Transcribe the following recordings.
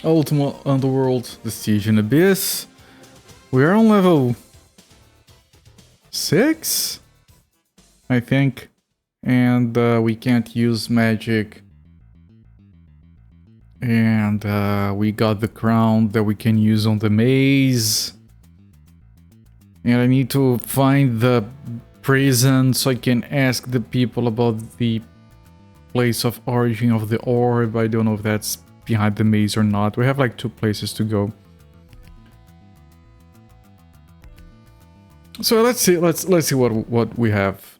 Ultima, Underworld, the Stygian Abyss. We are on level 6, I think, and we can't use magic. And we got the crown that we can use on the maze. And I need to find the prison so I can ask the people about the place of origin of the orb. I don't know if that's behind the maze or not. We have like 2 places to go. So let's see what we have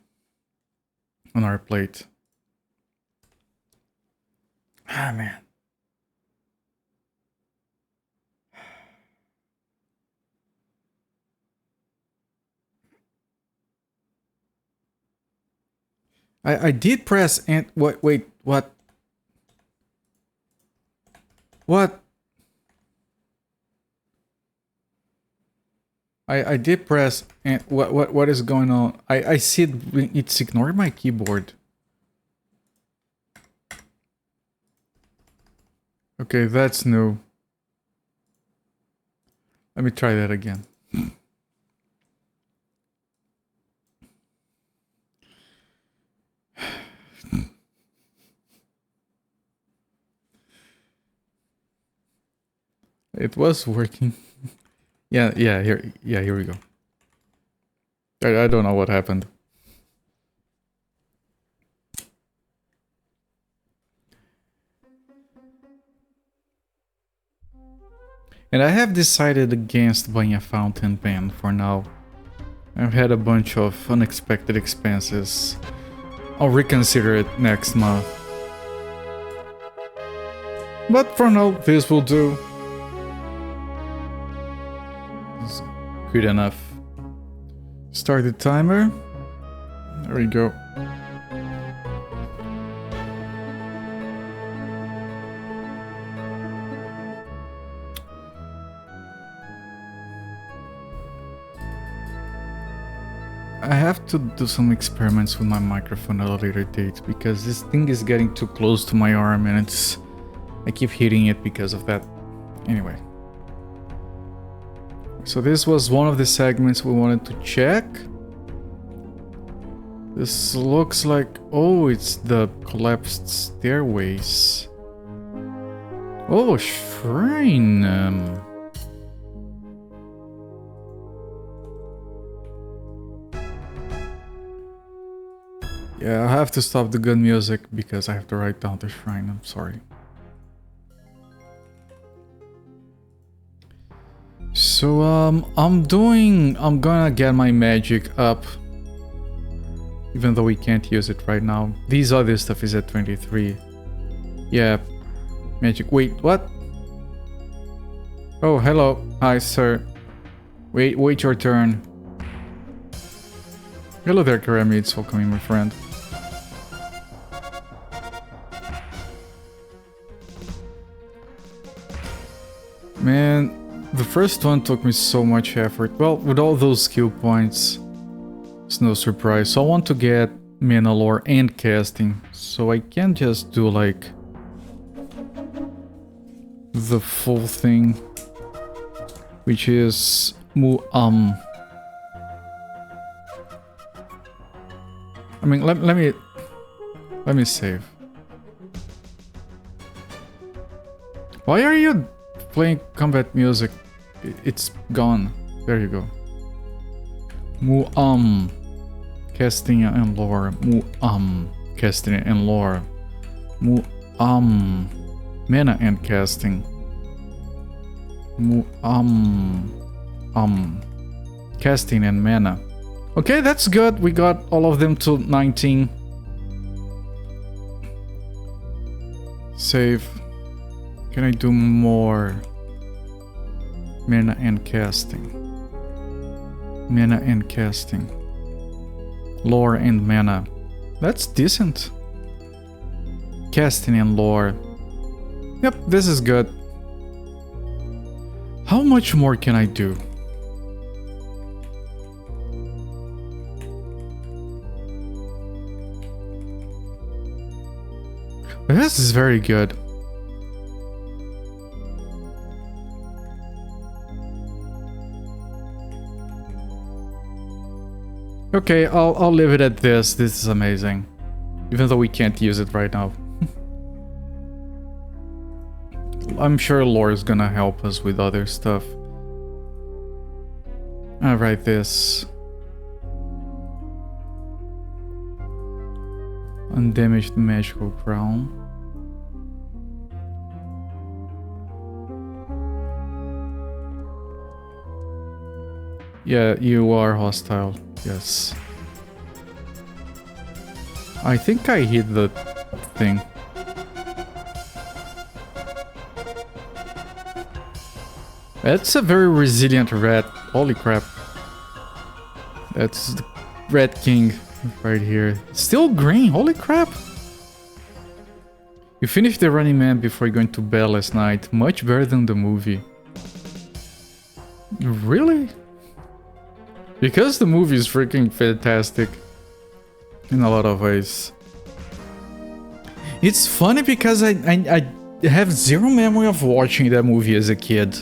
on our plate. Ah, man. I did press and wait, what? What? I did press and what is going on? I see it's ignoring my keyboard. Okay, that's new. Let me try that again. It was working. Yeah, here we go. I don't know what happened. And I have decided against buying a fountain pen for now. I've had a bunch of unexpected expenses. I'll reconsider it next month. But for now, this will do. It's good enough. Start the timer. There we go. I have to do some experiments with my microphone at a later date because this thing is getting too close to my arm and I keep hitting it because of that. Anyway. So this was one of the segments we wanted to check. This looks like... oh, it's the collapsed stairways. Oh, shrine. Yeah, I have to stop the gun music because I have to write down the shrine. I'm sorry. So, I'm gonna get my magic up. Even though we can't use it right now. These other stuff is at 23. Yeah. Magic. Wait, what? Oh, hello. Hi, sir. Wait your turn. Hello there, Karamids. Welcome in, my friend. Man, the first one took me so much effort. Well, with all those skill points, it's no surprise. So I want to get mana lore and casting, so I can't just do like the full thing, which is I mean, let me save. Why are you playing combat music? It's gone. There you go. Casting and lore. Casting and lore. Mana and casting. Casting and mana. Okay, that's good. We got all of them to 19. Save. Can I do more? Mana and casting. Mana and casting. Lore and mana. That's decent. Casting and lore. Yep, this is good. How much more can I do? This is very good. Okay, I'll leave it at this. This is amazing. Even though we can't use it right now. I'm sure Lore's gonna help us with other stuff. I'll write this. Undamaged magical crown. Yeah, you are hostile. Yes. I think I hit the thing. That's a very resilient rat. Holy crap. That's the Rat King right here. Still green. Holy crap. You finished the Running Man before going to bed last night. Much better than the movie. Really? Because the movie is freaking fantastic. In a lot of ways. It's funny because I have zero memory of watching that movie as a kid.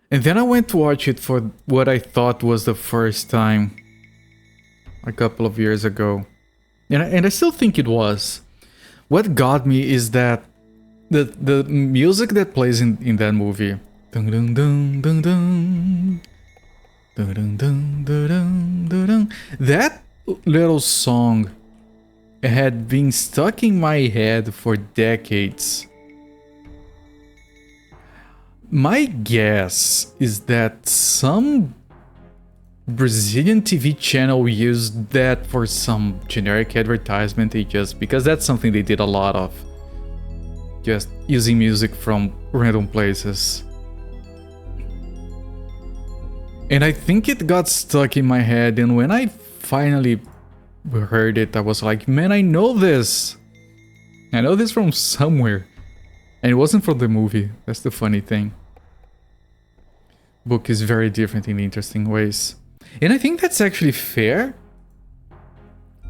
And then I went to watch it for what I thought was the first time. A couple of years ago. And I still think it was. What got me is that the music that plays in that movie. Dun, dun, dun, dun, dun. Dun, dun, dun, dun, dun, dun, dun. That little song had been stuck in my head for decades. My guess is that some Brazilian TV channel used that for some generic advertisement. Because that's something they did a lot of. Just using music from random places. And I think it got stuck in my head, and when I finally heard it, I was like, man, I know this! I know this from somewhere. And it wasn't from the movie, that's the funny thing. Book is very different in interesting ways. And I think that's actually fair.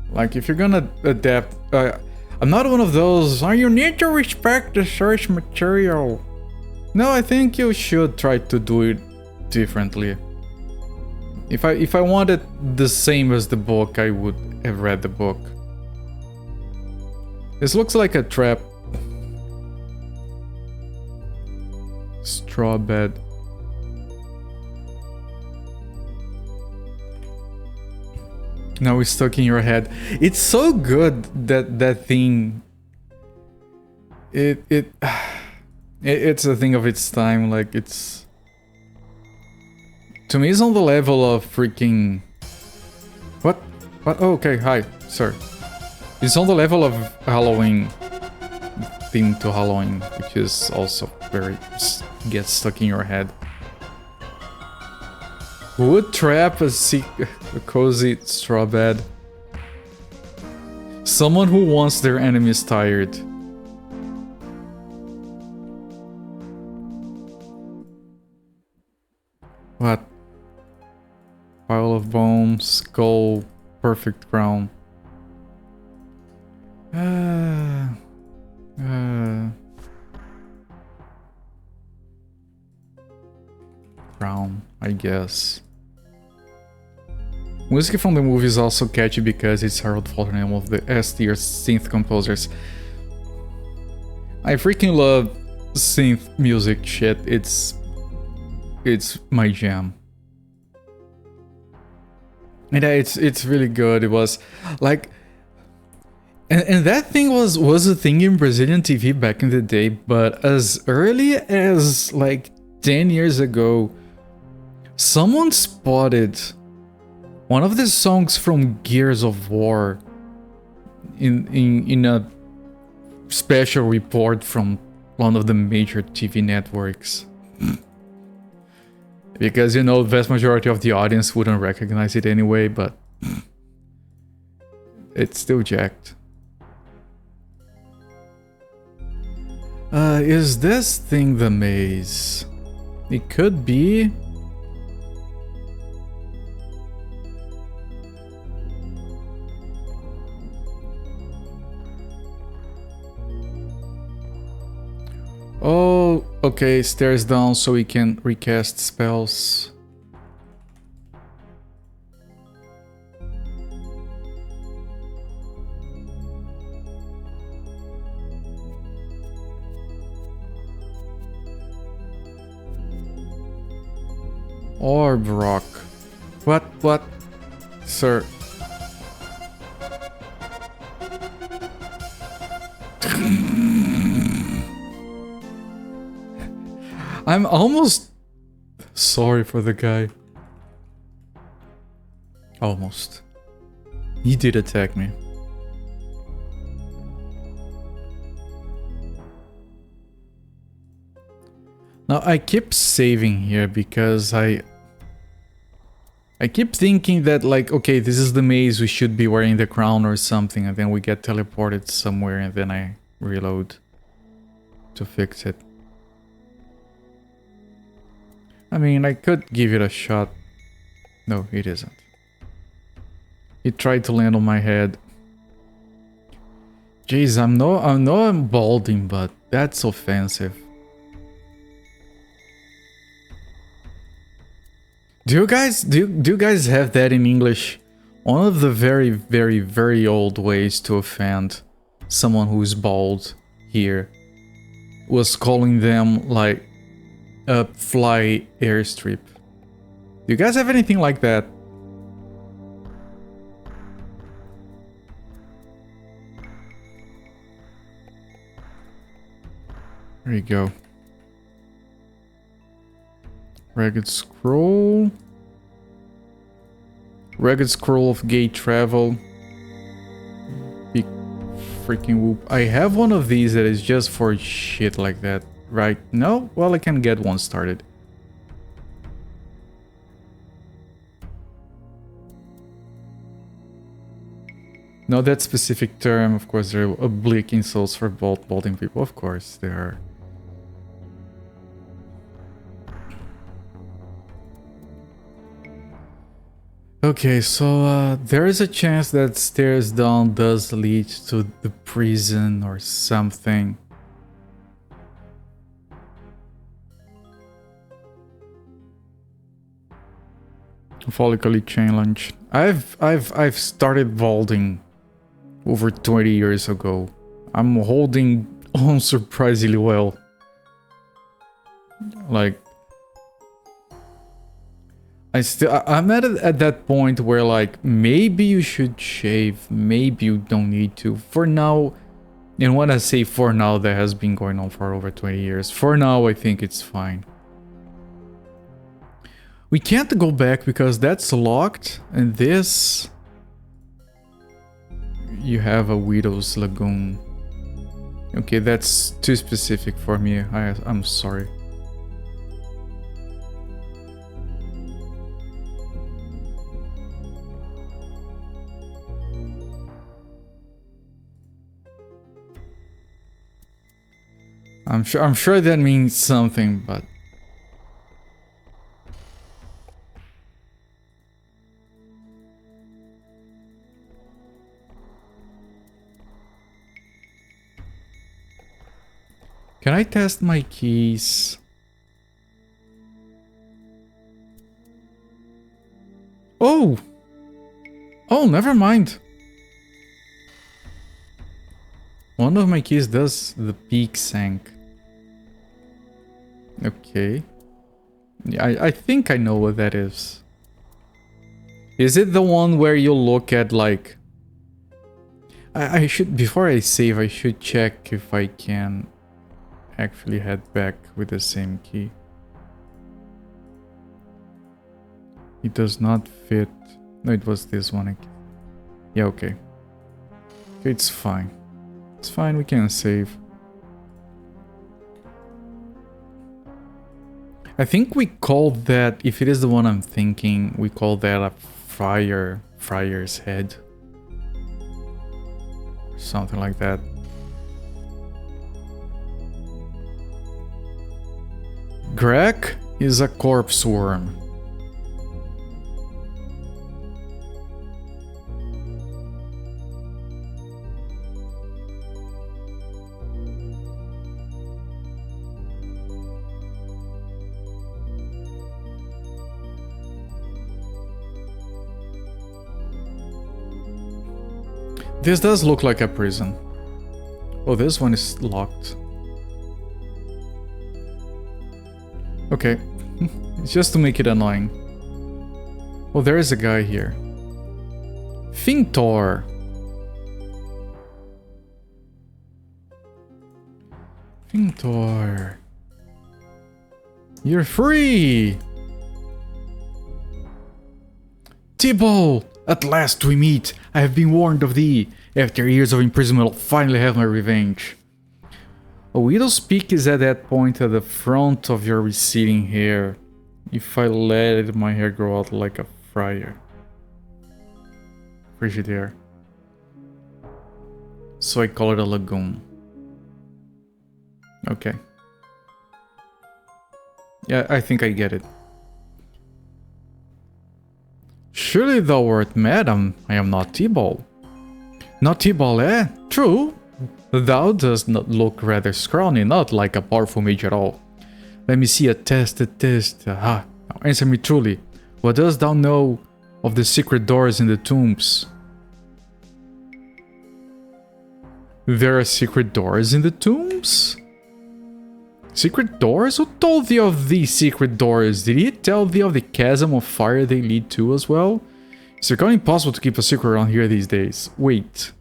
Like, if you're gonna adapt... I'm not one of those, oh, you need to respect the source material. No, I think you should try to do it differently. If I wanted the same as the book, I would have read the book. This looks like a trap. Straw bed. Now it's stuck in your head. It's so good that thing. It's a thing of its time. Like it's. To me, it's on the level of freaking... What? What? Oh, okay, hi, sir. It's on the level of Halloween. Theme to Halloween, which is also very... gets stuck in your head. Would trap a cozy straw bed. Someone who wants their enemies tired. What? Pile of bones, skull, perfect crown. Crown, I guess. Music from the movie is also catchy because it's Harold Faltermeyer, one of the S-tier synth composers. I freaking love synth music shit. It's my jam. And it's really good. It was like, and that thing was a thing in Brazilian TV back in the day, but as early as like 10 years ago, someone spotted one of the songs from Gears of War in a special report from one of the major TV networks. Because, you know, the vast majority of the audience wouldn't recognize it anyway, but it's still jacked. Is this thing the maze? It could be. Oh, okay, stairs down so we can recast spells. Orb rock. What? What? Sir. I'm almost sorry for the guy. Almost. He did attack me. Now I keep saving here because I keep thinking that, like, okay, this is the maze, we should be wearing the crown or something, and then we get teleported somewhere and then I reload to fix it. I mean, I could give it a shot. No, it isn't. He tried to land on my head. Jeez, I know I'm balding, but that's offensive. Do you guys have that in English? One of the very, very, very old ways to offend someone who's bald here was calling them like a fly airstrip. Do you guys have anything like that? There you go. Ragged scroll. Ragged scroll of gay travel. Big freaking whoop. I have one of these that is just for shit like that, right? No? Well, I can get one started. No, that specific term, of course, there are oblique insults for balding people. Of course, there are. Okay, so there is a chance that stairs down does lead to the prison or something. Follically challenged. I've started balding over 20 years ago. I'm holding on surprisingly well. Like, I'm at that point where, like, maybe you should shave, maybe you don't need to. For now, and when I say for now, that has been going on for over 20 years. For now, I think it's fine. We can't go back because that's locked, and this... You have a Widow's Lagoon. Okay, that's too specific for me. I'm sorry. I'm sure that means something, but can I test my keys? Oh! Oh, never mind. One of my keys does the peak sank. Okay. Yeah, I think I know what that is. Is it the one where you look at, like... I should, before I save, I should check if I can actually head back with the same key. It does not fit. No, it was this one. Yeah, okay. Okay, it's fine. It's fine, we can save. I think we call that, if it is the one I'm thinking, we call that a friar's head. Something like that. Greg is a corpse worm. This does look like a prison. Oh, this one is locked. Okay, It's just to make it annoying. Oh, there is a guy here. Fintor. Fintor. You're free! Tibble! At last we meet! I have been warned of thee. After years of imprisonment, I'll finally have my revenge. A widow's peak is at that point at the front of your receding hair. If I let my hair grow out like a friar. Frigid hair. So I call it a lagoon. Okay. Yeah, I think I get it. Surely thou art madam, I am not Tibble. Not Tibble, eh? True. Thou dost not look rather scrawny, not like a powerful mage at all. Let me see a test. Aha. Now answer me truly. What dost thou know of the secret doors in the tombs? There are secret doors in the tombs? Secret doors? Who told thee of these secret doors? Did he tell thee of the chasm of fire they lead to as well? It's quite impossible to keep a secret around here these days. Wait.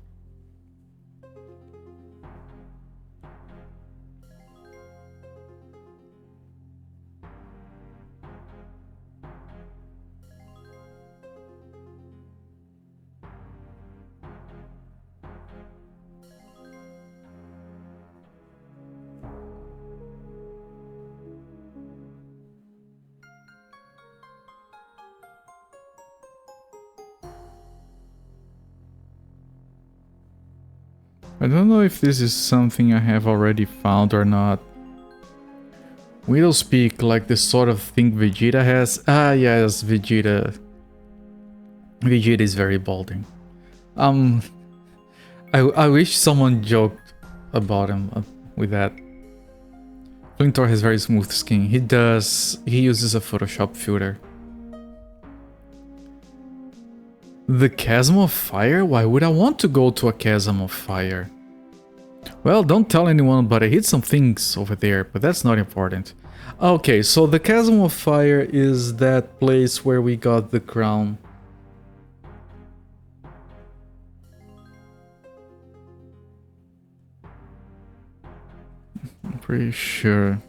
I don't know if this is something I have already found or not. We don't speak like the sort of thing Vegeta has. Ah, yes, Vegeta. Vegeta is very balding. I wish someone joked about him with that. Flintor has very smooth skin. He does. He uses a Photoshop filter. The Chasm of Fire? Why would I want to go to a Chasm of Fire? Well, don't tell anyone, but I hid some things over there, but that's not important. Okay, so the Chasm of Fire is that place where we got the crown. I'm pretty sure.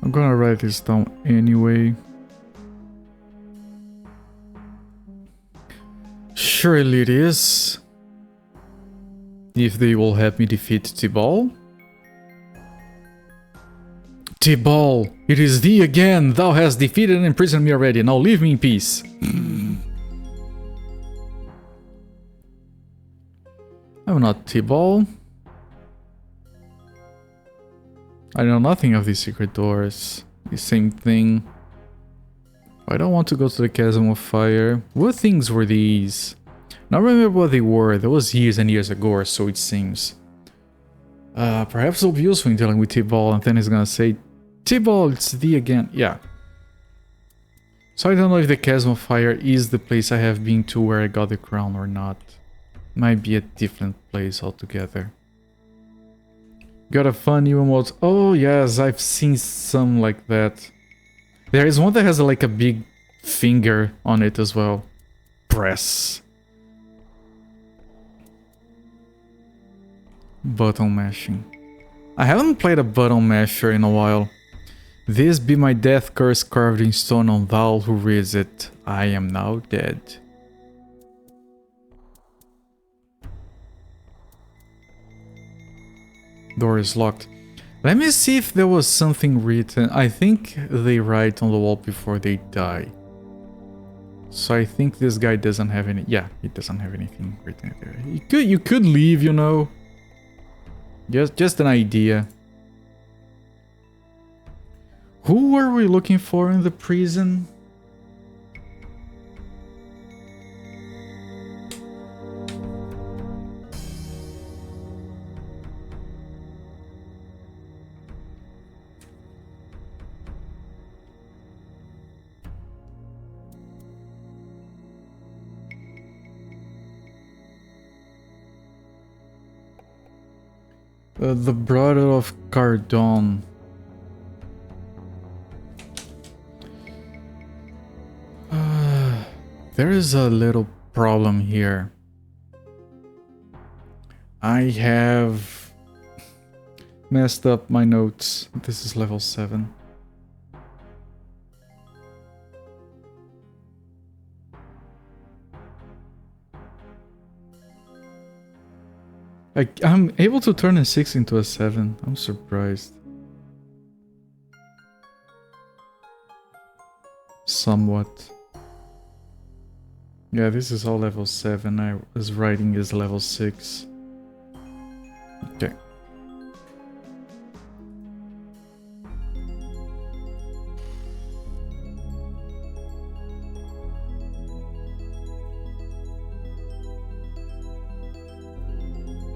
I'm gonna write this down anyway. Surely it is. If they will help me defeat Tibble. Tibble, it is thee again. Thou hast defeated and imprisoned me already. Now leave me in peace. I'm not Tibble. I know nothing of these secret doors. The same thing. I don't want to go to the Chasm of Fire. What things were these? Not remember what they were. That was years and years ago, or so it seems. Perhaps it'll be useful in dealing with Tibble, and then he's gonna say, Tibble, it's thee again. Yeah. So I don't know if the Chasm of Fire is the place I have been to where I got the crown or not. Might be a different place altogether. Got a fun new emote. Oh yes, I've seen some like that. There is one that has like a big finger on it as well. Press. Button mashing. I haven't played a button masher in a while. This be my death curse carved in stone on thou who reads it. I am now dead. Door is locked. Let me see if there was something written. I think they write on the wall before they die. So I think this guy doesn't have any... Yeah, he doesn't have anything written there. You could leave, you know. Just an idea. Who were we looking for in the prison? The brother of Cardon. There is a little problem here. I have messed up my notes. This is level 7. I'm able to turn a 6 into a 7. I'm surprised. Somewhat. Yeah, this is all level 7. I was writing as level 6. Okay.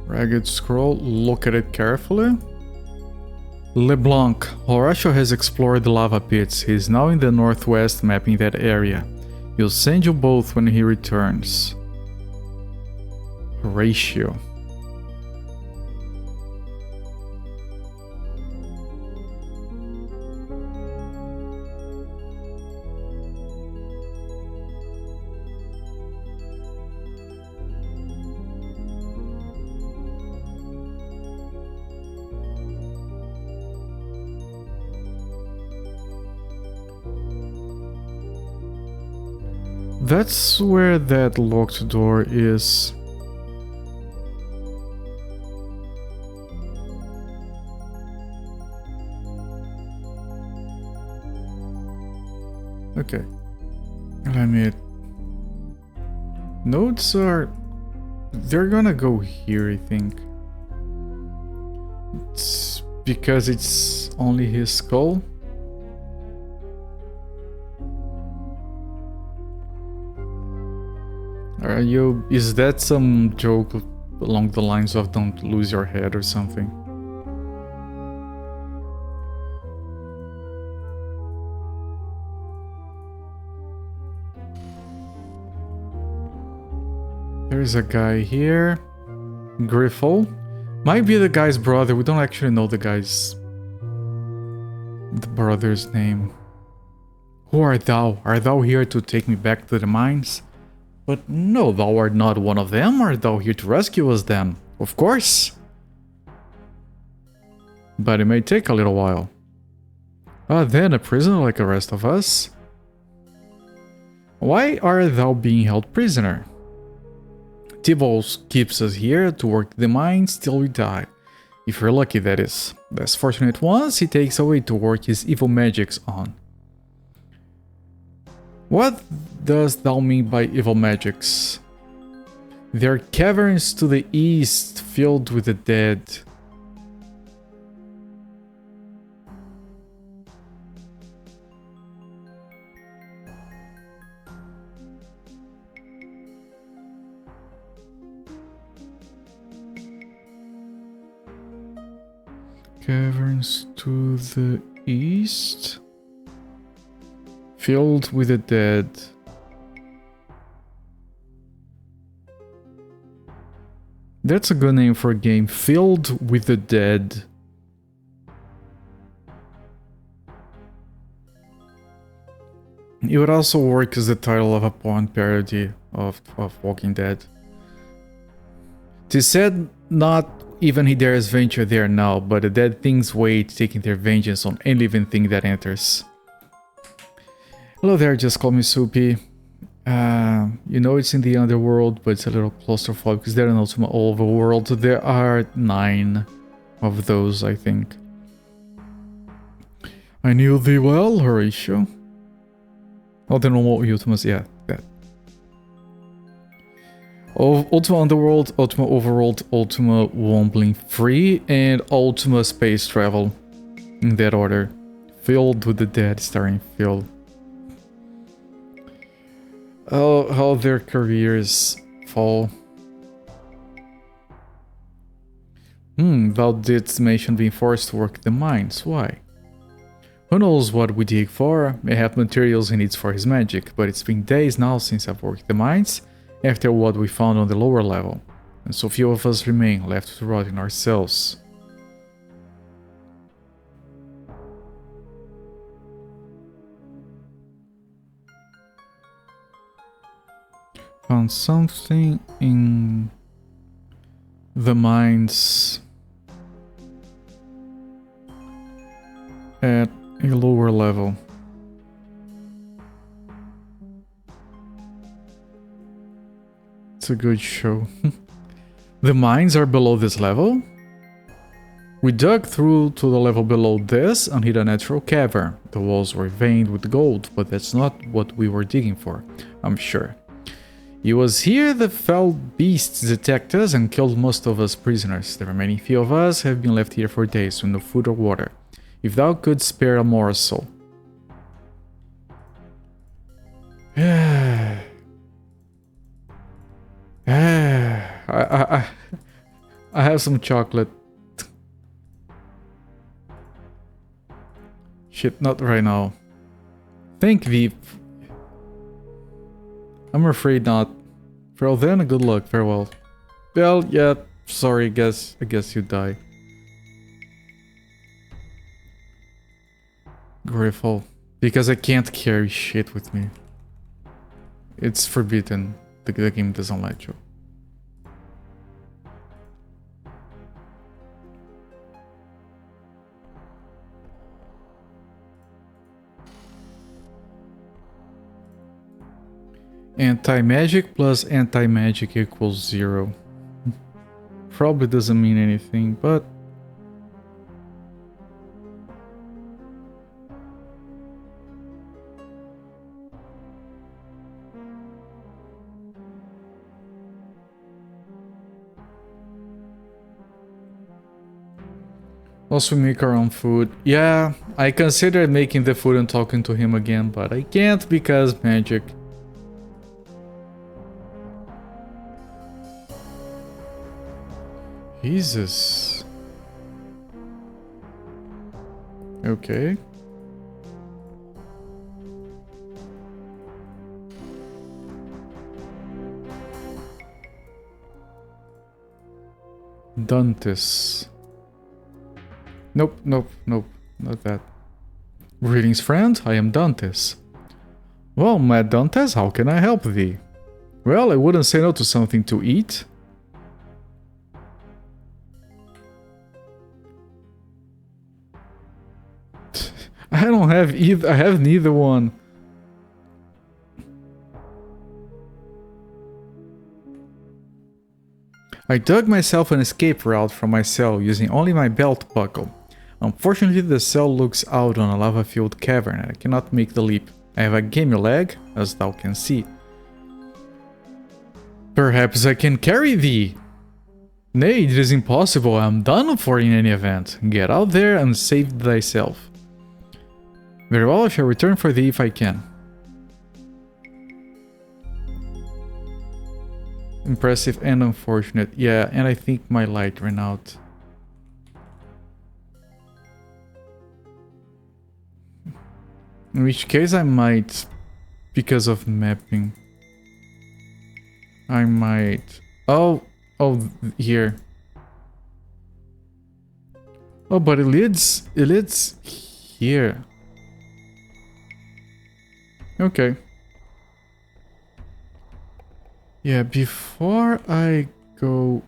Ragged scroll, look at it carefully. LeBlanc. Horatio has explored the lava pits. He is now in the northwest, mapping that area. He'll send you both when he returns. Horatio. That's where that locked door is. Okay. Let me... Notes are... They're gonna go here, I think. It's because it's only his skull. Are you... Is that some joke along the lines of don't lose your head or something? There's a guy here. Griffle. Might be the guy's brother. We don't actually know the guy's... the brother's name. Who art thou? Art thou here to take me back to the mines? But no, thou art not one of them. Art thou here to rescue us then? Of course. But it may take a little while. Ah, then a prisoner like the rest of us. Why art thou being held prisoner? Tibbles keeps us here to work the mines till we die. If we're lucky, that is. The less fortunate ones he takes away to work his evil magics on. What does thou mean by evil magics? There are caverns to the east filled with the dead. Caverns to the east? Filled with the dead. That's a good name for a game. Filled with the dead. It would also work as the title of a porn parody of Walking Dead. 'Tis said not even he dares venture there now, but the dead things wait, taking their vengeance on any living thing that enters. Hello there, just call me Soupy. You know it's in the Underworld, but it's a little claustrophobic because they're in Ultima Overworld. There are 9 of those, I think. I knew thee well, Horatio. Oh, the normal Ultimas, yeah, that. Ultima Underworld, Ultima Overworld, Ultima Wombling Free, and Ultima Space Travel. In that order. Filled with the dead, starring Phil. Oh, how their careers fall. Thou didst mention being forced to work the mines. Why? Who knows what we dig for? May have materials he needs for his magic, but it's been days now since I've worked the mines, after what we found on the lower level. And so few of us remain, left to rot in our cells. Found something in the mines at a lower level. It's a good show. The mines are below this level? We dug through to the level below this and hit a natural cavern. The walls were veined with gold, but that's not what we were digging for, I'm sure. It was here the fell beasts attacked us and killed most of us prisoners. The remaining few of us have been left here for days with no food or water. If thou couldst spare a morsel. I have some chocolate. Shit, not right now. Thank thee. I'm afraid not. Well then, good luck, farewell. Well, yeah, sorry, I guess you die. Grateful. Because I can't carry shit with me. It's forbidden. The game doesn't let you. Anti-magic plus anti-magic equals 0. Probably doesn't mean anything, but... Also make our own food. Yeah, I considered making the food and talking to him again, but I can't because magic. Jesus. Okay. Dantes. Nope, not that. Greetings, friend. I am Dantes. Well, Mad Dantes, how can I help thee? Well, I wouldn't say no to something to eat. I don't have either. I have neither one. I dug myself an escape route from my cell using only my belt buckle. Unfortunately, the cell looks out on a lava-filled cavern and I cannot make the leap. I have a gamey leg, as thou can see. Perhaps I can carry thee. Nay, it is impossible. I am done for in any event. Get out there and save thyself. Very well, I shall return for thee if I can. Impressive and unfortunate. Yeah, and I think my light ran out. In which case I might, because of mapping. I might... Oh, here. Oh, but it leads here. Okay. Yeah, before I go...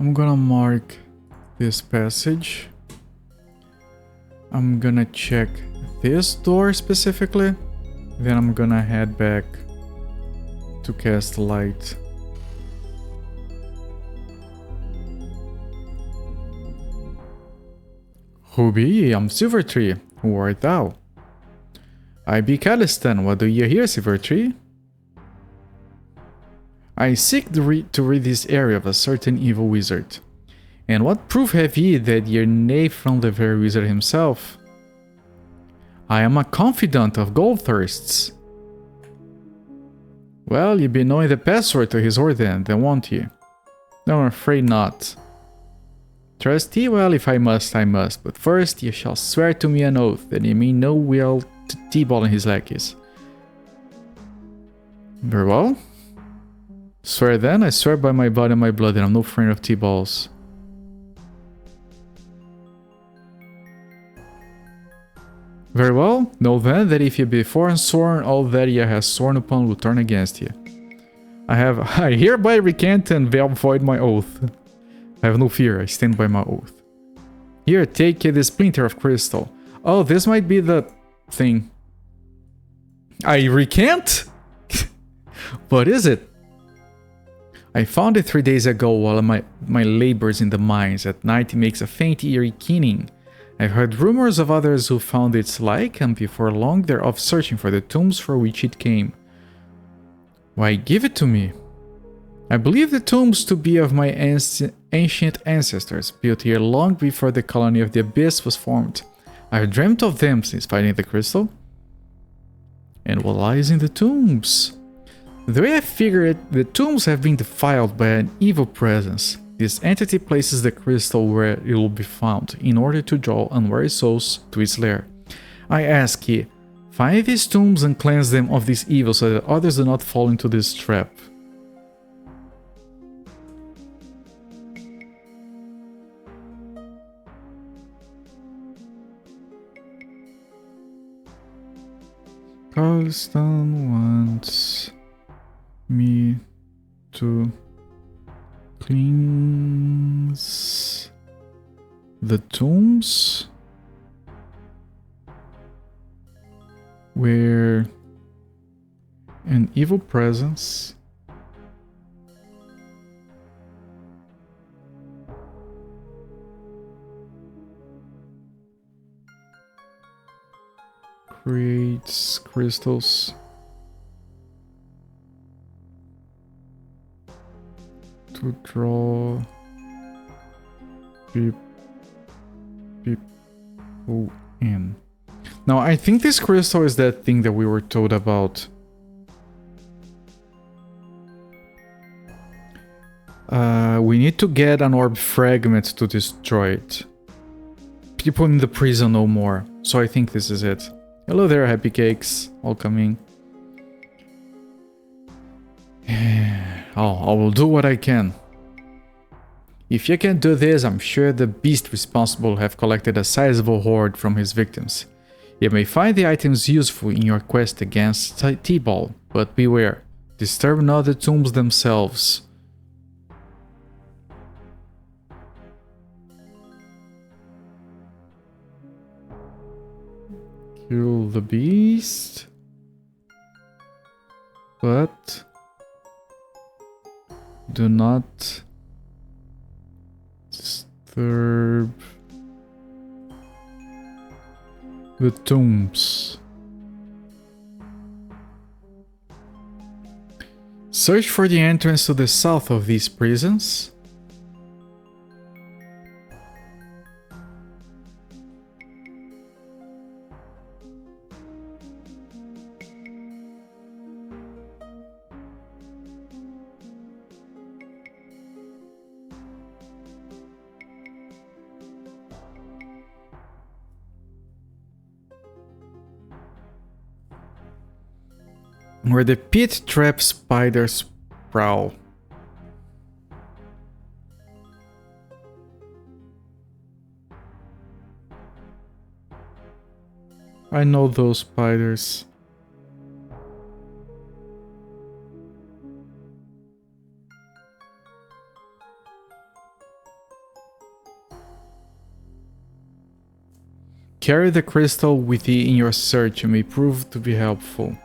I'm gonna mark this passage. I'm gonna check this door specifically. Then I'm gonna head back to cast light. Who be ye? I'm Silvertree. Who art thou? I be Calistan. What do ye here, Silvertree? I seek to rid this area of a certain evil wizard. And what proof have ye that ye nae from the very wizard himself? I am a confidant of Goldthirst's. Well, ye be knowing the password to his order then, won't ye? No, I'm afraid not. Trust ye? Well, if I must, I must. But first, ye shall swear to me an oath that ye mean no will to T-Ball and his lackeys. Very well. Swear then? I swear by my body and my blood that I'm no friend of T-Balls. Very well. Know then that if ye be forsworn, all that ye have sworn upon will turn against ye. I hereby recant and void my oath. I have no fear, I stand by my oath. Here, take the splinter of crystal. Oh, this might be the thing. I recant? What is it? I found it 3 days ago while my labors in the mines. At night it makes a faint eerie keening. I've heard rumors of others who found its like, and before long they're off searching for the tombs for which it came. Why, give it to me. I believe the tombs to be of my ancient ancestors, built here long before the colony of the Abyss was formed. I've dreamt of them since finding the crystal. And what lies in the tombs? The way I figure it, the tombs have been defiled by an evil presence. This entity places the crystal where it will be found, in order to draw unwary souls to its lair. I ask ye, find these tombs and cleanse them of this evil so that others do not fall into this trap. Carlston wants me to cleanse the tombs where an evil presence creates crystals to draw people in. Now, I think this crystal is that thing that we were told about. We need to get an orb fragment to destroy it. People in the prison know more, so I think this is it. Hello there, happy cakes. Welcoming. Oh, I will do what I can. If you can do this, I'm sure the beast responsible have collected a sizable hoard from his victims. You may find the items useful in your quest against T-Ball, but beware, disturb not the tombs themselves. Kill the beast, but do not disturb the tombs. Search for the entrance to the south of these prisons. Where the pit trap spiders prowl. I know those spiders. Carry the crystal with you in your search and may prove to be helpful.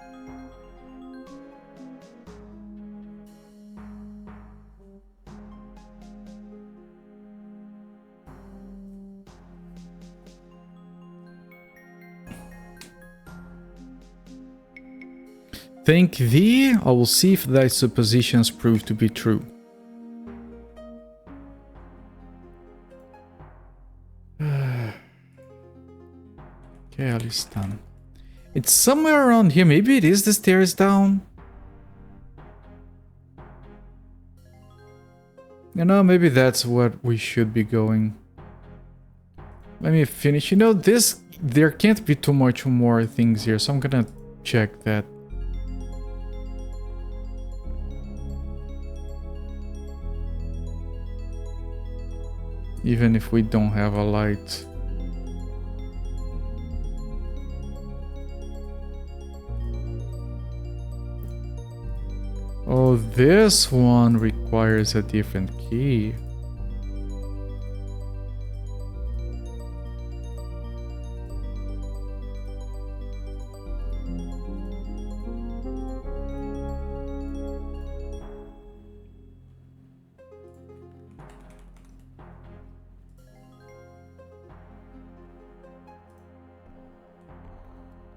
Thank thee, I will see if thy suppositions prove to be true. Okay, Alistan. It's somewhere around here. Maybe it is the stairs down. You know, maybe that's what we should be going. Let me finish. You know, there can't be too much more things here, so I'm gonna check that. Even if we don't have a light. Oh, this one requires a different key.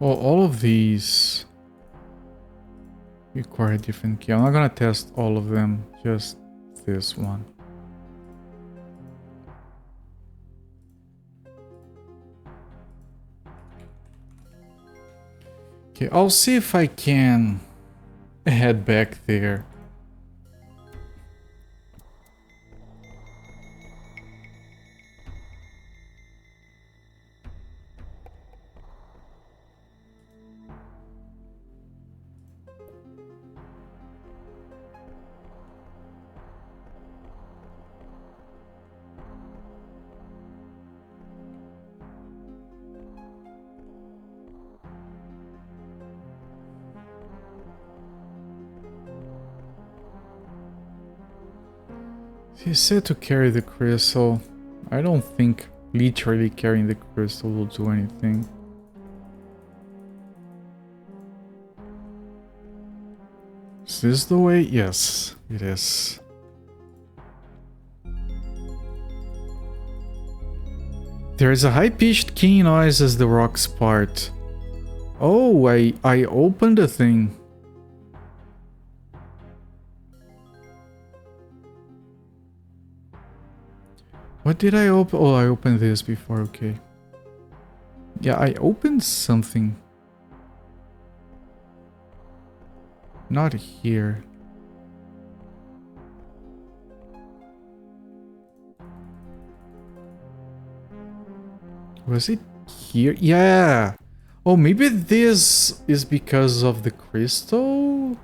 Oh, all of these require a different key. I'm not gonna test all of them, just this one. Okay, I'll see if I can head back there. He said to carry the crystal. I don't think literally carrying the crystal will do anything. Is this the way? Yes, it is. There is a high-pitched keen noise as the rocks part. Oh, I opened the thing. What did I open? Oh, I opened this before, okay. Yeah, I opened something. Not here. Was it here? Yeah! Oh, maybe this is because of the crystal?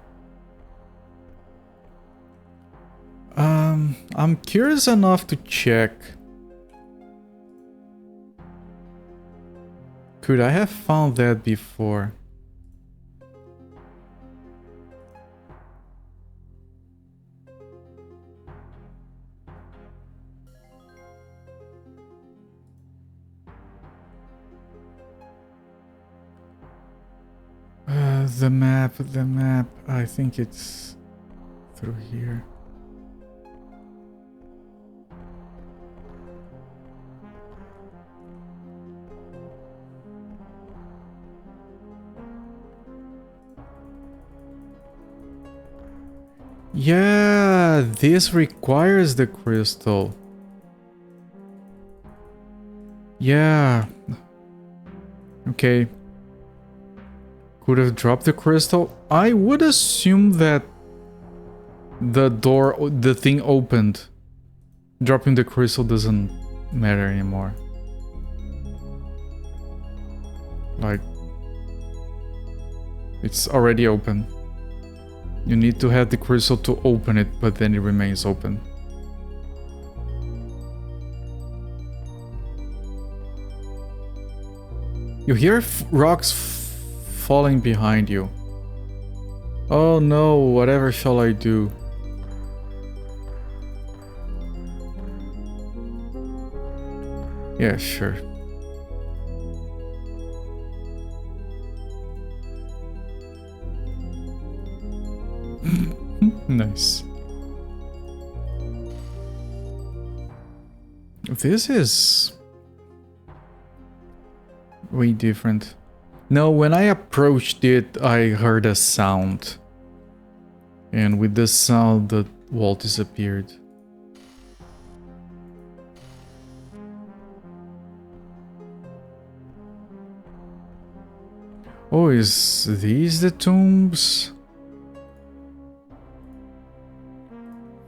I'm curious enough to check. Could I have found that before? The map, I think it's through here. Yeah, this requires the crystal. Yeah. Okay. Could have dropped the crystal. I would assume that the thing opened. Dropping the crystal doesn't matter anymore. Like, it's already open. You need to have the crystal to open it, but then it remains open. You hear rocks falling behind you. Oh no, whatever shall I do? Yeah, sure. Nice. This is way different. No, when I approached it, I heard a sound. And with the sound, the wall disappeared. Oh, is these the tombs?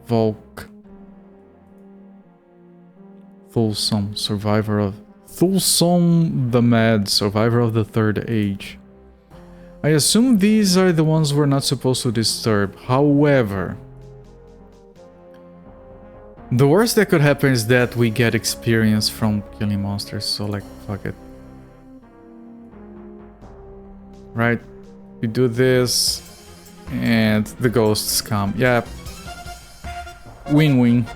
Volk. Thulsum, survivor of... Thulsum the Mad, survivor of the Third Age. I assume these are the ones we're not supposed to disturb. However, the worst that could happen is that we get experience from killing monsters, so like, fuck it. Right? We do this, And the ghosts come. Yeah. Win-win.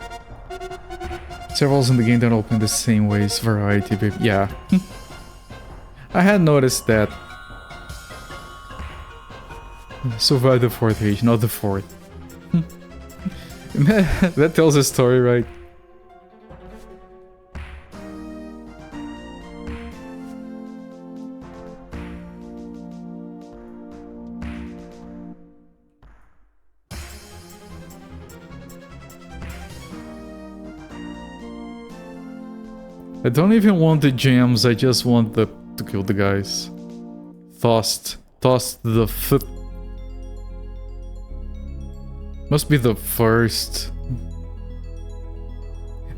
Servers in the game don't open the same ways. Variety, baby. Yeah. I had noticed that. Survive the 4th age, not the 4th. That tells a story, right? I don't even want the gems, I just want to kill the guys. Tossed the foot. Must be the first.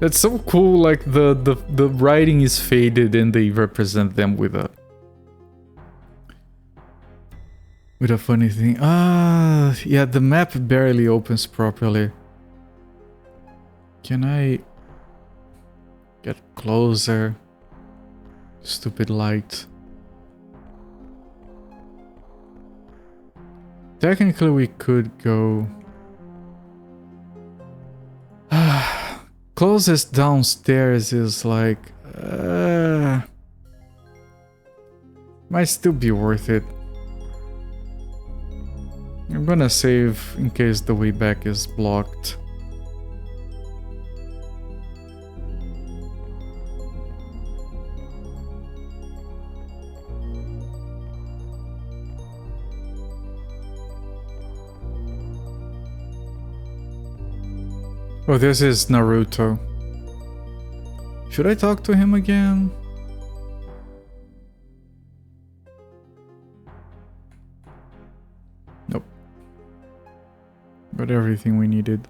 That's so cool, like the writing is faded and they represent them with a funny thing. Ah, yeah, the map barely opens properly. Can I get closer? Stupid light. Technically we could go closest downstairs is like might still be worth it. I'm gonna save in case the way back is blocked. Oh, this is Naruto. Should I talk to him again? Nope. Got everything we needed.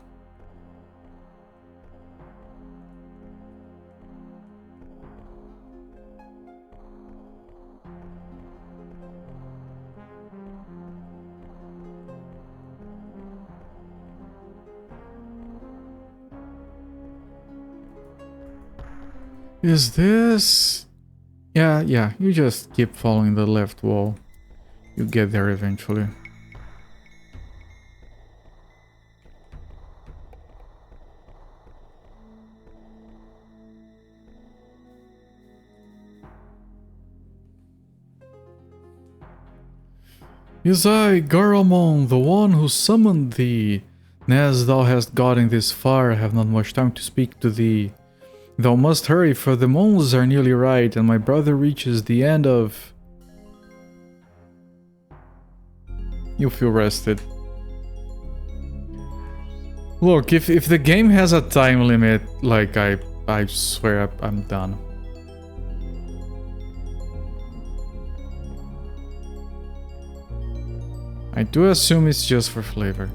Is this... Yeah, you just keep following the left wall. You get there eventually. Is I, Garamon, the one who summoned thee? As thou hast gotten this far, I have not much time to speak to thee. Thou must hurry, for the moons are nearly right, and my brother reaches the end of... You feel rested. Look, if the game has a time limit, like I swear I'm done. I do assume it's just for flavor.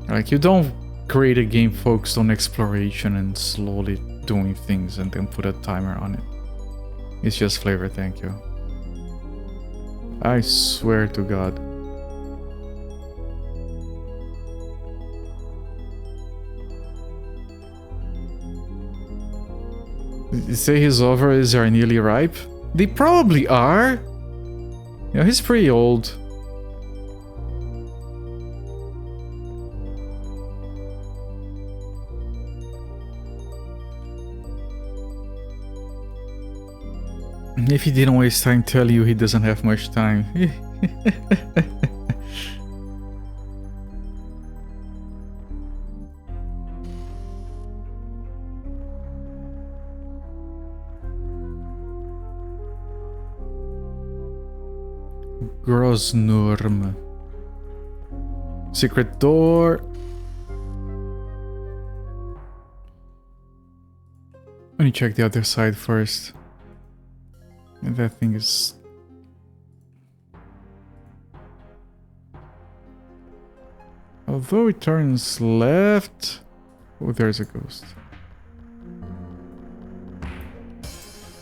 Like, you don't create a game focused on exploration and slowly doing things and then put a timer on it. It's just flavor, thank you. I swear to God. You say his ovaries are nearly ripe? They probably are! Yeah, he's pretty old. If he didn't waste time telling you he doesn't have much time. Grosnorm. Secret door. Let me check the other side first. And that thing is... Although it turns left... Oh, there's a ghost.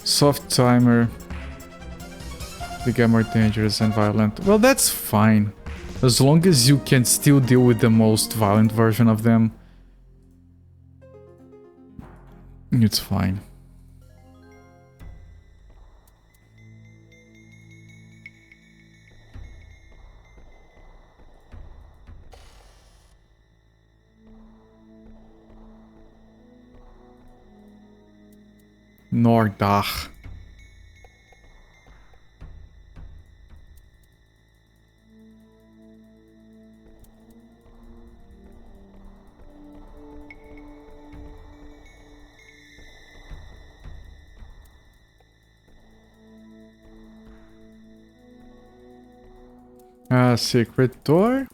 Soft timer. They get more dangerous and violent. Well, that's fine. As long as you can still deal with the most violent version of them. It's fine. Nordach. A secret door?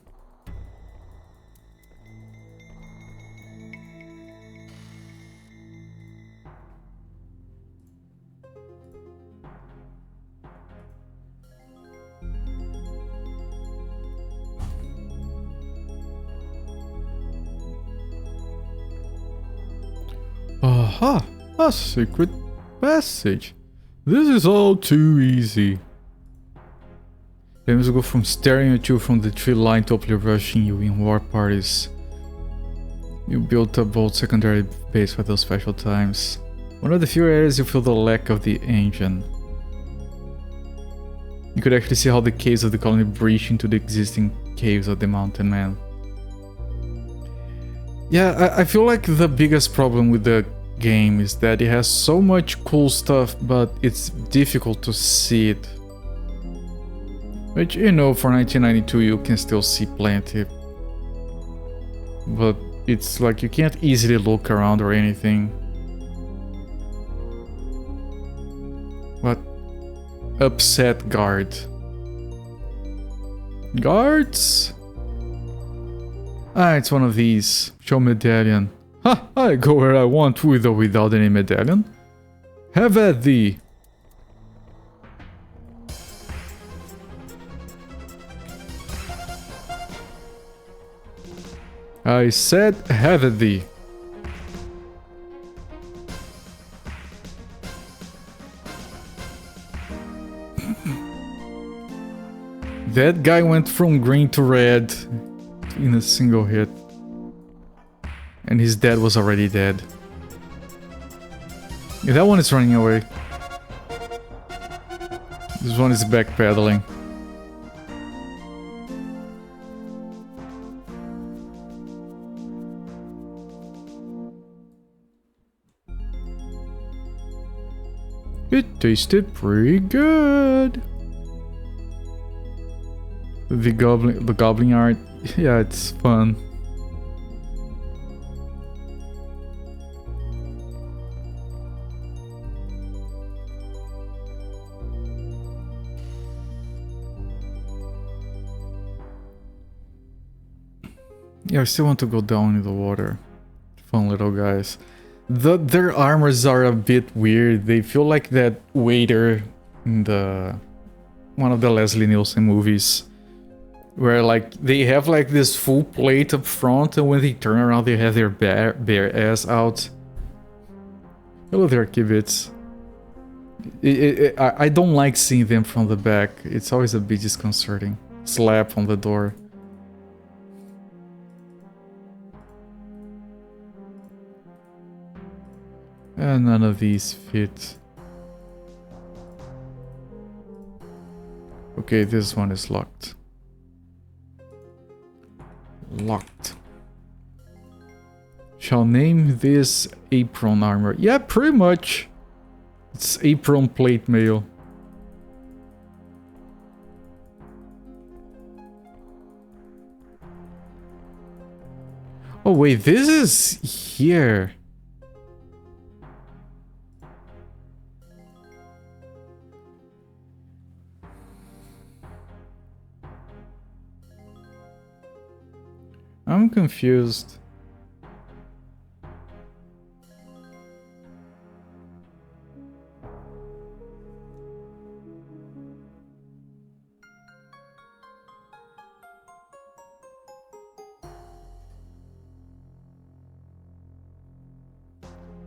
Aha! A secret passage. This is all too easy. Games go from staring at you from the tree line to openly rushing you in war parties. You built a bold secondary base for those special times. One of the few areas you feel the lack of the engine. You could actually see how the caves of the colony breach into the existing caves of the mountain man. Yeah, I feel like the biggest problem with the game is that it has so much cool stuff, but it's difficult to see it. Which, you know, for 1992 you can still see plenty. But it's like you can't easily look around or anything. What? Upset guard. Guards? Ah, it's one of these. Show medallion. Ha! I go where I want with or without any medallion. Have at thee. I said have at thee. That guy went from green to red in a single hit. And his dad was already dead. Yeah, that one is running away. This one is backpedaling. It tasted pretty good. The goblin art, yeah, it's fun. Yeah, I still want to go down in the water. Fun little guys. Their armors are a bit weird. They feel like that waiter in one of the Leslie Nielsen movies, where like they have like this full plate up front, and when they turn around, they have their bare ass out. Hello there, Kibitz. I don't like seeing them from the back. It's always a bit disconcerting. Slap on the door. And none of these fit. Okay, this one is locked. Locked. Shall name this apron armor. Yeah, pretty much. It's apron plate mail. Oh wait, this is here. I'm confused.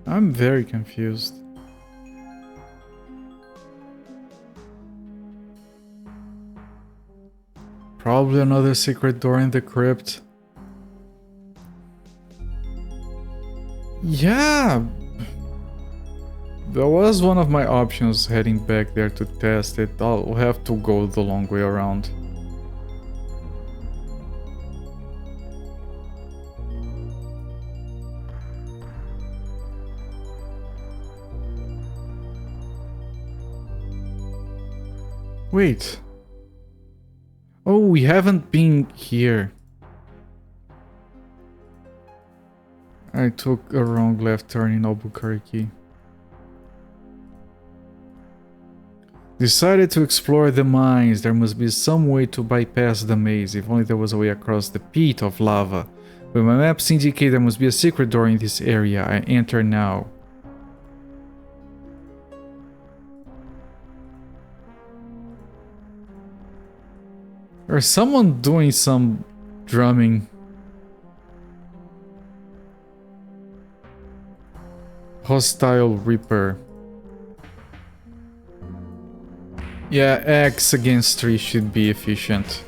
I'm very confused. Probably another secret door in the crypt. Yeah, that was one of my options, heading back there to test it. I'll have to go the long way around. Wait. Oh, we haven't been here. I took a wrong left turn in Albuquerque. Decided to explore the mines. There must be some way to bypass the maze. If only there was a way across the pit of lava. But my maps indicate there must be a secret door in this area. I enter now. There's someone doing some drumming. Hostile Reaper. Yeah, X against 3 should be efficient.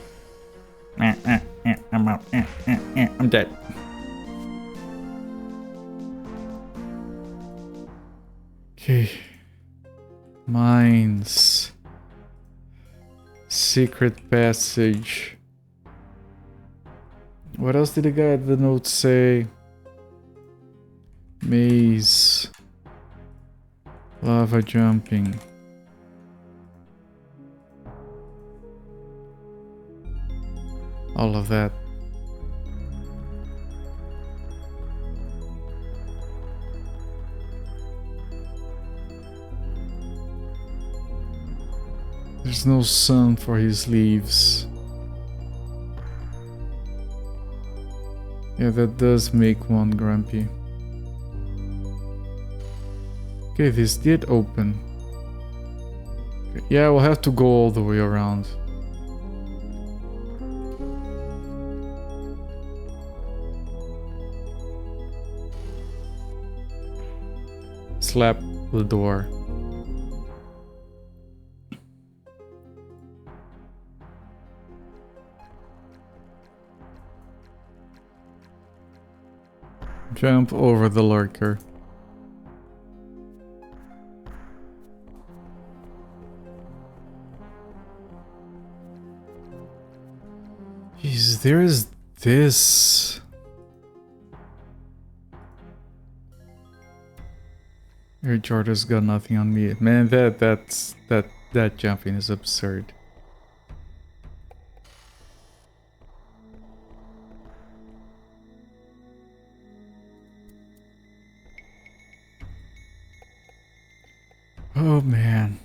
I'm out. I'm dead. Okay. Mines. Secret passage. What else did the guy at the note say? Maze. Lava jumping. All of that. There's no sun for his leaves. Yeah, that does make one grumpy. Okay, this did open. Okay, yeah, we'll have to go all the way around. Slap the door. Jump over the lurker. Jeez, there is this. Your Jordan's got nothing on me. Man, that jumping is absurd. Oh man.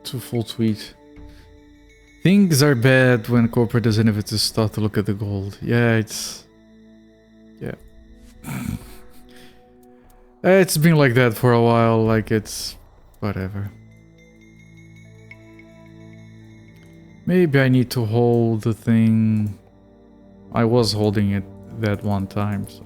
To full tweet. Things are bad when corporate doesn't have to start to look at the gold. Yeah, it's... Yeah. It's been like that for a while, like it's... whatever. Maybe I need to hold the thing... I was holding it that one time, so...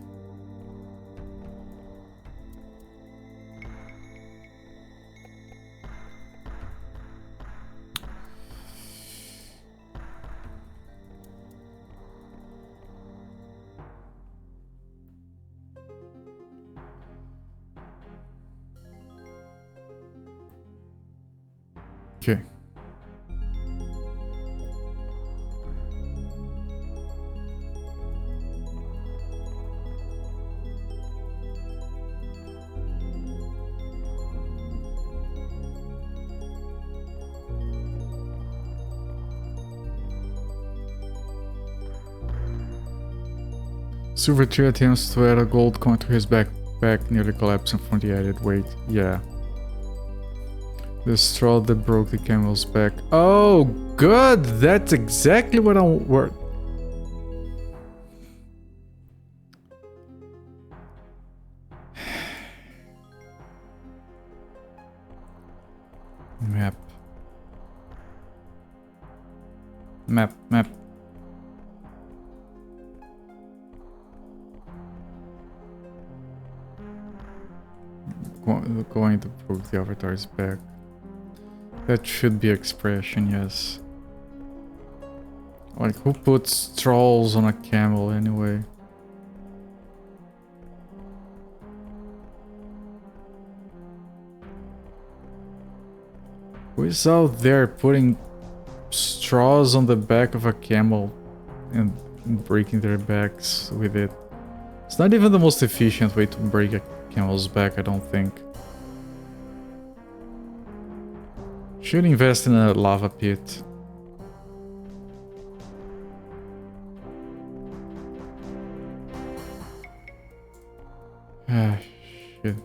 Okay. Silverchair attempts to add a gold coin to his backpack, nearly collapsing from the added weight. Yeah. The straw that broke the camel's back. Oh, good! That's exactly what I want. Map. Map. Going to prove the avatar's back. That should be expression, yes. Like, who puts straws on a camel anyway? Who is out there putting straws on the back of a camel and breaking their backs with it? It's not even the most efficient way to break a camel's back, I don't think. Should invest in a lava pit. Ah, shit.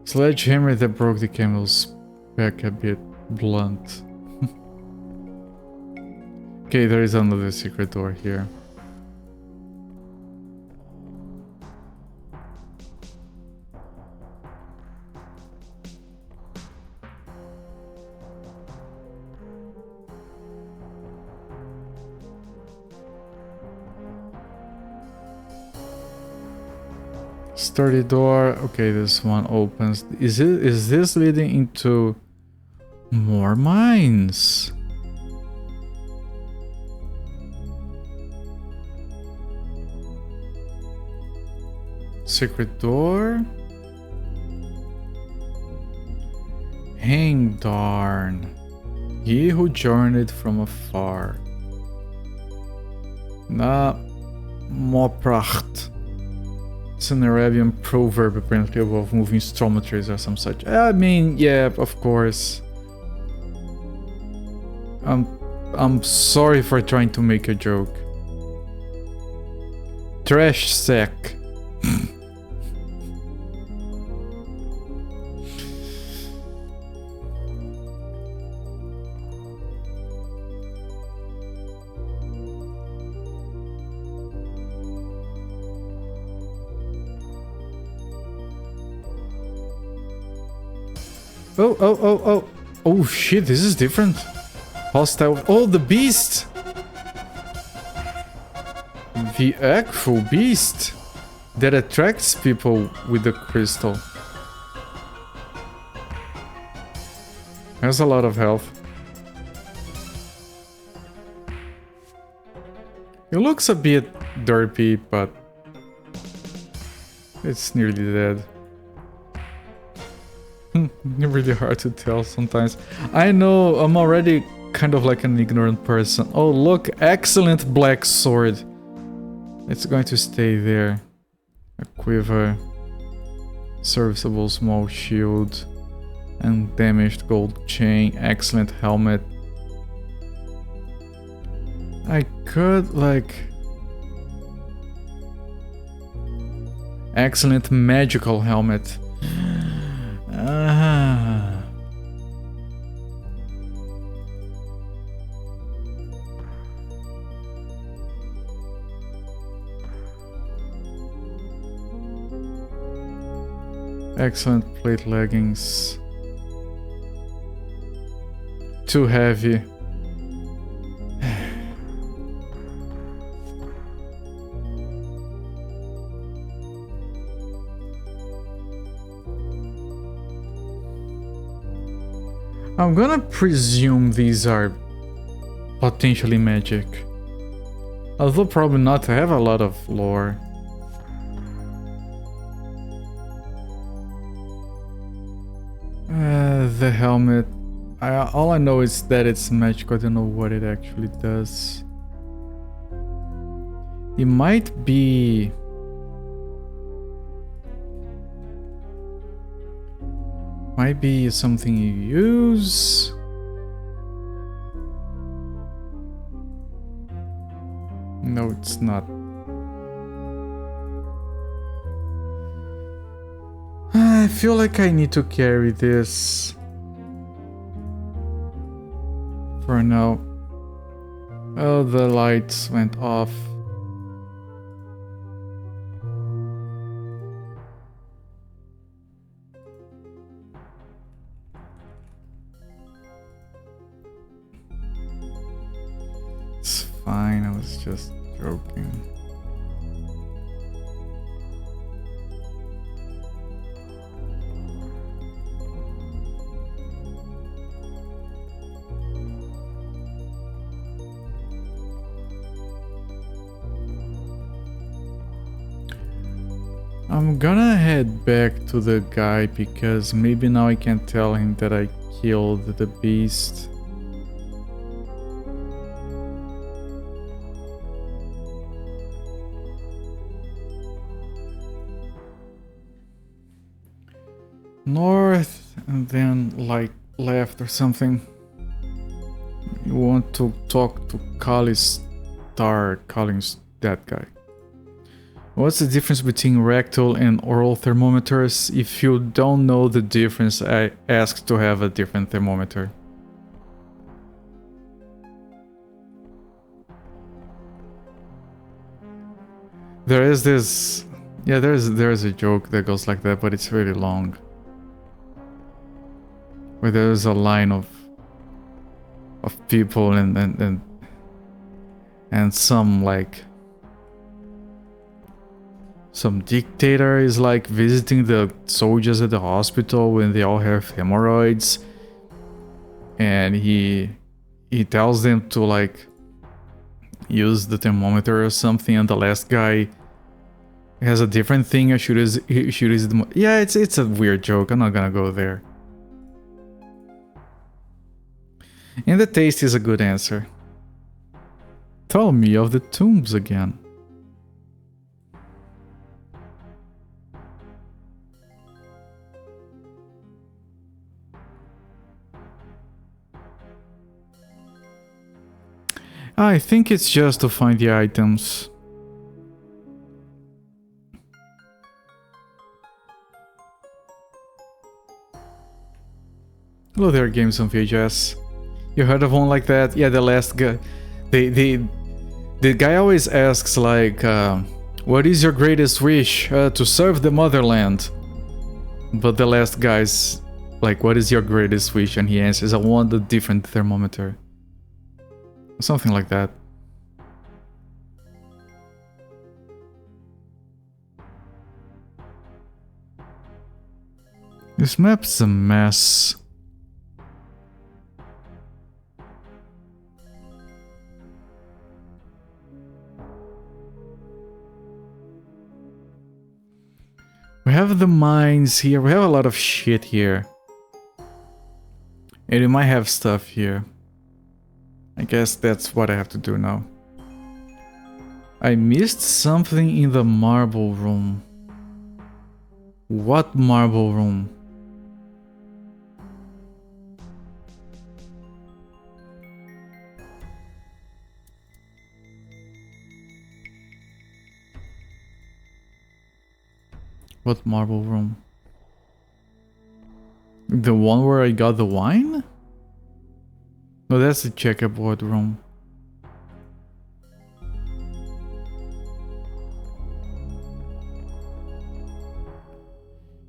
Sledgehammer that broke the camel's back a bit blunt. Okay, there is another secret door here. Sturdy door. Okay, this one opens. Is this leading into more mines? Secret door. Hang darn. Ye who journeyed from afar. Na Mopracht. It's an Arabian proverb apparently of moving strometries or some such. I mean, yeah, of course. I'm sorry for trying to make a joke. Trash sack. Oh shit, this is different. Hostile. Oh, the beast! The actual beast that attracts people with the crystal. Has a lot of health. It looks a bit derpy, but it's nearly dead. Really hard to tell sometimes. I know, I'm already kind of like an ignorant person. Oh look, excellent black sword. It's going to stay there. A quiver. Serviceable small shield. And damaged gold chain. Excellent helmet. I could like... Excellent magical helmet. Excellent plate leggings. Too heavy. I'm gonna presume these are potentially magic. Although probably not, I have a lot of lore. The helmet. All I know is that it's magical, I don't know what it actually does. It might be... Might be something you use. No, it's not. I feel like I need to carry this for now. Oh, the lights went off. It's fine, I was just joking. I'm gonna head back to the guy because maybe now I can tell him that I killed the beast. north and then like left or something. You want to talk to Collins that guy. What's the difference between rectal and oral thermometers? If you don't know the difference, I ask to have a different thermometer. There is this... Yeah, there's a joke that goes like that, but it's really long. Where there's a line of people and some like... Some dictator is like visiting the soldiers at the hospital when they all have hemorrhoids. And he tells them to like use the thermometer or something, and the last guy has a different thing. I should use the... Yeah, it's a weird joke. I'm not gonna go there. And the taste is a good answer. Tell me of the tombs again. I think it's just to find the items. Hello there, games on VHS. You heard of one like that? Yeah, the last guy. The guy always asks like, what is your greatest wish? To serve the motherland. But the last guy's like, what is your greatest wish? And he answers, I want a different thermometer. Something like that. This map's a mess. We have the mines here. We have a lot of shit here. And we might have stuff here. I guess that's what I have to do now. I missed something in the marble room. What marble room? What marble room? The one where I got the wine? No, that's the checkerboard room.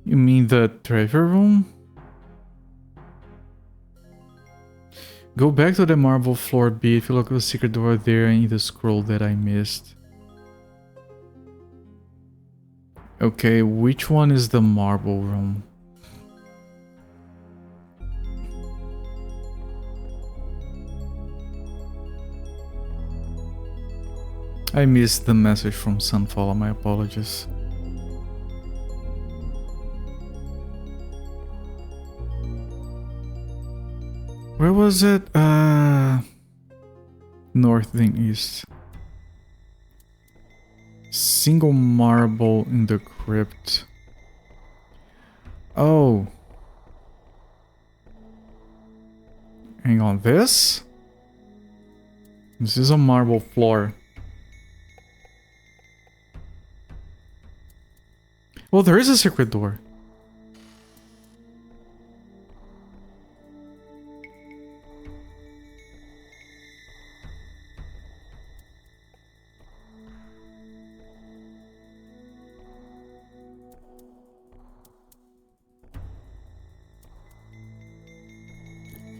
You mean the treasure room? Go back to the marble floor B if you look at the secret door there in the scroll that I missed. Okay, which one is the marble room? I missed the message from Sunfall, my apologies. Where was it? North then east. Single marble in the crypt. Oh. Hang on, this? This is a marble floor. Well, there is a secret door.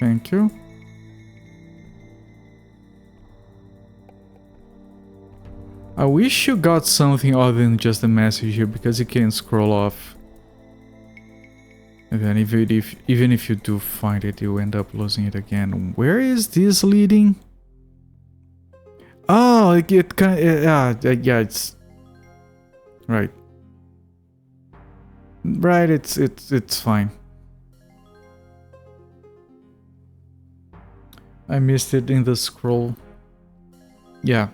Thank you. I wish you got something other than just a message here, because you can scroll off. And then even if you do find it, you end up losing it again. Where is this leading? Oh, it kind of, yeah, it's right. Right, it's fine. I missed it in the scroll. Yeah.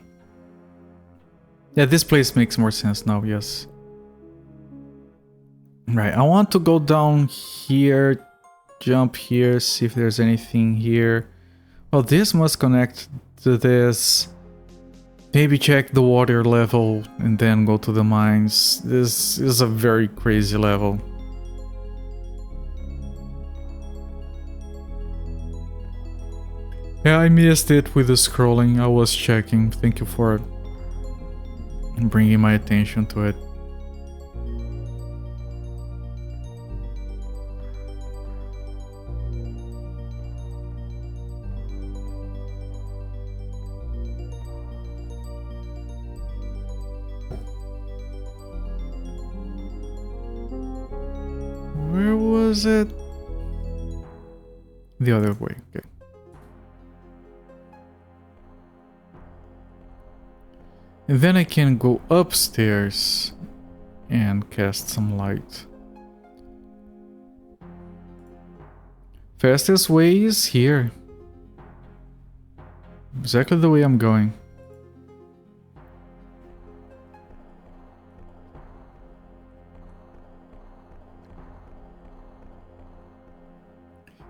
Yeah, this place makes more sense now, yes. Right, I want to go down here, jump here, see if there's anything here. Well, this must connect to this. Maybe check the water level and then go to the mines. This is a very crazy level. Yeah, I missed it with the scrolling. I was checking. Thank you for bringing my attention to it. Where was it? The other way, okay. And then I can go upstairs and cast some light. Fastest way is here. Exactly the way I'm going.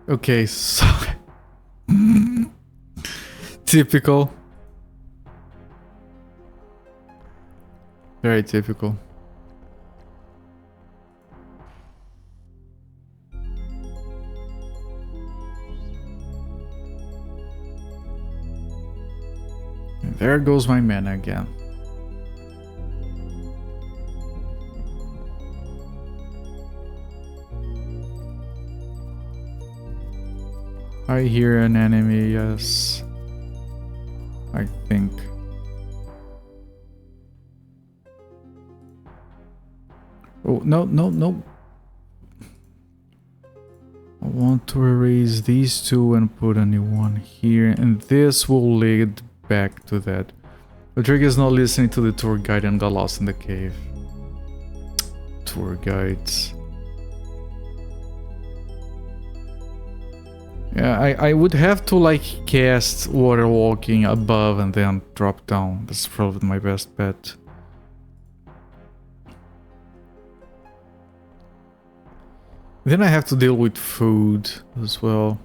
Okay, so... typical. Very typical. And there goes my mana again. I hear an enemy, yes. I think. Oh, no, no, no. I want to erase these two and put a new one here, and this will lead back to that. Rodrigo is not listening to the tour guide and got lost in the cave. Tour guides. Yeah, I would have to like cast water walking above and then drop down. That's probably my best bet. Then I have to deal with food as well.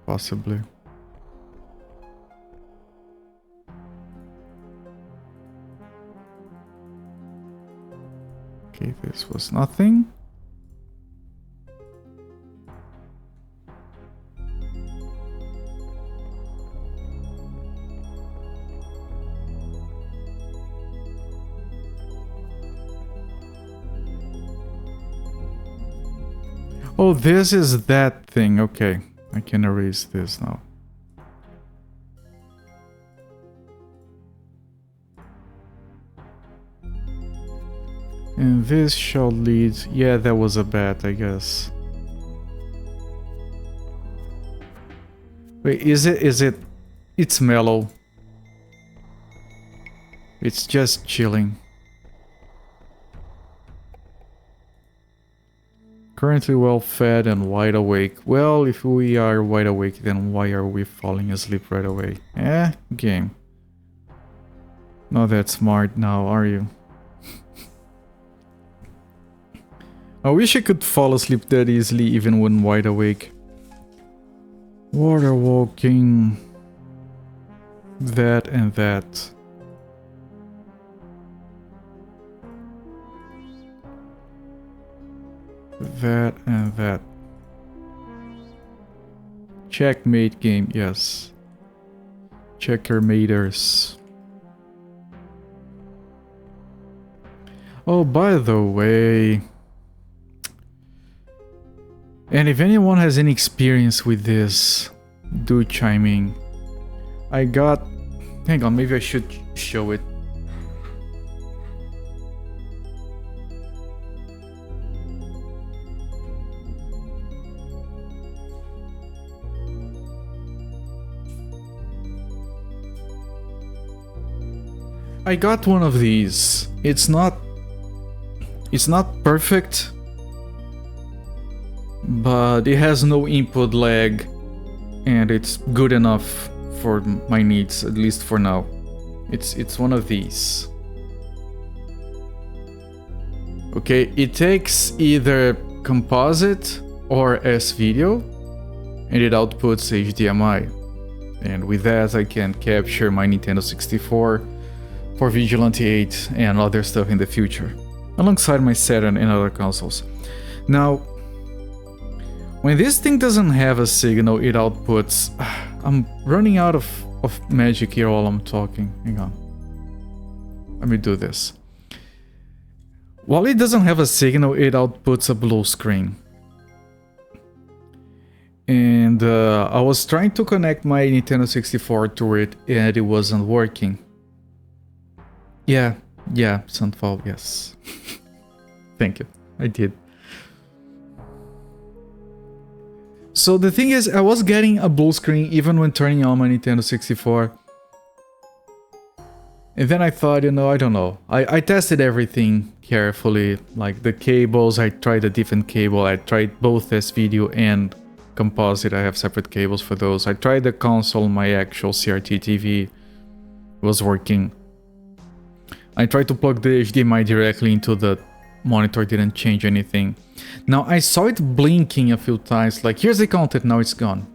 Possibly. Okay, this was nothing. Oh, this is that thing. Okay, I can erase this now. And this shall lead... Yeah, that was a bat, I guess. Wait, is it... It's mellow. It's just chilling. Currently well fed and wide awake. Well, if we are wide awake, then why are we falling asleep right away? Game. Not that smart now, are you? I wish I could fall asleep that easily even when wide awake. Water walking. That and that. That and that. Checkmate game, yes. Checkermaters. Oh, by the way... And if anyone has any experience with this, do chime in. I got... Hang on, maybe I should show it. I got one of these. It's not perfect, but it has no input lag and it's good enough for my needs, at least for now. It's one of these. Okay, it takes either composite or S-video, and it outputs HDMI. And with that, I can capture my Nintendo 64 for Vigilante 8 and other stuff in the future, alongside my Saturn and other consoles. Now, when this thing doesn't have a signal, it outputs... I'm running out of magic here while I'm talking. Hang on. Let me do this. While it doesn't have a signal, it outputs a blue screen. And I was trying to connect my Nintendo 64 to it, and it wasn't working. Yeah, Sunfall, yes. Thank you, I did. So the thing is, I was getting a blue screen even when turning on my Nintendo 64. And then I thought, you know, I don't know. I tested everything carefully, like the cables, I tried a different cable, I tried both S-video and composite, I have separate cables for those. I tried the console, my actual CRT TV was working. I tried to plug the HDMI directly into the monitor, didn't change anything. Now I saw it blinking a few times, like here's the content, now it's gone.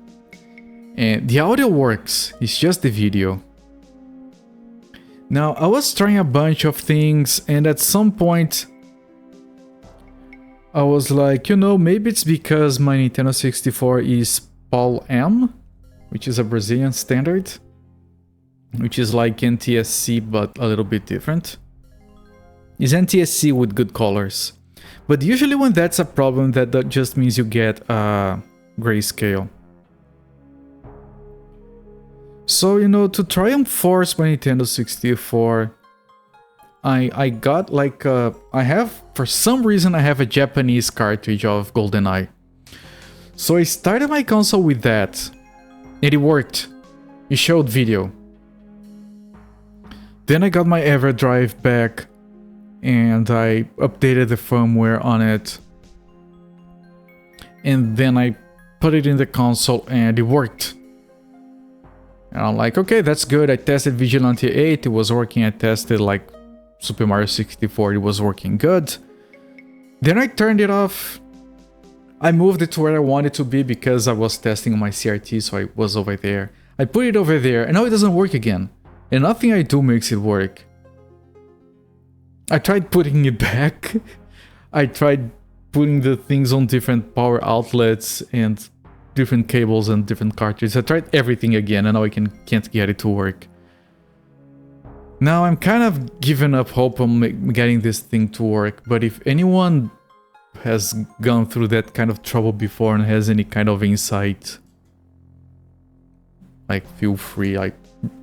And the audio works, it's just the video. Now I was trying a bunch of things, and at some point I was like, you know, maybe it's because my Nintendo 64 is PAL M, which is a Brazilian standard, which is like NTSC but a little bit different. It's NTSC with good colors. But usually when that's a problem, that just means you get grayscale. So, you know, to try and force my Nintendo 64, I got like I have, for some reason, I have a Japanese cartridge of GoldenEye. So I started my console with that, and it worked. It showed video. Then I got my EverDrive back, and I updated the firmware on it. And then I put it in the console, and it worked. And I'm like, okay, that's good. I tested Vigilante 8, it was working. I tested like Super Mario 64, it was working good. Then I turned it off. I moved it to where I wanted to be because I was testing my CRT, so I was over there. I put it over there, and now it doesn't work again. And nothing I do makes it work. I tried putting it back. I tried putting the things on different power outlets and different cables and different cartridges. I tried everything again, and now I can't get it to work. Now I'm kind of giving up hope on getting this thing to work, but if anyone has gone through that kind of trouble before and has any kind of insight, like, feel free. I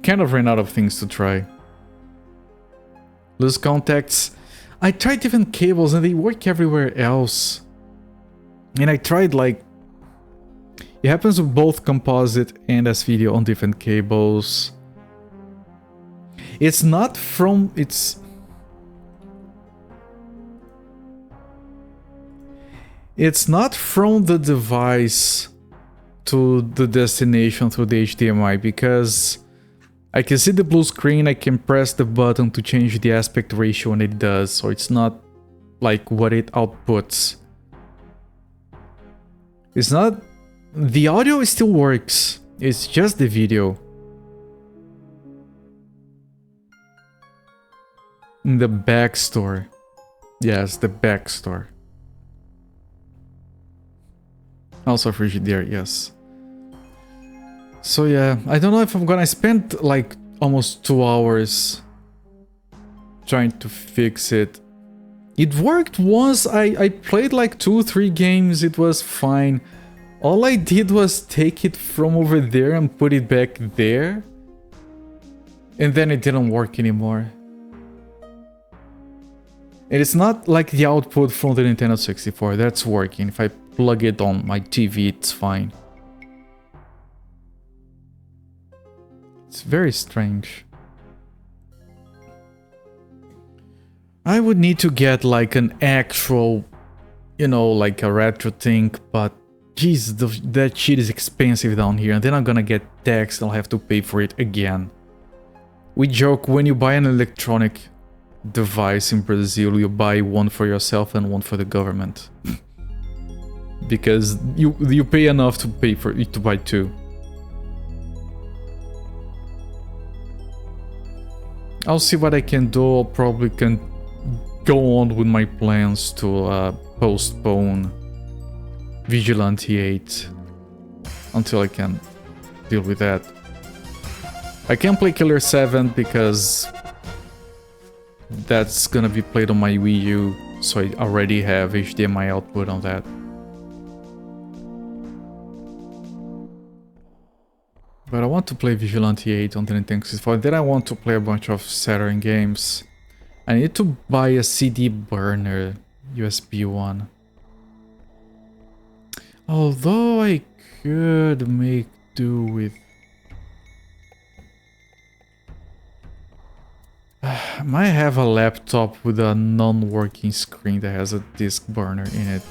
kind of ran out of things to try. Lose contacts. I tried different cables and they work everywhere else. And I tried, like, it happens with both composite and S-video on different cables. It's not from... It's not from the device to the destination through the HDMI, because I can see the blue screen, I can press the button to change the aspect ratio and it does, so it's not like what it outputs. It's not... The audio still works, it's just the video. In the back store. Yes, the back store. Also Frigidaire, yes. So yeah, I don't know if I'm gonna spend like almost 2 hours trying to fix it. It worked once, I played like 2-3 games, it was fine. All I did was take it from over there and put it back there. And then it didn't work anymore. And it's not like the output from the Nintendo 64, that's working. If I plug it on my TV, it's fine. It's very strange. I would need to get like an actual, you know, like a retro thing, but jeez, that shit is expensive down here, and then I'm gonna get taxed and I'll have to pay for it again. We joke, when you buy an electronic, device in Brazil, you buy one for yourself and one for the government. Because you pay enough to pay for to buy two. I'll see what I can do. I'll probably can go on with my plans to postpone Vigilante 8 until I can deal with that. I can't play Killer 7 because that's gonna be played on my Wii U, so I already have HDMI output on that. But I want to play Vigilante 8 on the Nintendo 64. Then I want to play a bunch of Saturn games. I need to buy a CD burner, USB one. Although I could make do with... I might have a laptop with a non-working screen that has a disc burner in it.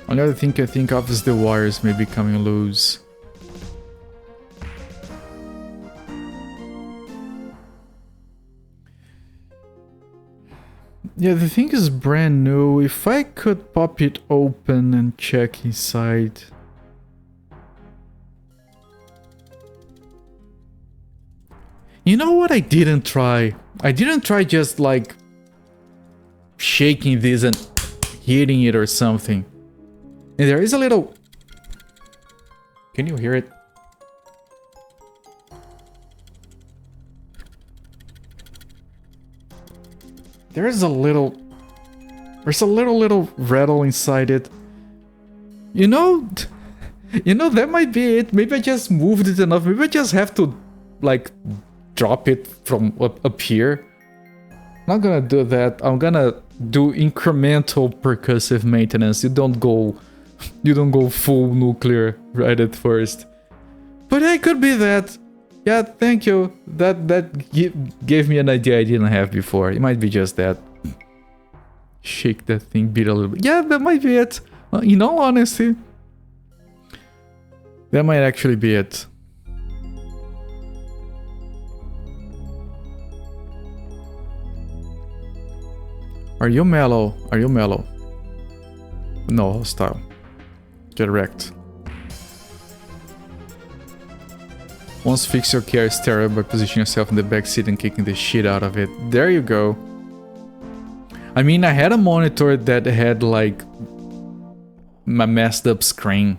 Another thing I think of is the wires may be coming loose. Yeah, the thing is brand new. If I could pop it open and check inside... You know what I didn't try? I didn't try just like shaking this and hitting it or something. And there is a little... Can you hear it? There's a little rattle inside it. You know, that might be it. Maybe I just moved it enough. Maybe I just have to like drop it from up here. I'm not gonna do that. I'm gonna do incremental percussive maintenance. You don't go full nuclear right at first. But it could be that. Yeah, thank you. That gave me an idea I didn't have before. It might be just that. Shake that thing, beat a little bit. Yeah, that might be it. In all honesty, that might actually be it. Are you mellow? Are you mellow? No, hostile. Get wrecked. Once fix your car stereo by positioning yourself in the back seat and kicking the shit out of it. There you go. I mean, I had a monitor that had like a messed up screen.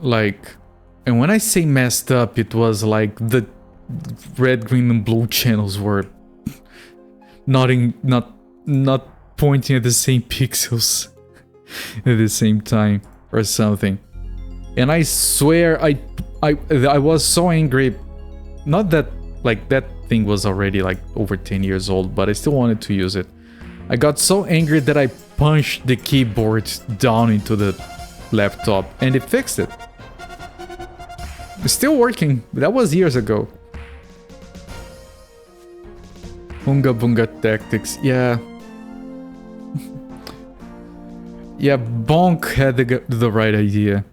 Like, and when I say messed up, it was like the red, green, and blue channels were not pointing at the same pixels at the same time or something. And I swear I was so angry. Not that like that thing was already like over 10 years old, but I still wanted to use it. I got so angry that I punched the keyboard down into the laptop and it fixed it. It's still working. That was years ago. Bunga Bunga Tactics, yeah. Yeah, Bonk had the right idea.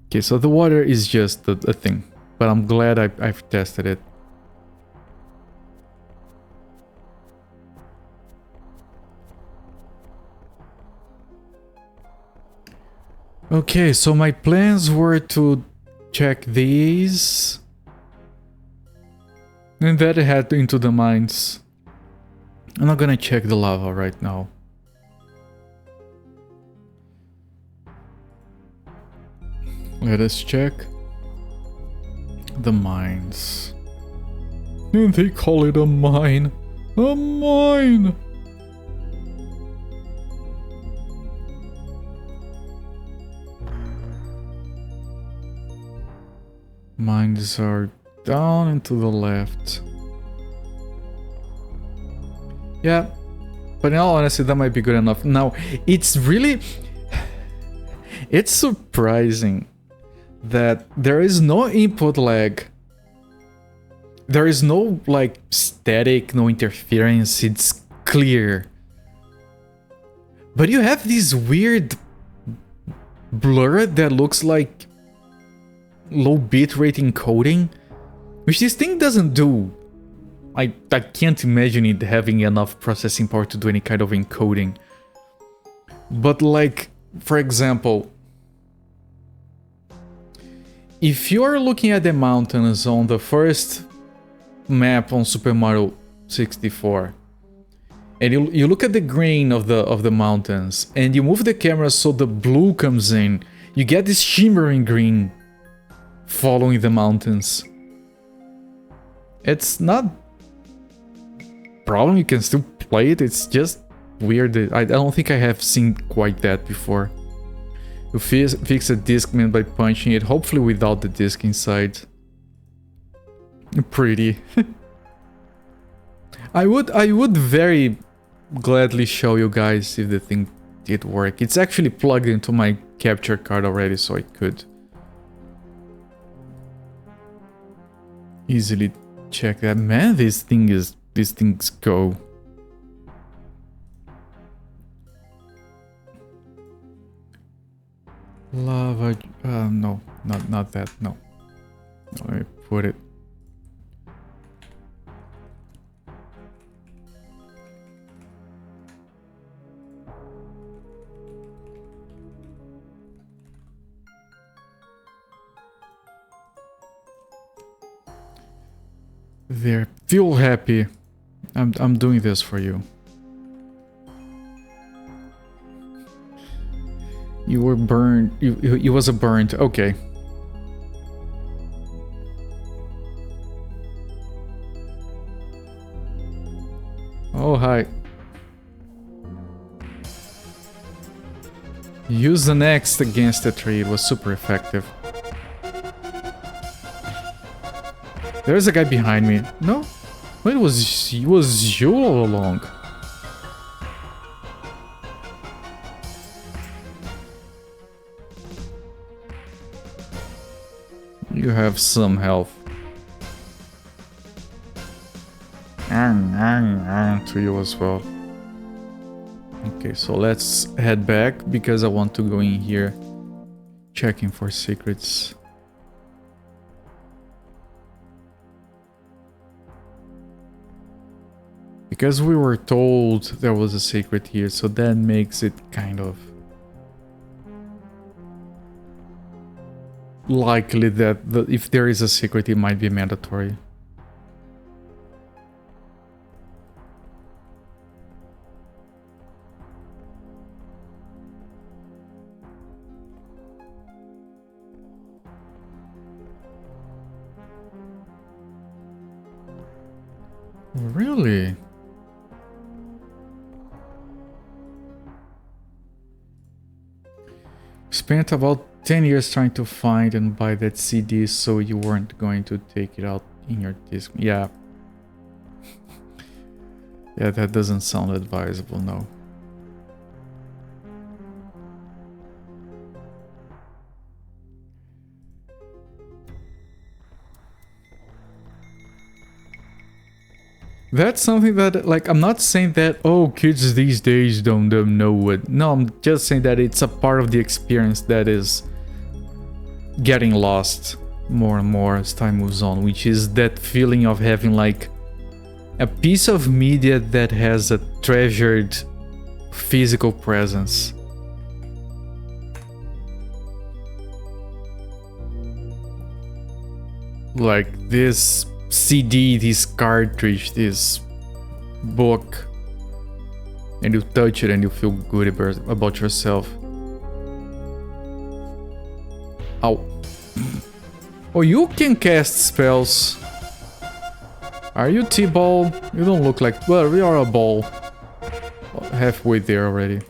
Okay, so the water is just a thing, but I'm glad I've tested it. Okay, so my plans were to check these and then head into the mines. I'm not gonna check the lava right now. Let us check the mines. And they call it a mine. A mine! Mines are down and to the left. Yeah, but in all honesty, that might be good enough. Now, it's really... It's surprising that there is no input lag. There is no like static, no interference, it's clear. But you have this weird blur that looks like low bitrate encoding. Which this thing doesn't do. I can't imagine it having enough processing power to do any kind of encoding. But like, for example, if you are looking at the mountains on the first map on Super Mario 64, and you look at the grain of the mountains, and you move the camera so the blue comes in, you get this shimmering green following the mountains. It's not a problem, you can still play it, it's just weird. I don't think I have seen quite that before. You fix a Discman by punching it, hopefully without the disc inside. Pretty. I would very gladly show you guys if the thing did work. It's actually plugged into my capture card already, so I could easily check that. Man, these things go. Lava, no, not that, no. Let me put it. There, feel happy. I'm doing this for you. You were burned. You was a burnt. Okay. Oh, hi. Use the next against the tree. It was super effective. There's a guy behind me. No? It was you all along. You have some health. To you as well. Okay, so let's head back because I want to go in here checking for secrets. Because we were told there was a secret here, so that makes it kind of likely that if there is a secret, it might be mandatory. Really? Spent about 10 years trying to find and buy that CD, so you weren't going to take it out in your disc. Yeah. Yeah, that doesn't sound advisable, no. That's something that, like, I'm not saying that, oh, kids these days don't know what. No, I'm just saying that it's a part of the experience that is getting lost more and more as time moves on, which is that feeling of having, like, a piece of media that has a treasured physical presence. Like this CD, this cartridge, this book, and you touch it and you feel good about yourself. Ow. Oh, you can cast spells. Are you T-ball? You don't look like... Well, we are a ball. Halfway there already.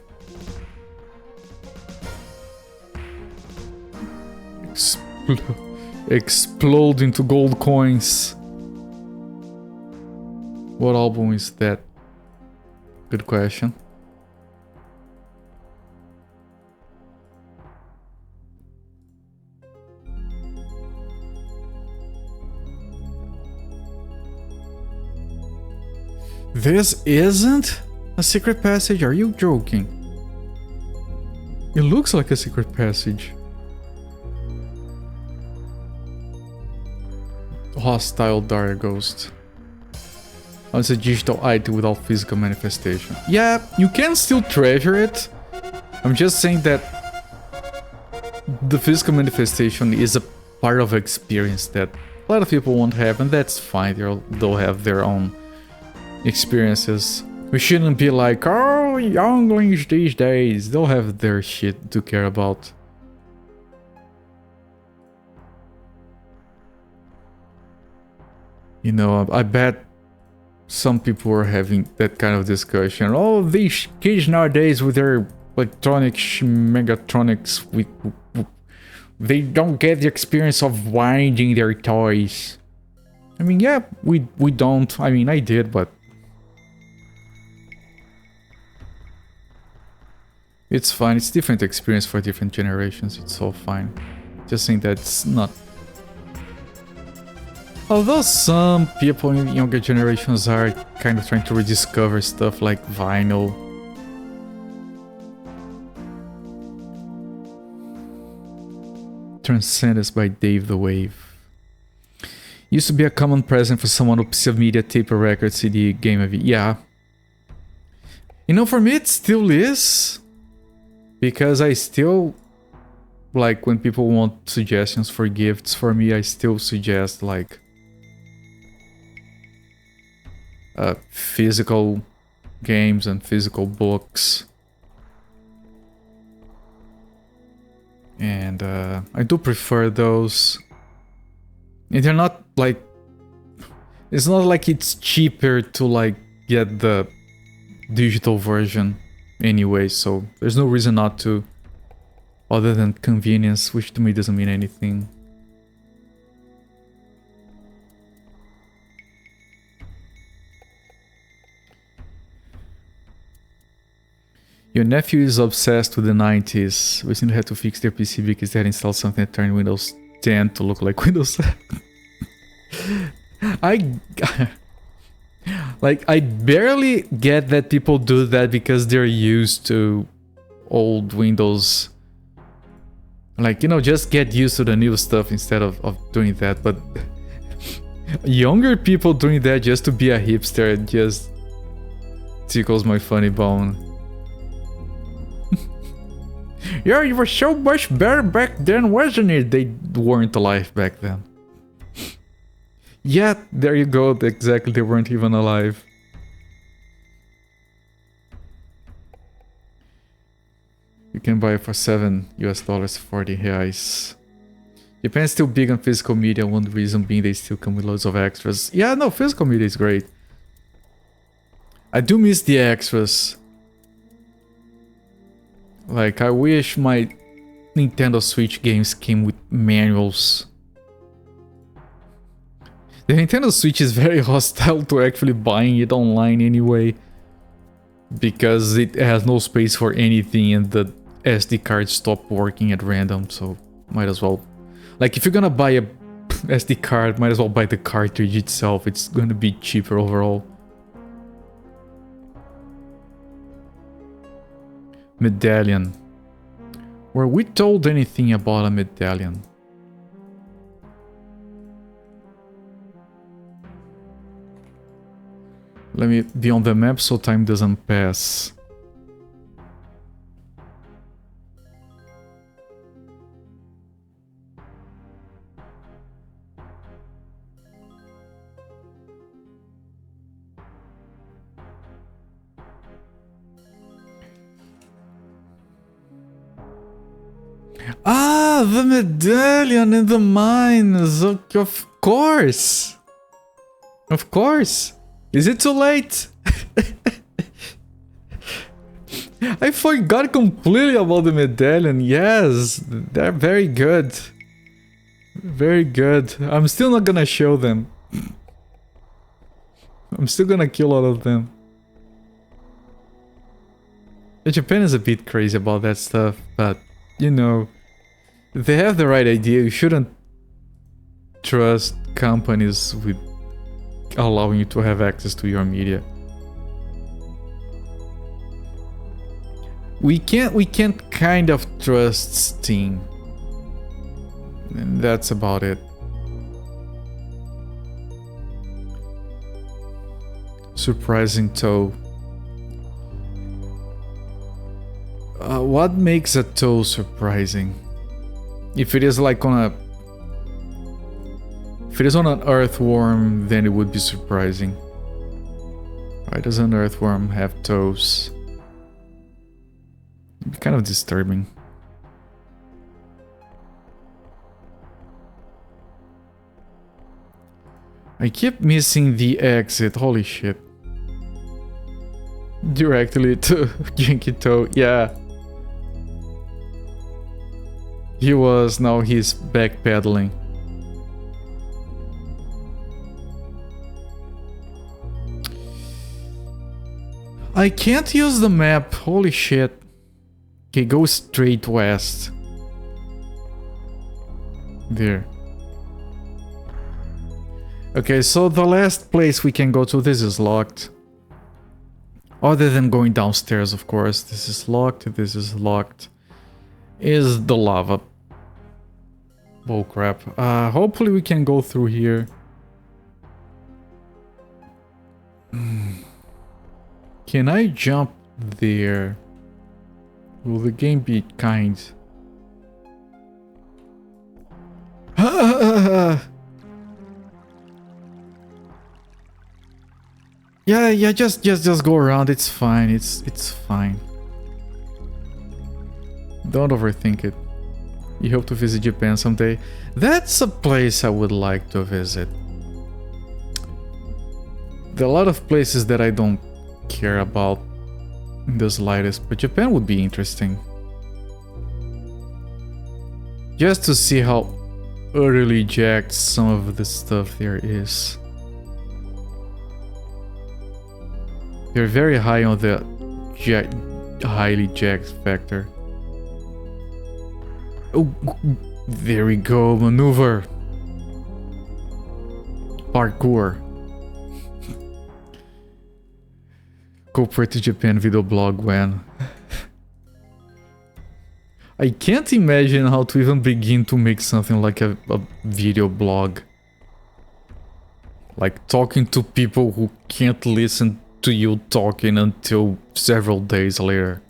Explode into gold coins. What album is that? Good question. This isn't a secret passage? Are you joking? It looks like a secret passage. hostile Daria Ghost. Oh, it's a digital item without physical manifestation. Yeah, you can still treasure it. I'm just saying that the physical manifestation is a part of experience that a lot of people won't have, and that's fine. They'll have their own experiences. We shouldn't be like, oh, younglings these days. They'll have their shit to care about. You know, I bet some people are having that kind of discussion. Oh, these kids nowadays with their electronics, megatronics, they don't get the experience of winding their toys. I mean, yeah, we don't. I mean, I did, but it's fine. It's different experience for different generations. It's all fine. Just saying that it's not. Although some people in younger generations are kind of trying to rediscover stuff like vinyl. Transcendence by Dave the Wave. Used to be a common present for someone with piece of media, tape, or record, CD, game of. Yeah. You know, for me it still is. Because I still, like, when people want suggestions for gifts for me, I still suggest, like, physical games and physical books. And I do prefer those. And they're not, like, it's not like it's cheaper to, like, get the digital version anyway, so there's no reason not to, other than convenience, which to me doesn't mean anything. Your nephew is obsessed with the 90s. Recently had to fix their PC because they had installed something that turned Windows 10 to look like Windows 7. I barely get that people do that because they're used to old Windows. Like, you know, just get used to the new stuff instead of doing that. But younger people doing that just to be a hipster, it just tickles my funny bone. Yeah, you were so much better back then, wasn't it? They weren't alive back then. Yeah, there you go, exactly, they weren't even alive. You can buy it for $7 40 reais. Japan's still big on physical media, one reason being they still come with loads of extras. Yeah, no, physical media is great. I do miss the extras. Like, I wish my Nintendo Switch games came with manuals. The Nintendo Switch is very hostile to actually buying it online anyway, because it has no space for anything and the SD card stopped working at random, so might as well. Like, if you're gonna buy a SD card, might as well buy the cartridge itself, it's gonna be cheaper overall. Medallion. Were we told anything about a medallion? Let me be on the map so time doesn't pass. Ah, the medallion in the mines. Of course. Of course. Is it too late? I forgot completely about the medallion. Yes, they're very good. Very good. I'm still not gonna show them. I'm still gonna kill all of them. Japan is a bit crazy about that stuff, but you know, they have the right idea. You shouldn't trust companies with allowing you to have access to your media. We can't kind of trust Steam. And that's about it. surprising toe. What makes a toe surprising? If it is like on a... If it is on an earthworm, then it would be surprising. Why does an earthworm have toes? It'd be kind of disturbing. I keep missing the exit, holy shit. Directly to Genki Toe, yeah. He was, now he's backpedaling. I can't use the map, holy shit. Okay, go straight west. There. Okay, so the last place we can go to, this is locked. Other than going downstairs, of course. This is locked, this is locked. Is the lava. Oh crap. Hopefully we can go through here. Can I jump there? Will the game be kind? Yeah, just go around. It's fine. It's fine. Don't overthink it. You hope to visit Japan someday. That's a place I would like to visit. There are a lot of places that I don't care about in the slightest, but Japan would be interesting. Just to see how utterly jacked some of the stuff there is. They're very high on the highly jacked factor. Oh, there we go, maneuver. Parkour. Corporate to Japan video blog when. I can't imagine how to even begin to make something like a video blog. Like talking to people who can't listen to you talking until several days later.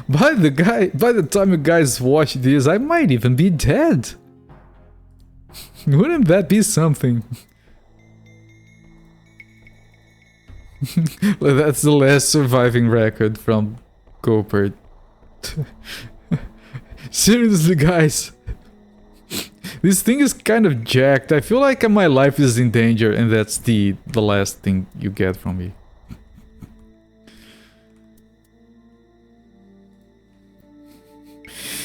By the time you guys watch this, I might even be dead. Wouldn't that be something? That's the last surviving record from Cooper. Seriously, guys. This thing is kind of jacked. I feel like my life is in danger, and that's the last thing you get from me.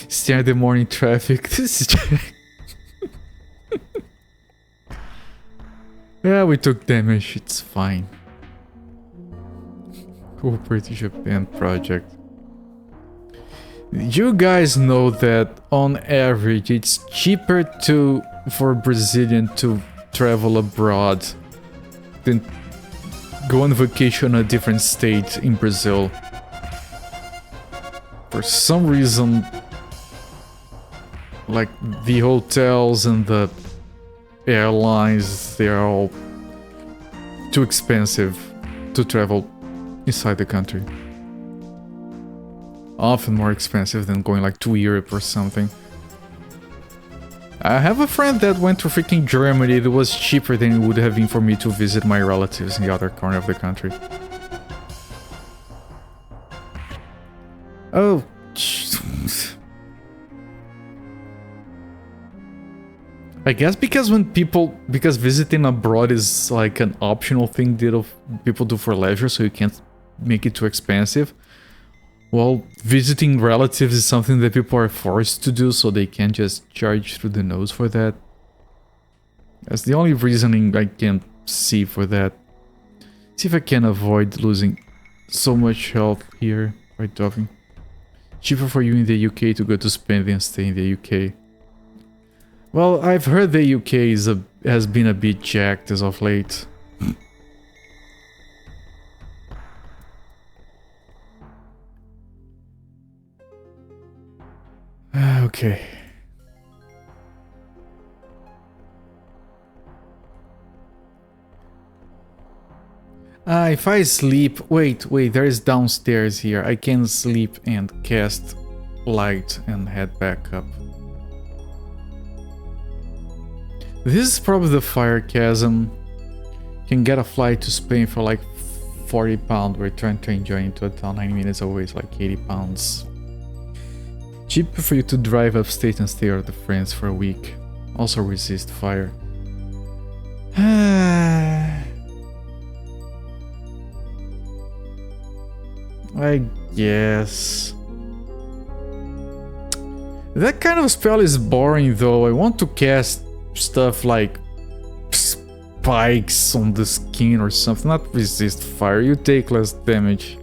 Stare at the morning traffic. This is yeah, we took damage. It's fine. Cooperate to Japan project. You guys know that on average it's cheaper for a Brazilian to travel abroad than go on vacation in a different state in Brazil. For some reason, like the hotels and the airlines, they're all too expensive to travel inside the country. Often more expensive than going like to Europe or something. I have a friend that went to freaking Germany. It was cheaper than it would have been for me to visit my relatives in the other corner of the country. Oh, I guess because visiting abroad is like an optional thing that people do for leisure, so you can't make it too expensive. Well, visiting relatives is something that people are forced to do, so they can't just charge through the nose for that. That's the only reasoning I can see for that. See if I can avoid losing so much health here by dropping. Cheaper for you in the UK to go to Spain than stay in the UK. Well, I've heard the UK has been a bit jacked as of late. Okay. If I sleep... Wait, there is downstairs here. I can sleep and cast light and head back up. This is probably the fire chasm. Can get a flight to Spain for like 40 pounds. We're trying to enjoy into a town 9 minutes away, it's like 80 pounds. Cheaper for you to drive upstate and stay out of France for a week. Also resist fire. I guess. That kind of spell is boring though. I want to cast stuff like spikes on the skin or something. Not resist fire. You take less damage.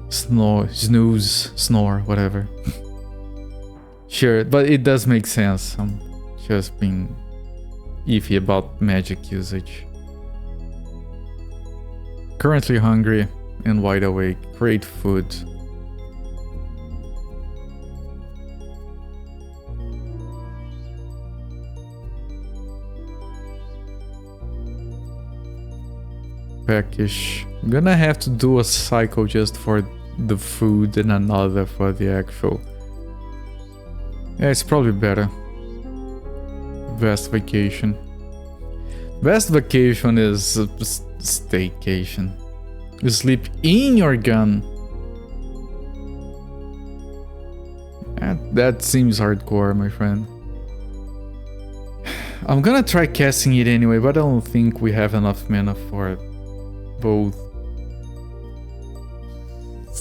Snore, whatever. Sure, but it does make sense. I'm just being iffy about magic usage. Currently hungry and wide awake. Great food. Peckish. I'm gonna have to do a cycle just for the food and another for the actual. Yeah, it's probably better. Best vacation. Best vacation is a staycation. You sleep in your gun. That seems hardcore, my friend. I'm gonna try casting it anyway, but I don't think we have enough mana for both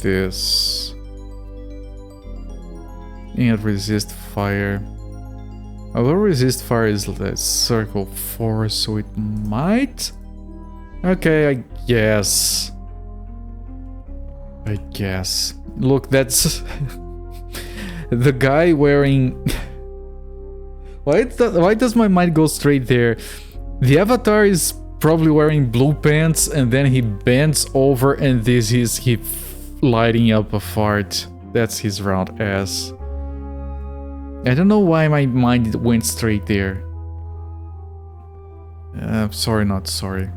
this and resist fire. Although resist fire is the circle 4, so it might. Okay, I guess. Look, that's the guy wearing. Why does my mind go straight there? The avatar is probably wearing blue pants, and then he bends over, and this is he lighting up a fart. That's his round ass. I don't know why my mind went straight there. Sorry, not sorry.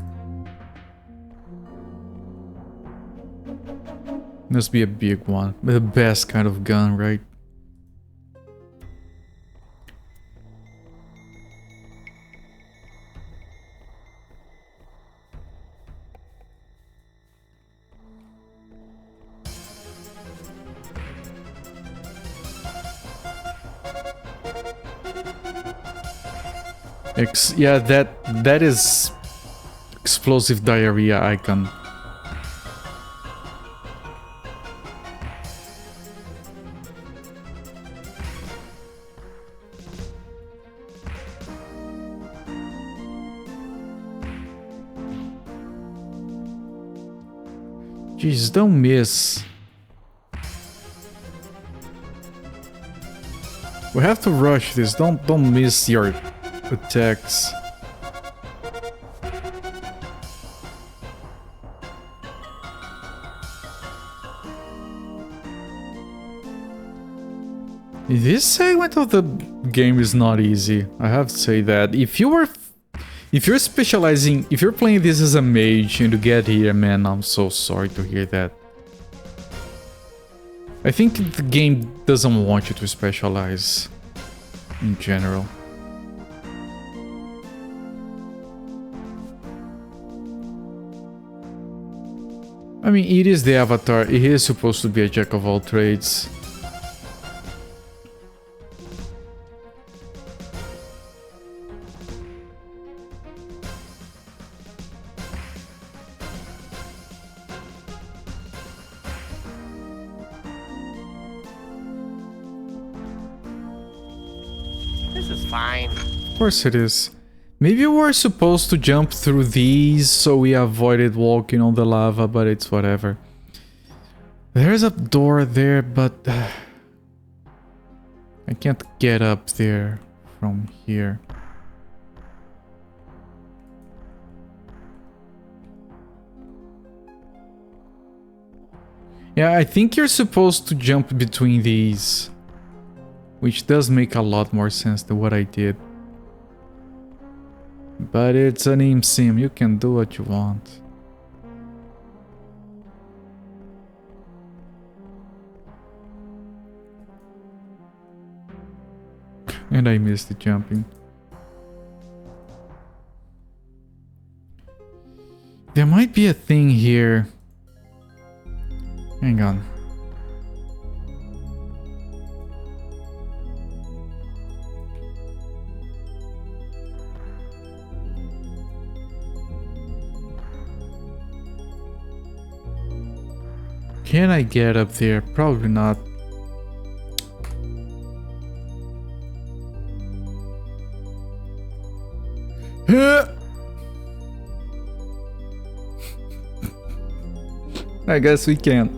Must be a big one. The best kind of gun, right? Yeah, that is explosive diarrhea icon. Jeez, don't miss. We have to rush this. Don't miss your attacks. This segment of the game is not easy. I have to say that. If you're playing this as a mage and you get here, man, I'm so sorry to hear that. I think the game doesn't want you to specialize in general. I mean, it is the avatar. He is supposed to be a jack of all trades. This is fine. Of course it is. Maybe we're supposed to jump through these so we avoided walking on the lava, but it's whatever. There's a door there, but I can't get up there from here. Yeah, I think you're supposed to jump between these, which does make a lot more sense than what I did. But it's an sim, you can do what you want. And I missed the jumping. There might be a thing here. Hang on. Can I get up there? Probably not. I guess we can.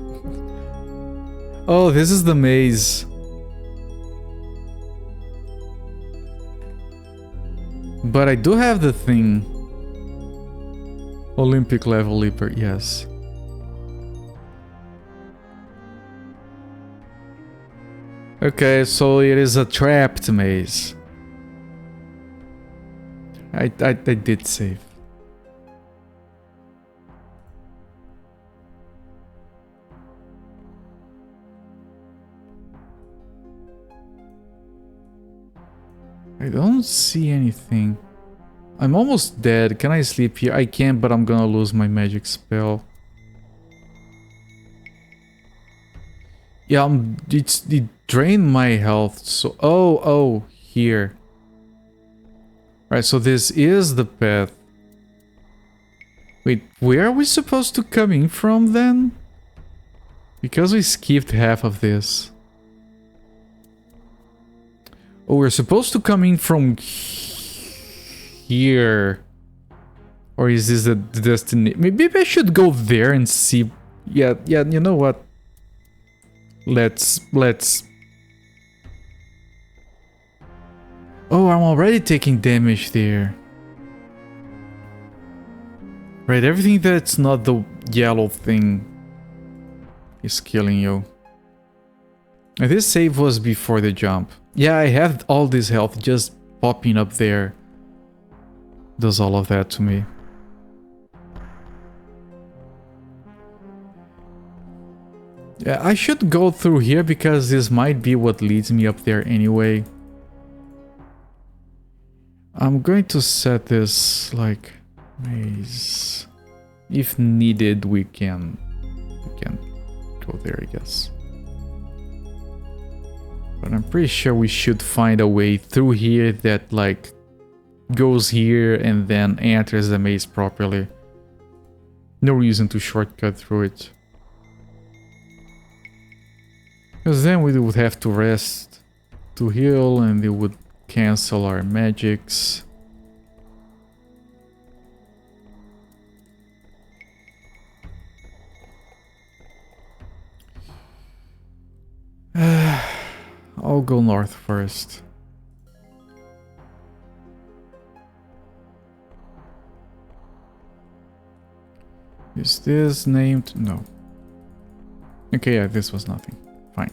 Oh, this is the maze. But I do have the thing. Olympic level leaper, yes. Okay, so it is a trapped maze. I did save. I don't see anything. I'm almost dead. Can I sleep here? I can, but I'm gonna lose my magic spell. Yeah, it drained my health. So, oh, here. Right, so this is the path. Wait, where are we supposed to come in from then? Because we skipped half of this. Oh, we're supposed to come in from here. Or is this the destination? Maybe I should go there and see. Yeah, you know what? Let's... Oh, I'm already taking damage there. Right, everything that's not the yellow thing is killing you. And this save was before the jump. Yeah, I have all this health just popping up there. Does all of that to me. Yeah, I should go through here because this might be what leads me up there anyway. I'm going to set this like maze. If needed, we can go there, I guess. But I'm pretty sure we should find a way through here that like goes here and then enters the maze properly. No reason to shortcut through it. Because then we would have to rest to heal and they would cancel our magics. I'll go north first. Is this named? No. Okay, yeah, this was nothing. Fine.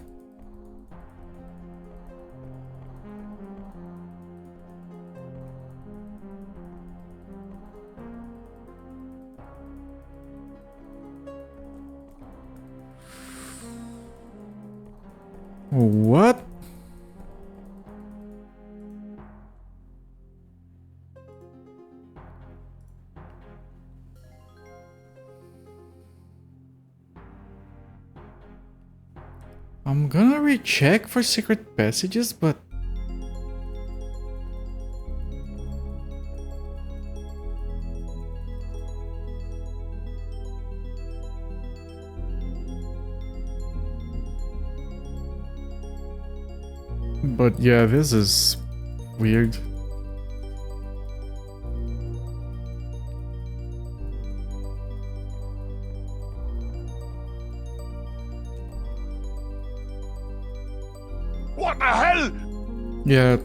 What? I'm gonna recheck for secret passages, but... But yeah, this is weird. What the hell? Yeah.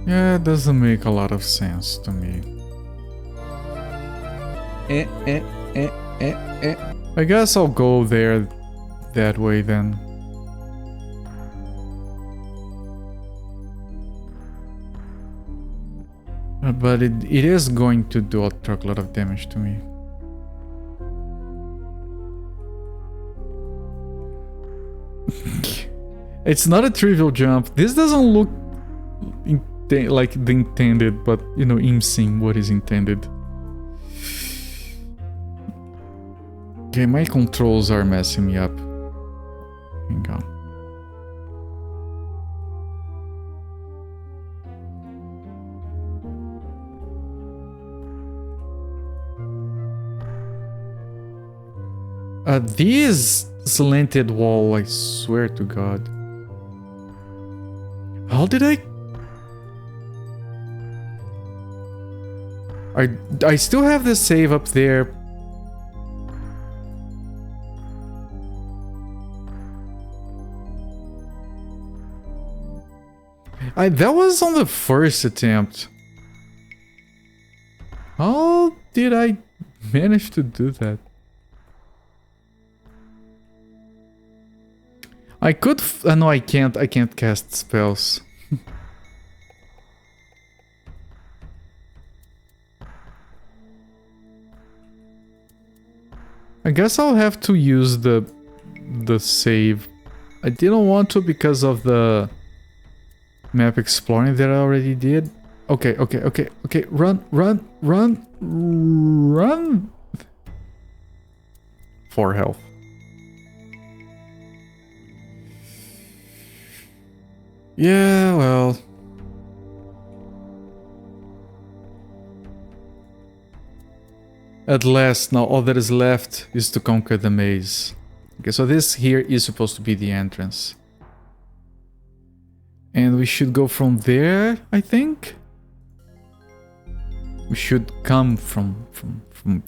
Yeah, it doesn't make a lot of sense to me. I guess I'll go there that way then. But it is going to do a truckload of damage to me. It's not a trivial jump. This doesn't look like the intended, but you know, imsing what is intended. Okay, my controls are messing me up. Hang on. This slanted wall, I swear to God. How did I still have the save up there. That was on the first attempt. How did I manage to do that? I could no, I can't cast spells. I guess I'll have to use the save. I didn't want to because of the map exploring that I already did. Okay. Run. 4 health. Yeah, well. At last, now all that is left is to conquer the maze. Okay, so this here is supposed to be the entrance. And we should go from there, I think. We should come from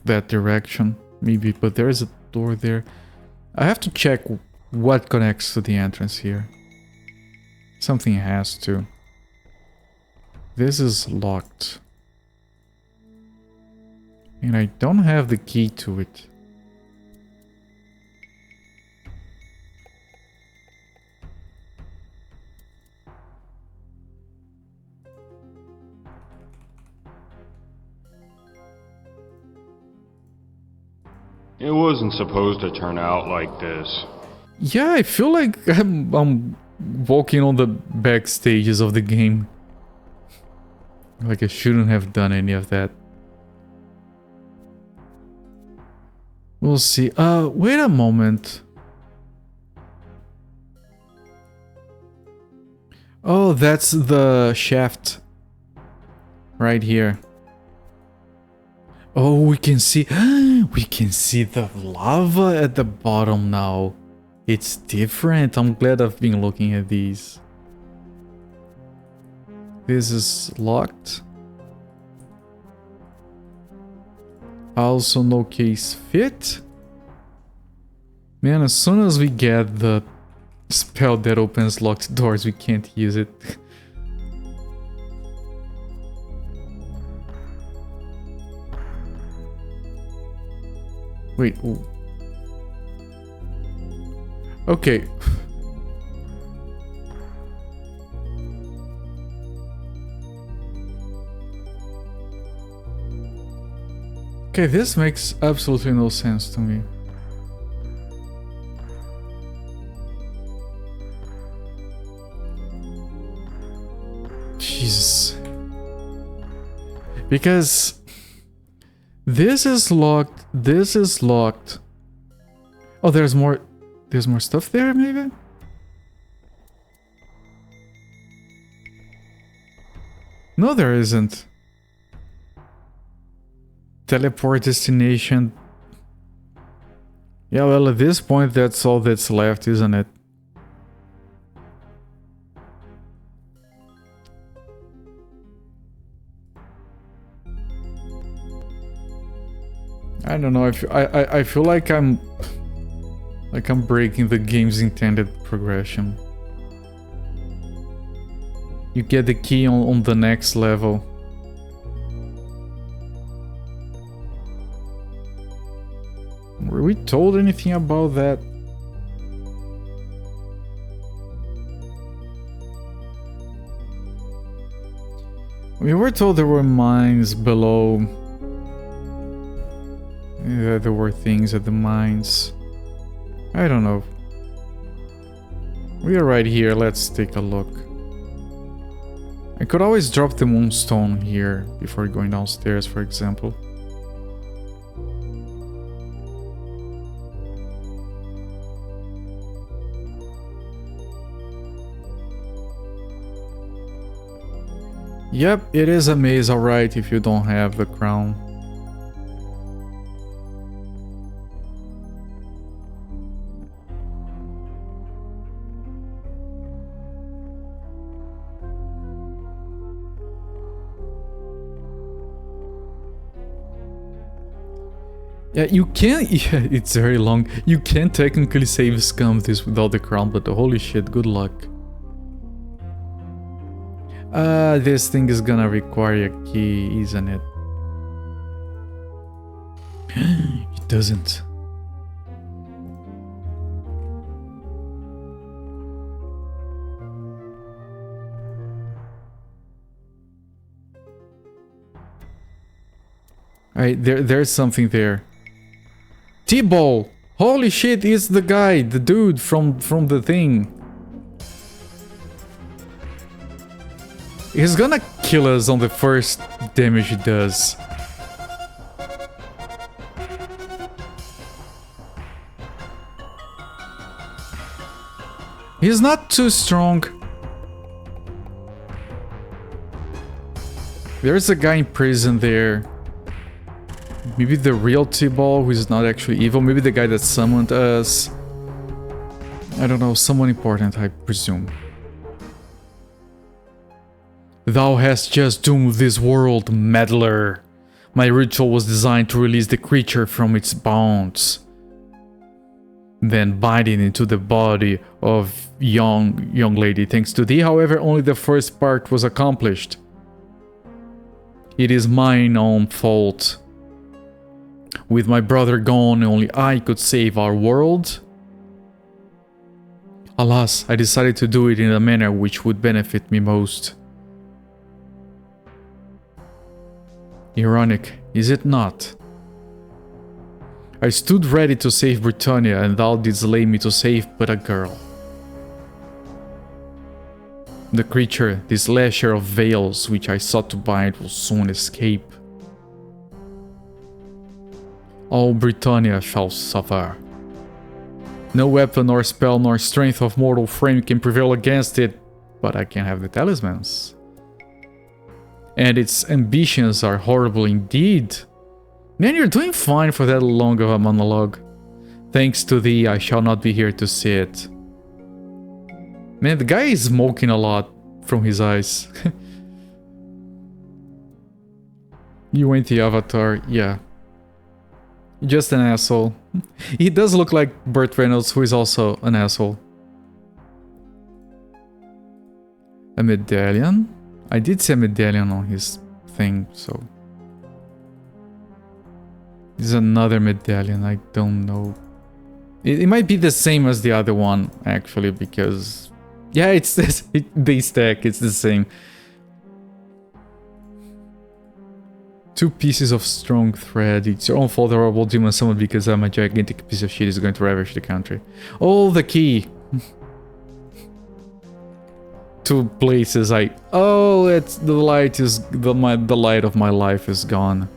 that direction, maybe, but there is a door there. I have to check what connects to the entrance here. Something has to. This is locked. And I don't have the key to it. It wasn't supposed to turn out like this. Yeah, I feel like I'm walking on the back stages of the game. Like I shouldn't have done any of that. We'll see. Wait a moment. Oh, that's the shaft. Right here. Oh, we can see... we can see the lava at the bottom now. It's different. I'm glad I've been looking at these. This is locked. Also no case fit. Man, as soon as we get the spell that opens locked doors, we can't use it. Wait. Ooh. Okay. Okay, this makes absolutely no sense to me. Jesus. Because this is locked, this is locked. Oh, there's more stuff there, maybe? No, there isn't. Teleport destination. Yeah, well, at this point, that's all that's left, isn't it? I don't know. I feel like I'm breaking the game's intended progression. You get the key on the next level. Were we told anything about that? We were told there were mines below. Yeah, there were things at the mines. I don't know. We are right here, let's take a look. I could always drop the moonstone here before going downstairs, for example. Yep, it is a maze, alright, if you don't have the crown. Yeah, you can't. Yeah, it's very long. You can't technically save scum this without the crown, but holy shit, good luck. This thing is gonna require a key, isn't it? It doesn't. Alright, there's something there. T-Ball! Holy shit, it's the guy, the dude from the thing. He's gonna kill us on the first damage he does. He's not too strong. There's a guy in prison there. Maybe the real T-Ball, who is not actually evil. Maybe the guy that summoned us. I don't know, someone important, I presume. Thou hast just doomed this world, meddler. My ritual was designed to release the creature from its bonds. Then bind it into the body of young lady. Thanks to thee, however, only the first part was accomplished. It is mine own fault. With my brother gone, only I could save our world. Alas, I decided to do it in a manner which would benefit me most. Ironic, is it not? I stood ready to save Britannia, and thou didst lay me to save but a girl. The creature, this lasher of veils which I sought to bind, will soon escape. All Britannia shall suffer. No weapon nor spell nor strength of mortal frame can prevail against it, but I can have the talismans. And its ambitions are horrible indeed. Man, you're doing fine for that long of a monologue. Thanks to thee, I shall not be here to see it. Man, the guy is smoking a lot from his eyes. You ain't the Avatar, yeah. Just an asshole. He does look like Burt Reynolds, who is also an asshole. A medallion? I did see a medallion on his thing, so... This is another medallion, I don't know. It might be the same as the other one, actually, because... Yeah, it's this, they stack, it's the same. 2 pieces of strong thread. It's your own fault, horrible demon summoned because I'm a gigantic piece of shit is going to ravage the country. Oh, the key! 2 places Oh, it's the light is... The light of my life is gone.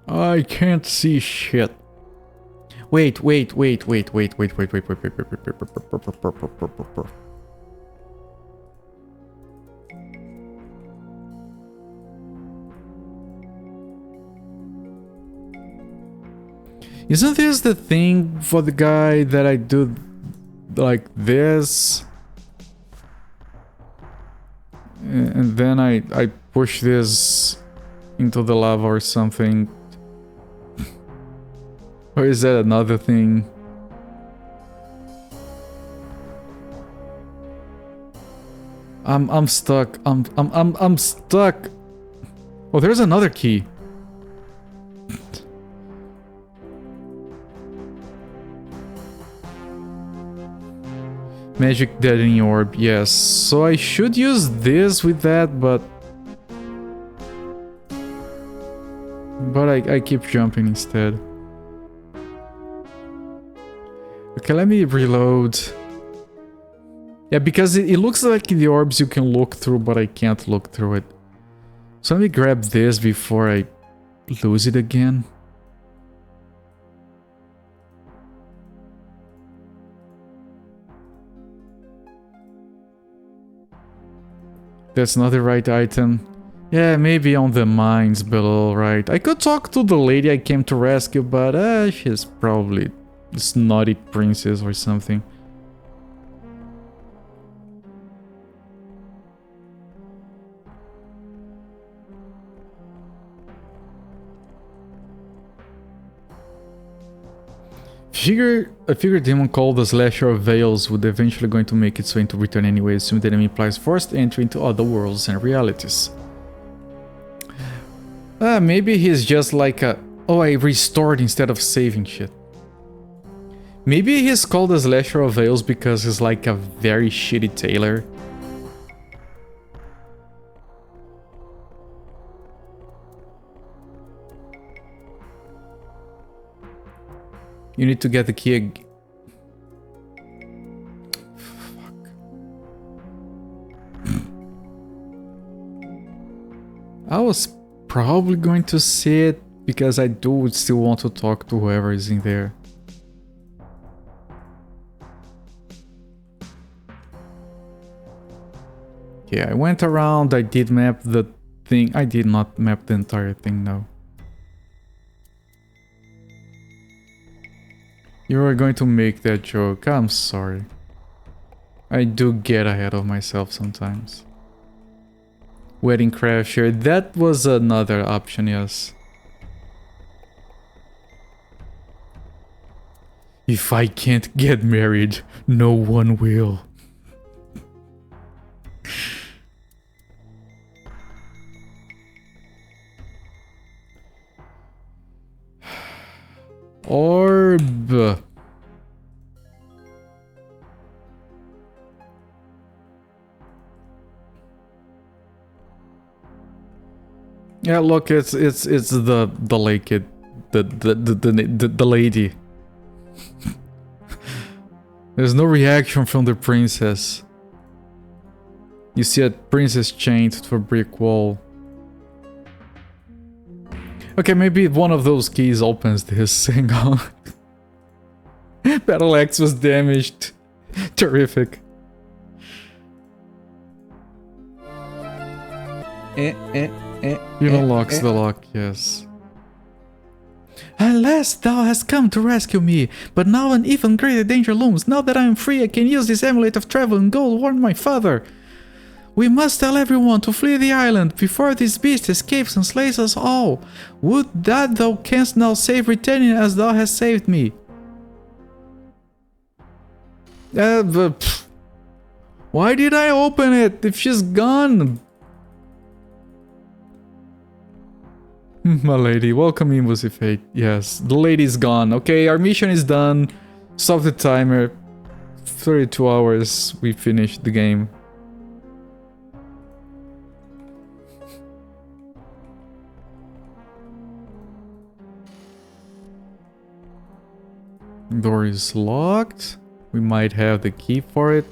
I can't see shit. Wait. Isn't this the thing for the guy that I do like this? And then I push this into the lava or something. Or is that another thing? I'm stuck. I'm stuck. Oh, there's another key. Magic deadening orb, yes. So I should use this with that, but I keep jumping instead. Okay, let me reload. Yeah, because it looks like the orbs you can look through, but I can't look through it. So let me grab this before I lose it again. That's not the right item. Yeah, maybe on the mines below, right? I could talk to the lady I came to rescue, but she's probably a snotty princess or something. I figured demon called the Slasher of Veils would eventually going to make its way into return anyway, assuming that it implies forced entry into other worlds and realities. Maybe he's just like a... Oh, I restored instead of saving shit. Maybe he's called the Slasher of Veils because he's like a very shitty tailor. You need to get the key Fuck. I was probably going to say it because I do still want to talk to whoever is in there. Yeah, I went around, I did map the thing. I did not map the entire thing, no. You were going to make that joke. I'm sorry. I do get ahead of myself sometimes. Wedding Crasher. That was another option, yes. If I can't get married, no one will. Orb. Yeah, look, it's the lake, the lady. There's no reaction from the princess. You see a princess chained to a brick wall. Okay, maybe one of those keys opens this. Hang on. Battle Axe was damaged. Terrific. It unlocks the lock, yes. At last thou hast come to rescue me, but now an even greater danger looms. Now that I am free, I can use this amulet of travel and go warn my father. We must tell everyone to flee the island before this beast escapes and slays us all. Would that thou canst now save Britannia as thou hast saved me. Why did I open it if she's gone? My lady, welcome in, Fate. Yes, the lady's gone. Okay, our mission is done. Stop the timer. 32 hours, we finished the game. Door is locked. We might have the key for it.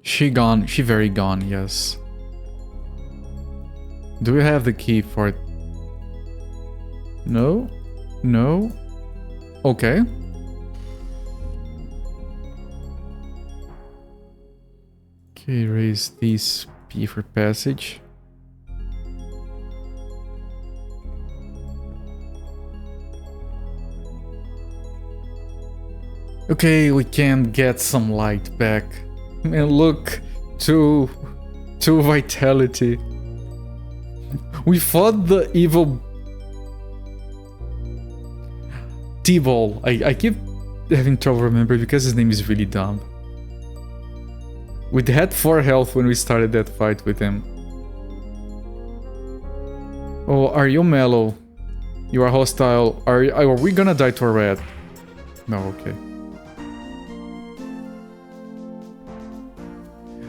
She gone. She very gone, yes. Do we have the key for it? No? No? Okay. Okay, raise these P for passage. Okay, we can get some light back. And look, to vitality. We fought the evil T-Ball. I keep having trouble remembering because his name is really dumb. We had 4 health when we started that fight with him. Oh, are you mellow? You are hostile. Are we gonna die to a rat? No, okay.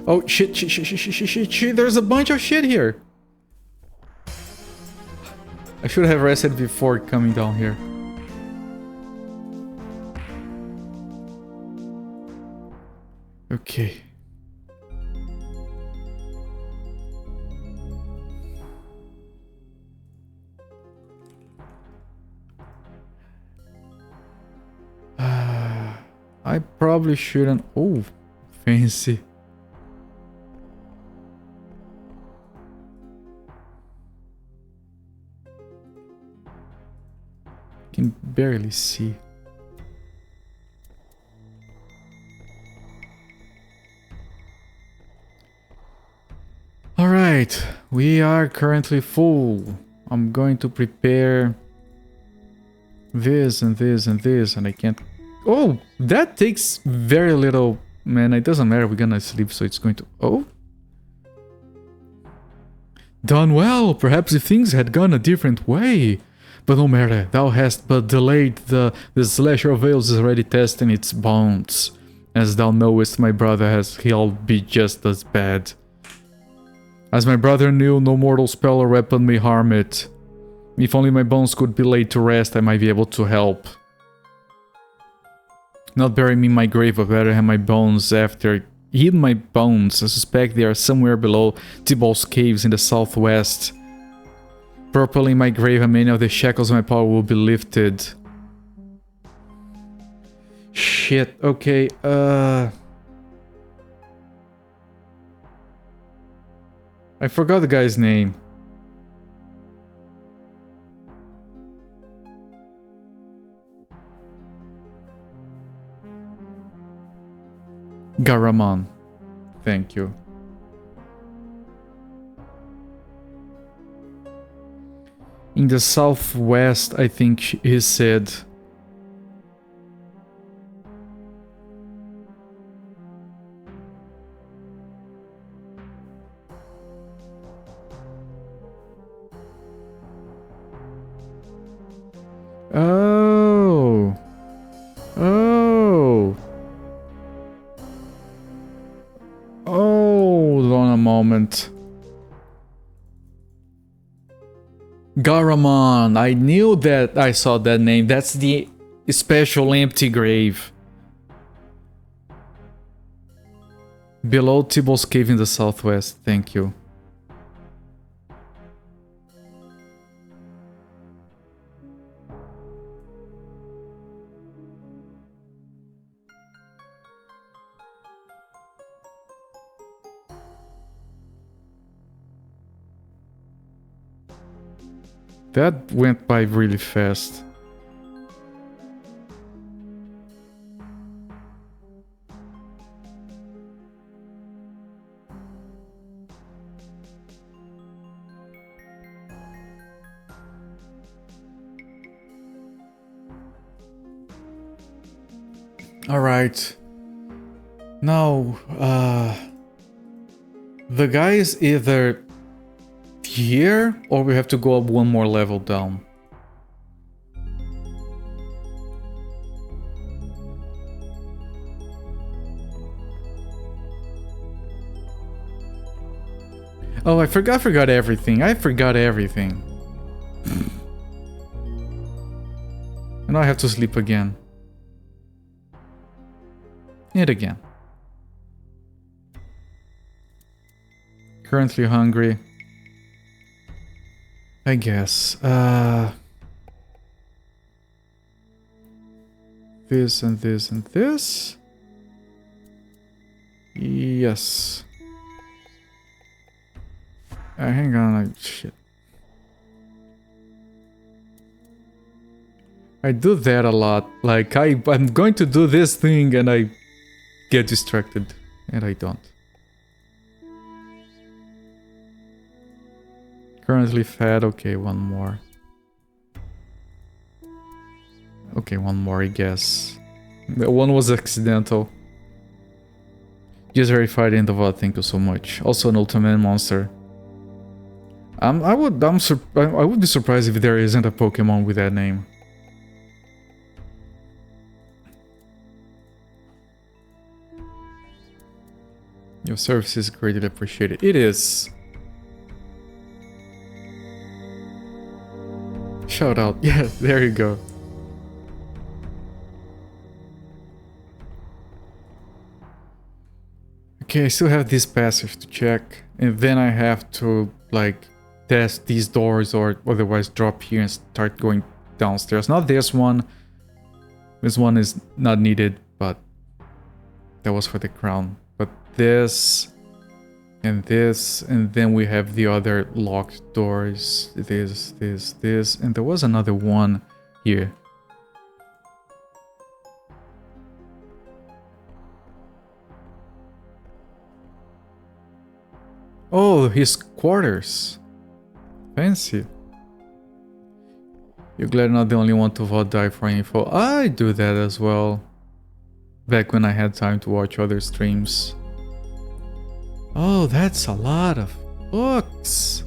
Oh, shit, there's a bunch of shit here. I should have rested before coming down here. Okay. I probably shouldn't... Oh, fancy. Can barely see. Alright, we are currently full. I'm going to prepare this and this and this, and I can't... Oh, that takes very little... Man, it doesn't matter, we're gonna sleep, so it's going to... Oh? Done well, perhaps if things had gone a different way. But no matter, thou hast but delayed the slasher of veils is already testing its bounds. As thou knowest, my brother he'll be just as bad. As my brother knew, no mortal spell or weapon may harm it. If only my bones could be laid to rest, I might be able to help. Not bury me in my grave, but better have my bones after... Hid my bones. I suspect they are somewhere below Thibault's caves in the southwest. Properly in my grave, and many of the shackles of my power will be lifted. Shit, okay, I forgot the guy's name. Garamon. Thank you. In the southwest, I think he said. Oh. Oh. Hold on a moment. Garamon, I knew that I saw that name. That's the special empty grave. Below Thibault's cave in the southwest, thank you. That went by really fast. All right. Now, the guy is either here, or we have to go up one more level down. Oh, I forgot everything. I forgot everything. And now I have to sleep again. And again. Currently hungry. I guess. This and this and this. Yes. Hang on. Shit. I do that a lot. Like, I'm going to do this thing and I get distracted. And I don't. Currently fed. Okay, one more. Okay, one more, I guess. That one was accidental. Just verified in the VOD, thank you so much. Also an Ultima monster. I would be surprised if there isn't a Pokemon with that name. Your service is greatly appreciated. It is. Shout out. Yeah, there you go. Okay, I still have this passage to check, and then I have to like test these doors or otherwise drop here and start going downstairs. Not this one. This one is not needed, but that was for the crown. But this, and then we have the other locked doors. This, and there was another one here. Oh, his quarters. Fancy. You're glad I'm not the only one to vote die for info. I do that as well. Back when I had time to watch other streams. Oh, that's a lot of books.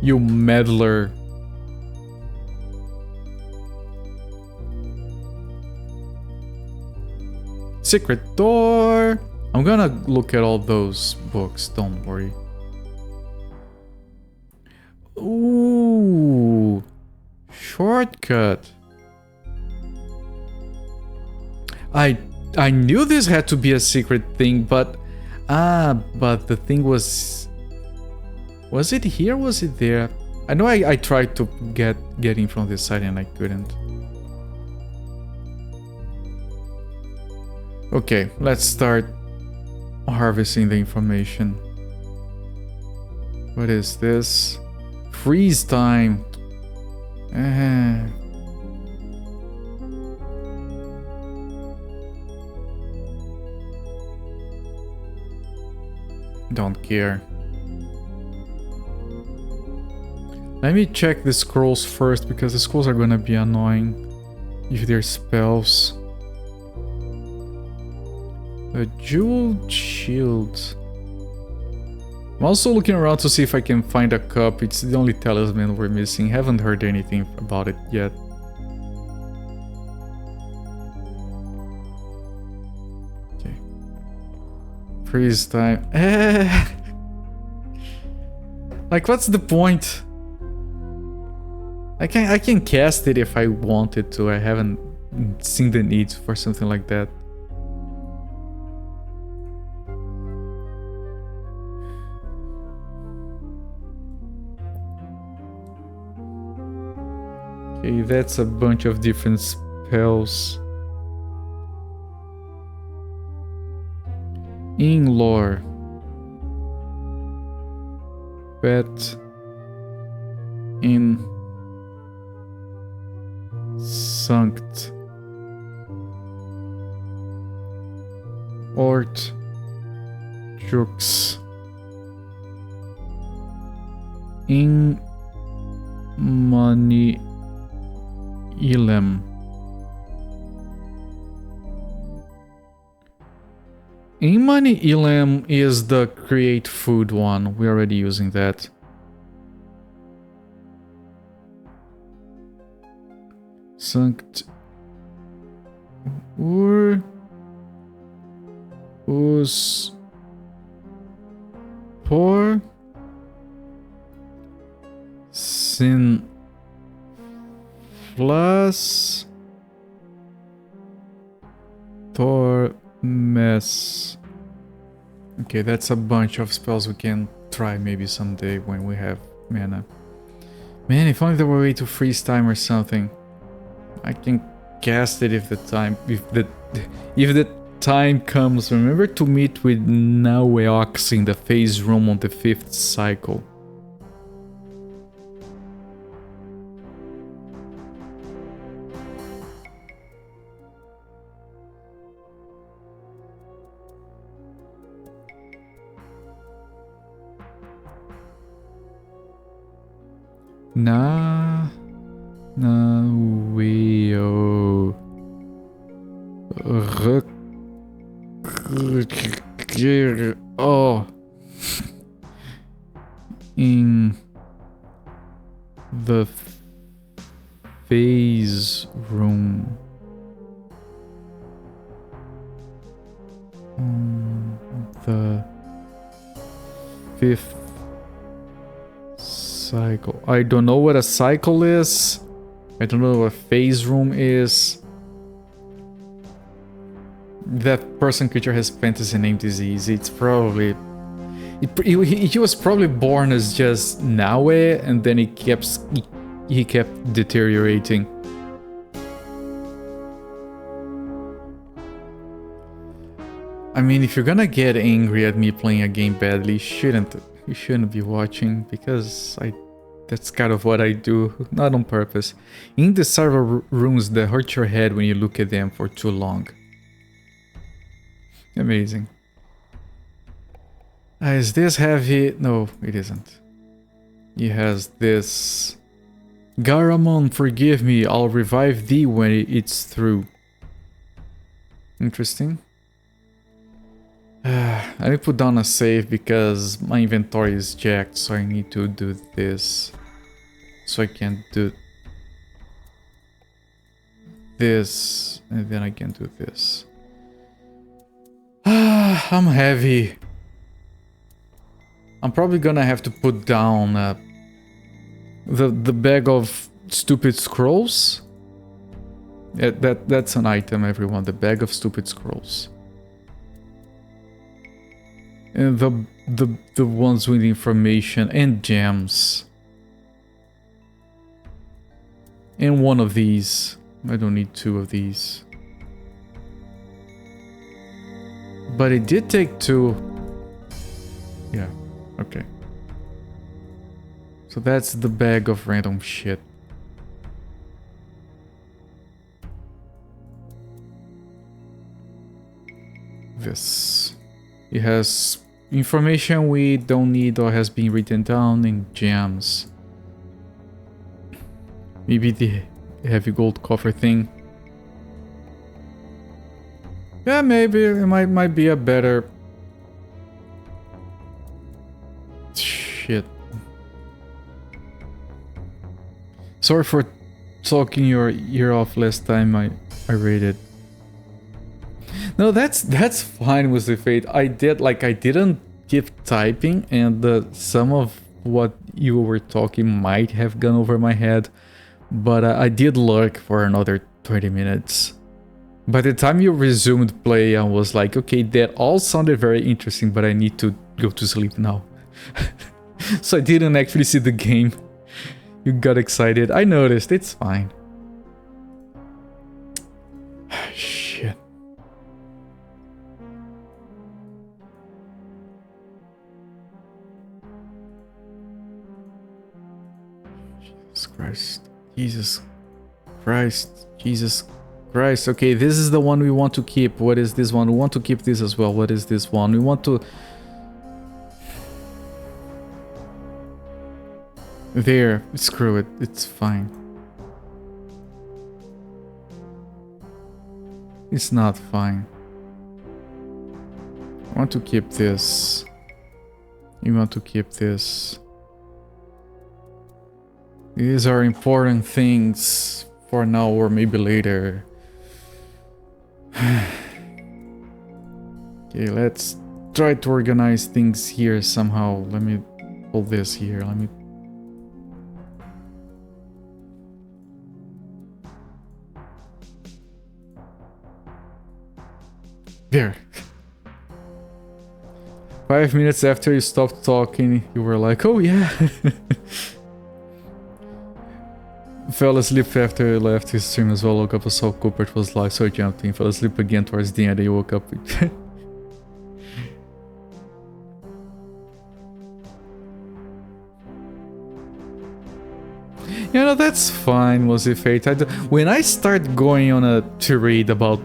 You meddler. Secret door. I'm gonna look at all those books, don't worry. Ooh, shortcut. I knew this had to be a secret thing, but the thing was it here? Was it there? I know I tried to get in from this side and I couldn't. Okay, let's start harvesting the information. What is this? Freeze time. Don't care. Let me check the scrolls first, because the scrolls are gonna be annoying if they're spells. A jeweled shield. I'm also looking around to see if I can find a cup. It's the only talisman we're missing. Haven't heard anything about it yet. Okay. Freeze time. Like, what's the point? I can cast it if I wanted to. I haven't seen the need for something like that. Okay, that's a bunch of different spells. In lore. Bet. In. Sanct. Ort. Jux. In. Money. Ilem. Imani Ilem is the create food one. We're already using that. Sanct Ur Us Por Sin Plus Tormes. Okay, that's a bunch of spells we can try maybe someday when we have mana. Man, if only there were a way to freeze time or something. I can cast it if the time comes. Remember to meet with Naweox in the phase room on the 5th cycle. Naweo. Oh. In the phase room. The 5th cycle. I don't know what a cycle is. I don't know what a phase room is. That person creature has fantasy name disease. It's probably... He was probably born as just Naue, and then he kept deteriorating. I mean, if you're gonna get angry at me playing a game badly, you shouldn't be watching, because that's kind of what I do, not on purpose. In the server rooms that hurt your head when you look at them for too long. Amazing. Is this heavy? No, it isn't. He has this. Garamon, forgive me, I'll revive thee when it's through. Interesting. Let me put down a save because my inventory is jacked, so I need to do this. So I can do this, and then I can do this. I'm heavy. I'm probably gonna have to put down the bag of stupid scrolls. Yeah, that's an item, everyone. The bag of stupid scrolls. And the ones with information and gems. And one of these. I don't need 2 of these. But it did take 2. Yeah, okay. So that's the bag of random shit. This. It has information we don't need or has been written down in gems. Maybe the heavy gold coffer thing. Yeah, maybe it might be a better... Shit. Sorry for talking your ear off last time I raided. No, that's fine with the fate. I didn't keep typing, and some of what you were talking might have gone over my head, but I did lurk for another 20 minutes. By the time you resumed play, I was like, okay, that all sounded very interesting, but I need to go to sleep now. So I didn't actually see the game. You got excited. I noticed. It's fine. Shit. Jesus Christ. Jesus Christ. Jesus Christ. Okay, this is the one we want to keep. What is this one? We want to keep this as well. What is this one? We want to... There. Screw it. It's fine. It's not fine. I want to keep this. You want to keep this. These are important things for now or maybe later. Okay, let's try to organize things here somehow. Let me pull this here. Let me... There. 5 minutes after you stopped talking, you were like, oh yeah. Fell asleep after I left his stream as well. Woke up, I saw Cooper was live, so I jumped in. Fell asleep again towards the end. I woke up. You know, that's fine, was it fate? When I start going on a tirade about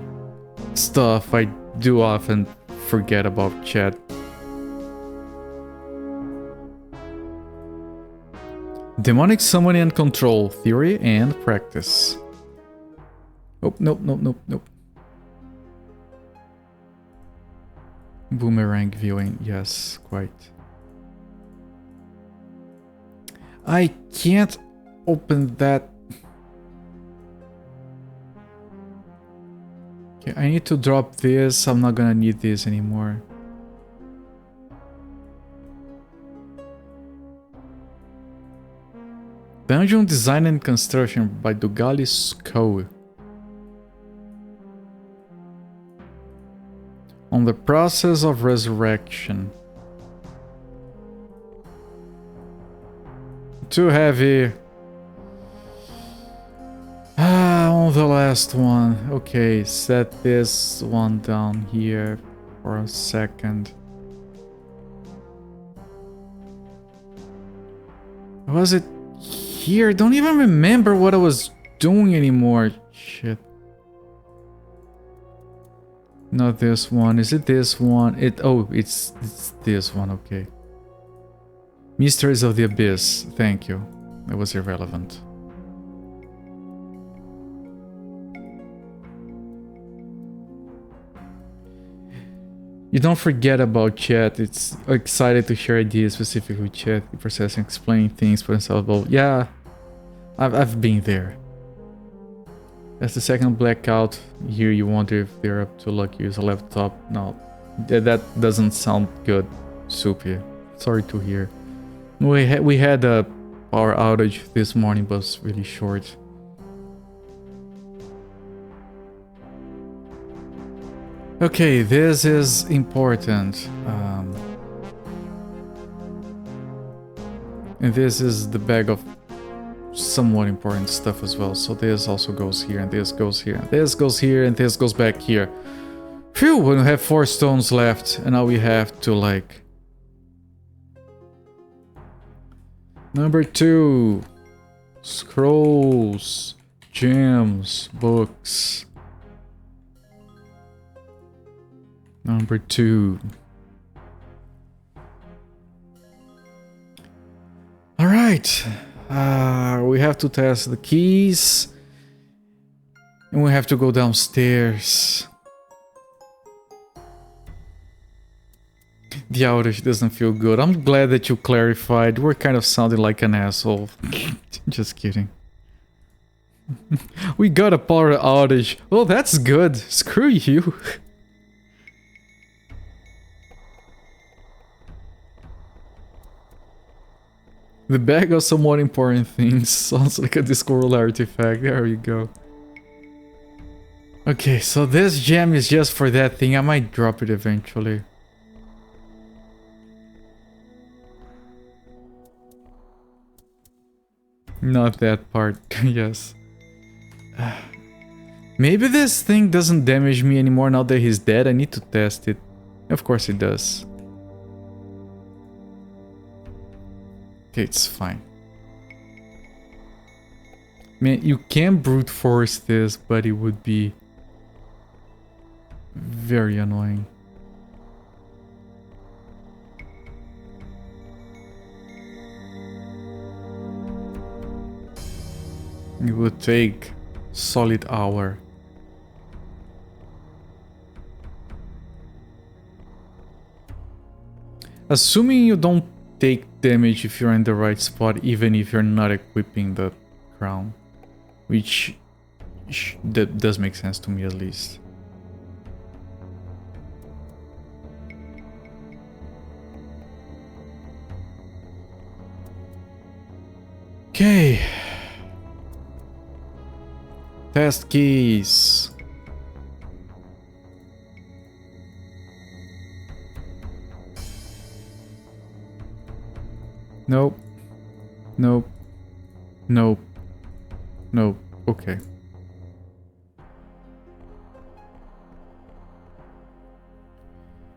stuff, I do often forget about chat. Demonic summoning and control, theory and practice. Oh, nope, nope, nope, nope. Boomerang viewing, yes, quite. I can't open that. Okay, I need to drop this. I'm not gonna need this anymore. Dungeon Design and Construction by Dugalis Co. On the process of resurrection. Too heavy. On the last one. Okay, set this one down here for a second. Was it here? I don't even remember what I was doing anymore. Shit. Not this one. Is it this one? It's this one. Okay. Mysteries of the Abyss. Thank you. That was irrelevant. You don't forget about chat. It's excited to share ideas specifically with chat, processing, explaining things for themselves. Well, yeah, I've been there. That's the second blackout. Here you wonder if they're up to luck. Use a laptop. No, that doesn't sound good. Soupy. Sorry to hear. We had a power outage this morning, but it was really short. Okay, this is important. And this is the bag of somewhat important stuff as well. So this also goes here, and this goes here, and this goes here, and this goes back here. Phew, we have 4 stones left, and now we have to like... Number 2. Scrolls, gems, books. Number 2. All right. We have to test the keys. And we have to go downstairs. The outage doesn't feel good. I'm glad that you clarified. We're kind of sounding like an asshole. Just kidding. We got a power outage. Oh, that's good. Screw you. The bag of somewhat important things. Sounds like a Discord artifact. There you go. Okay, so this gem is just for that thing. I might drop it eventually. Not that part, yes. Maybe this thing doesn't damage me anymore now that he's dead. I need to test it. Of course it does. Okay, it's fine. Man, you can brute force this, but it would be very annoying. It would take solid hour. Assuming you don't take damage if you're in the right spot, even if you're not equipping the crown, which that does make sense to me at least. Okay. Test keys. Nope. Nope. Nope. Nope. Okay.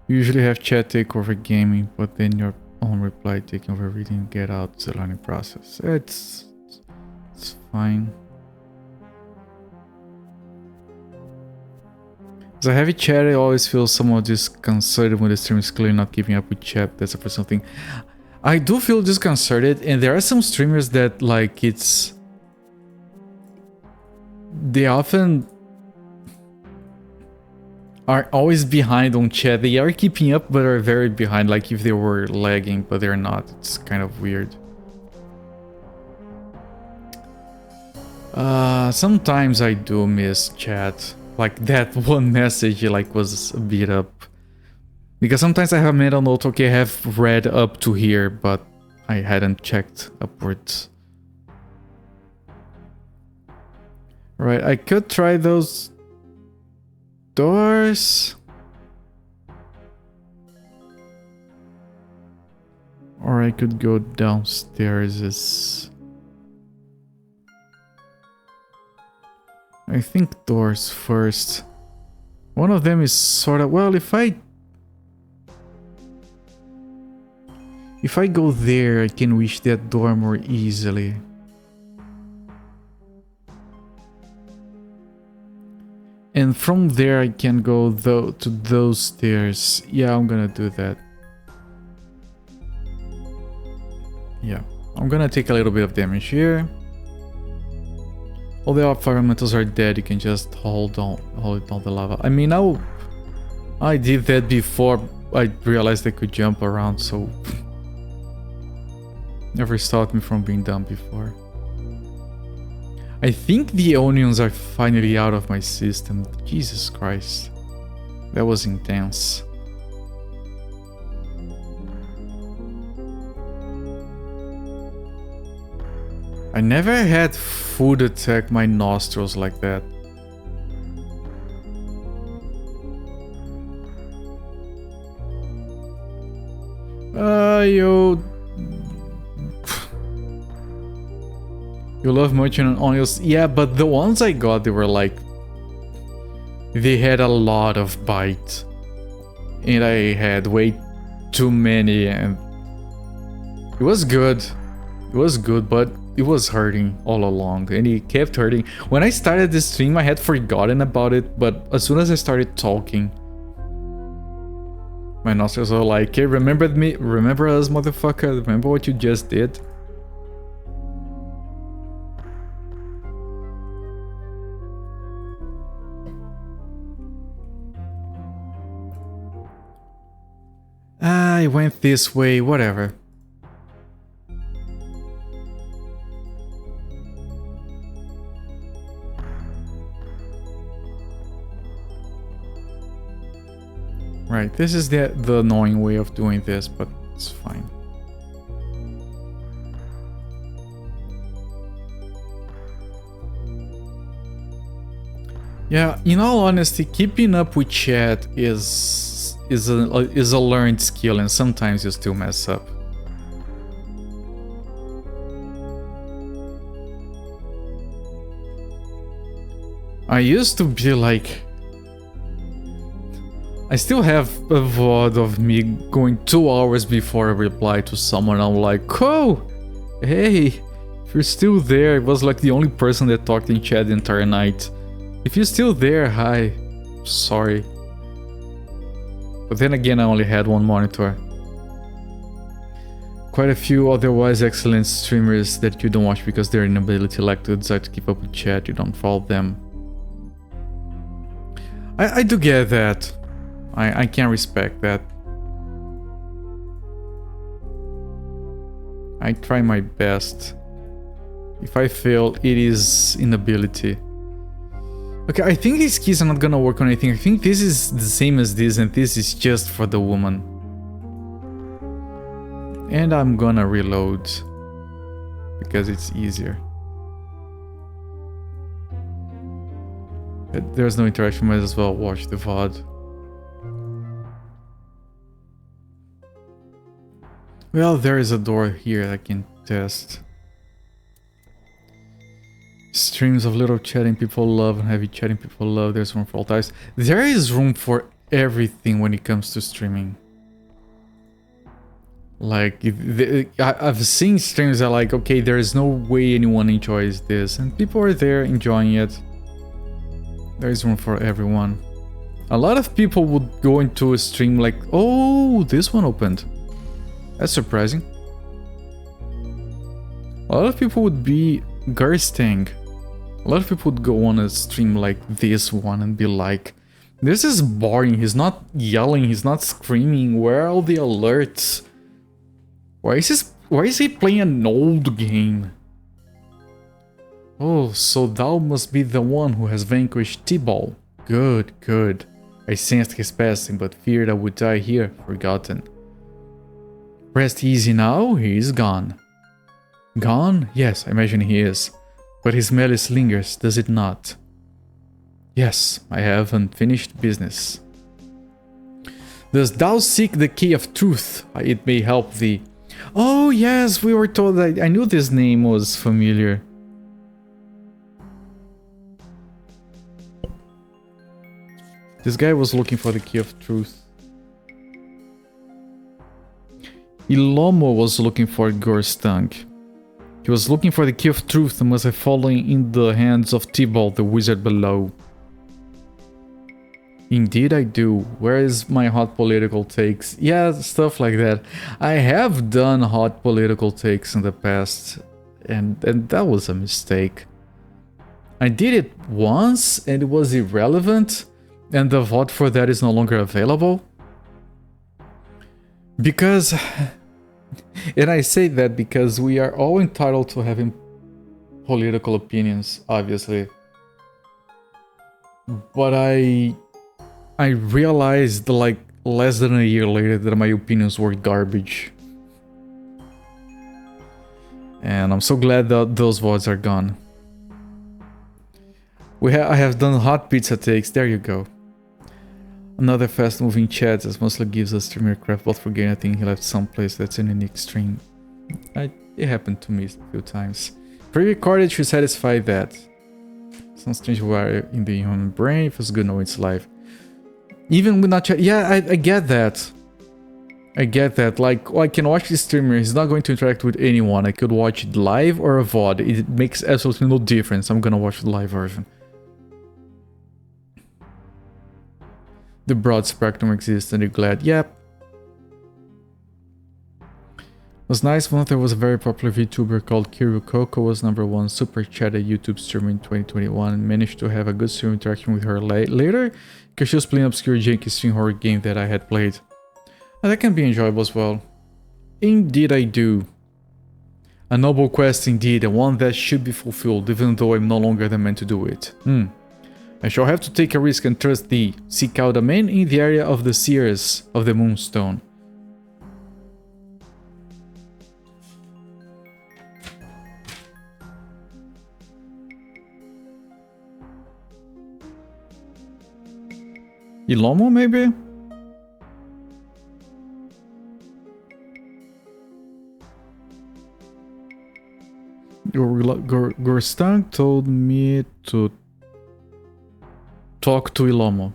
You usually have chat take over gaming, but then your own reply taking over reading, get out, it's a learning process. It's fine. As a heavy chat, I always feel somewhat disconcerted when the stream is clearly not keeping up with chat. That's a personal thing. I do feel disconcerted, and there are some streamers that like it's... They often... are always behind on chat. They are keeping up, but are very behind, like if they were lagging, but they're not. It's kind of weird. Sometimes I do miss chat. Like that one message like was a bit up. Because sometimes I have made a note, okay, I have read up to here, but I hadn't checked upwards. Right, I could try those doors. Or I could go downstairs. I think doors first. One of them is sort of... Well, if I go there, I can reach that door more easily. And from there, I can go to those stairs. Yeah, I'm gonna do that. Yeah, I'm gonna take a little bit of damage here. All the environmentals are dead, you can just hold down the lava. I mean, I did that before I realized I could jump around, so... Never stopped me from being done before. I think the onions are finally out of my system. Jesus Christ. That was intense. I never had food attack my nostrils like that. Yo. You love munching on onions? Yeah, but the ones I got, they were like... They had a lot of bite. And I had way too many, and... It was good. It was good, but it was hurting all along, and it kept hurting. When I started this stream, I had forgotten about it, but as soon as I started talking... My nostrils were like, hey, remember me? Remember us, motherfucker? Remember what you just did? I went this way, whatever. Right, this is the annoying way of doing this, but it's fine. Yeah, in all honesty, keeping up with chat is a learned skill, and sometimes you still mess up. I used to be like... I still have a VOD of me going 2 hours before I reply to someone. I'm like, oh, hey, if you're still there, I was like the only person that talked in chat the entire night. If you're still there, hi, sorry. But then again, I only had one monitor. Quite a few otherwise excellent streamers that you don't watch because their inability like to decide to keep up with chat, you don't follow them. I do get that. I can respect that. I try my best. If I fail, it is inability. Okay, I think these keys are not gonna work on anything. I think this is the same as this, and this is just for the woman. And I'm gonna reload because it's easier. But there's no interaction, might as well watch the VOD. Well, there is a door here I can test. Streams of little chatting people love and heavy chatting people love. There's room for all types. There is room for everything when it comes to streaming. Like, I've seen streams that are like, okay, there is no way anyone enjoys this. And people are there enjoying it. There is room for everyone. A lot of people would go into a stream like, oh, this one opened. That's surprising. A lot of people would be Gerstang. A lot of people would go on a stream like this one and be like, This is boring. He's not yelling, he's not screaming. Where are all the alerts? Why is he playing an old game? Oh, so thou must be the one who has vanquished T-Ball. Good, good. I sensed his passing, but feared I would die here, forgotten. Rest easy now, he is gone. Gone? Yes, I imagine he is. But his malice lingers, does it not? Yes, I have unfinished business. Dost thou seek the key of truth? It may help thee. Oh yes, we were told that. I knew this name was familiar. This guy was looking for the key of truth. Ilomo was looking for Gorstang. He was looking for the key of truth and must have fallen in the hands of T-Ball, the wizard below. Indeed I do. Where is my hot political takes? Yeah, stuff like that. I have done hot political takes in the past, and that was a mistake. I did it once and it was irrelevant, and the VOD for that is no longer available. Because... and I say that because we are all entitled to having political opinions, obviously. But I realized, like, less than a year later that my opinions were garbage. And I'm so glad that those VODs are gone. I have done hot pizza takes, there you go. Another fast-moving chat that mostly gives us streamer crap, but forgetting he left someplace that's in a unique stream. It happened to me a few times. Pre-recorded should satisfy that. Some strange wire in the human brain, feels good knowing it's live. Even with not chat, yeah, I get that. I get that. Like, I can watch the streamer, he's not going to interact with anyone. I could watch it live or a VOD. It makes absolutely no difference. I'm gonna watch the live version. The broad spectrum exists and you're glad. Yep. It was nice when there was a very popular VTuber called Kiru Coco, was #1 super chat at YouTube streamer in 2021 and managed to have a good stream interaction with her later because she was playing obscure janky stream horror game that I had played. And that can be enjoyable as well. Indeed I do. A noble quest indeed, and one that should be fulfilled even though I'm no longer the man to do it. I shall have to take a risk and trust thee. Seek out a man in the area of the Seers of the Moonstone. Ilomo, maybe? Gorstang told me to talk to Ilomo.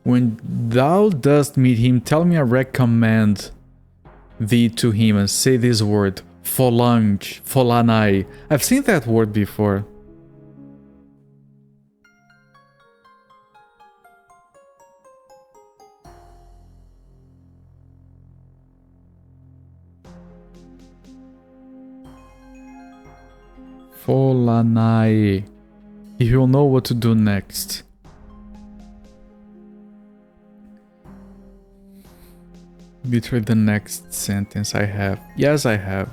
When thou dost meet him, tell me I recommend thee to him and say this word, Folange, Folanai. I've seen that word before. Folanai. He will know what to do next. Literally the next sentence I have. Yes, I have.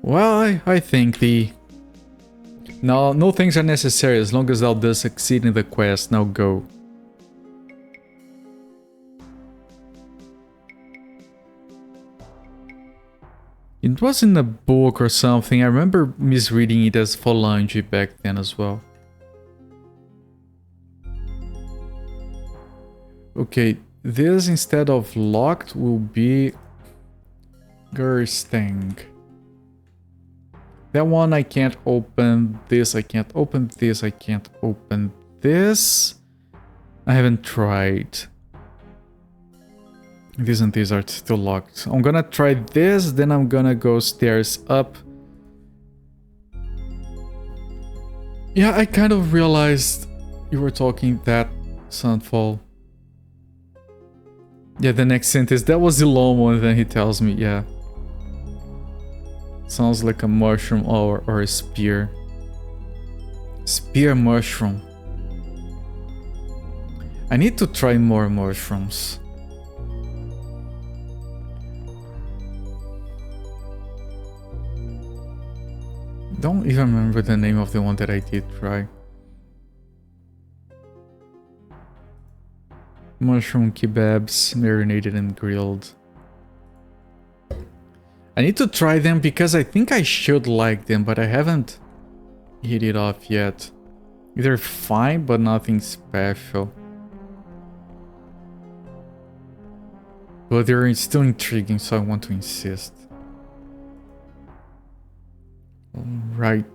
Well, I think the... No things are necessary as long as thou dost succeed in the quest. Now go. It was in a book or something. I remember misreading it as Phalange back then as well. Okay, this instead of locked will be Gerstang. That one I can't open. This I can't open. This I can't open. This I haven't tried. These and these are still locked. I'm gonna try this, then I'm gonna go stairs up. Yeah, I kind of realized you were talking that, Sunfall. Yeah, the next sentence, that was Ilomo, and then he tells me, yeah. Sounds like a mushroom or a spear. Spear mushroom. I need to try more mushrooms. Don't even remember the name of the one that I did try. Mushroom kebabs, marinated and grilled. I need to try them because I think I should like them, but I haven't hit it off yet. They're fine, but nothing special. But they're still intriguing, so I want to insist. Right.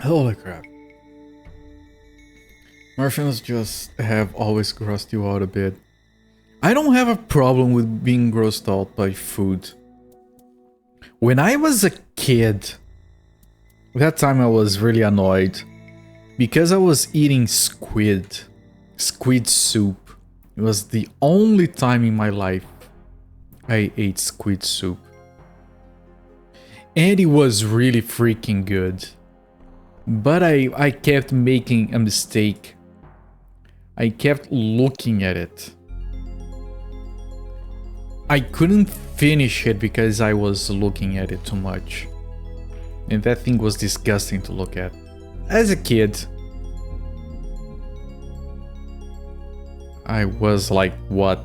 Holy crap. Martians just have always grossed you out a bit. I don't have a problem with being grossed out by food. When I was a kid, that time I was really annoyed because I was eating squid soup. It was the only time in my life I ate squid soup. And it was really freaking good. But I kept making a mistake. I kept looking at it. I couldn't finish it because I was looking at it too much. And that thing was disgusting to look at. As a kid, I was like, what,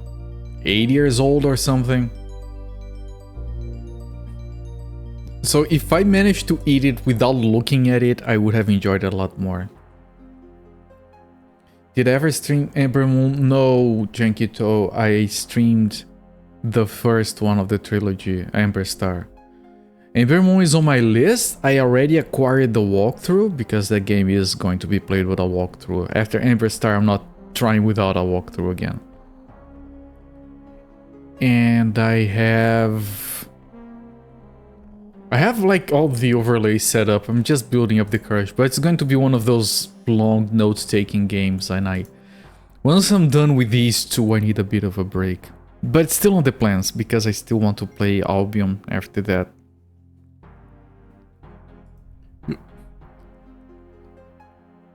8 years old or something? So if I managed to eat it without looking at it, I would have enjoyed it a lot more. Did I ever stream Ember Moon? No, Jankito. I streamed the first one of the trilogy, Ember Star. Ember Moon is on my list. I already acquired the walkthrough because the game is going to be played with a walkthrough. After Ember Star, I'm not trying without a walkthrough again. And I have like all the overlays set up. I'm just building up the courage, but it's going to be one of those long note-taking games, and once I'm done with these two, I need a bit of a break. But it's still on the plans because I still want to play Albion after that.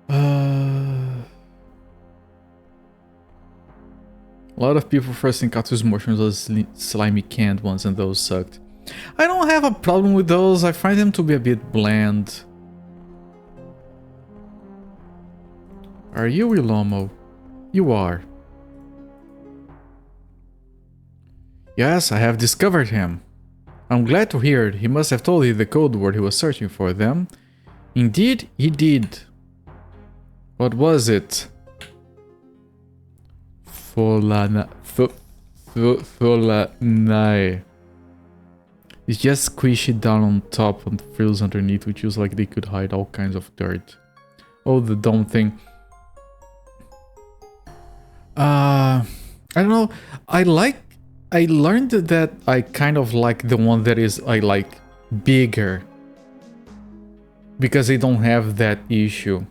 A lot of people first encountered motions as slimy canned ones, and those sucked. I don't have a problem with those. I find them to be a bit bland. Are you Ilomo? You are. Yes, I have discovered him. I'm glad to hear it. He must have told you the code word he was searching for them. Indeed, he did. What was it? Folanai. It's just squishy down on top and frills underneath, which feels like they could hide all kinds of dirt. Oh, the dumb thing. I don't know. I learned that I kind of like the one that is bigger, because they don't have that issue.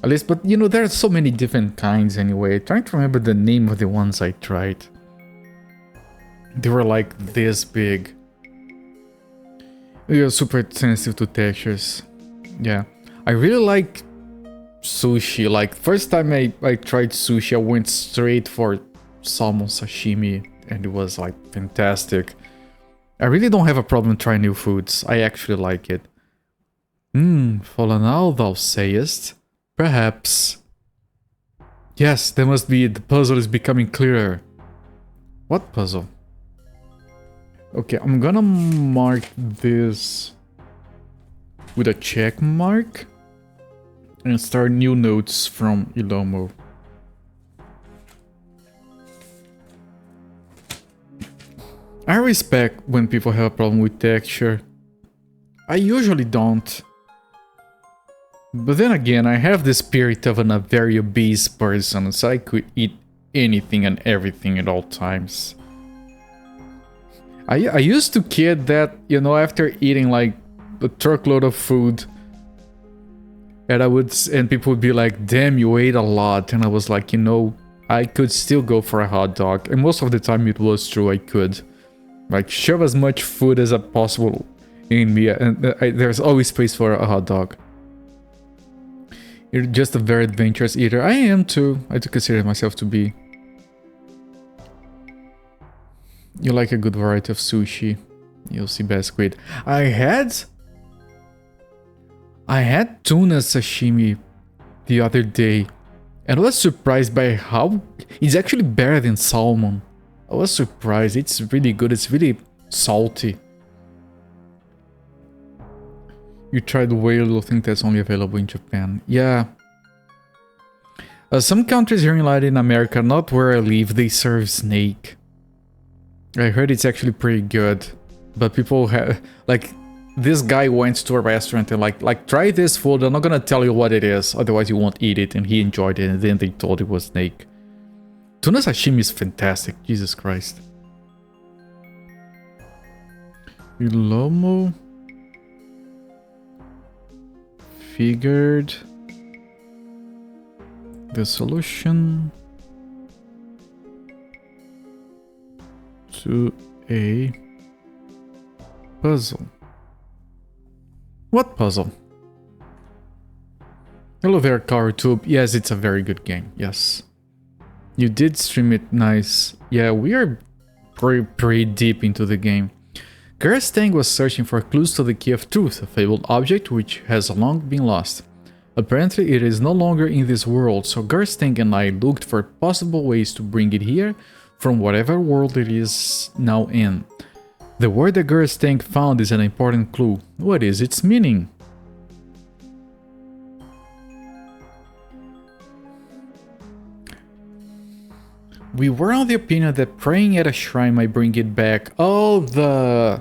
At least, but you know, there are so many different kinds anyway. Trying to remember the name of the ones I tried. They were like this big. They are super sensitive to textures. Yeah, I really like sushi. Like, first time I tried sushi, I went straight for salmon sashimi, and it was like fantastic. I really don't have a problem trying new foods. I actually like it. Fallen out, thou sayest? Perhaps. Yes, there must be. The puzzle is becoming clearer. What puzzle? Okay, I'm gonna mark this with a check mark and start new notes from Ilomo. I respect when people have a problem with texture. I usually don't. But then again, I have the spirit of a very obese person, so I could eat anything and everything at all times. I used to kid that, you know, after eating like a truckload of food, and people would be like, damn, you ate a lot. And I was like, you know, I could still go for a hot dog. And most of the time it was true, I could. Like, shove as much food as possible in me, and there's always space for a hot dog. You're just a very adventurous eater. I am too. I do consider myself to be. You like a good variety of sushi. You'll see Basquid. I had tuna sashimi the other day, and I was surprised by how it's actually better than salmon. I was surprised. It's really good. It's really salty. You tried whale, I think that's only available in Japan. Yeah. Some countries here in Latin America, not where I live, they serve snake. I heard it's actually pretty good. But people have... Like, this guy went to a restaurant and like, try this food. I'm not gonna tell you what it is, otherwise you won't eat it. And he enjoyed it, and then they told it was snake. Tuna sashimi is fantastic. Jesus Christ. Ilomo... Figured the solution to a puzzle. What puzzle? Hello there, CarTube. Yes, it's a very good game. Yes. You did stream it nice. Yeah, we are pretty deep into the game. Gerstang was searching for clues to the Key of Truth, a fabled object which has long been lost. Apparently it is no longer in this world, so Gerstang and I looked for possible ways to bring it here from whatever world it is now in. The word that Gerstang found is an important clue. What is its meaning? We were on the opinion that praying at a shrine might bring it back. Oh, the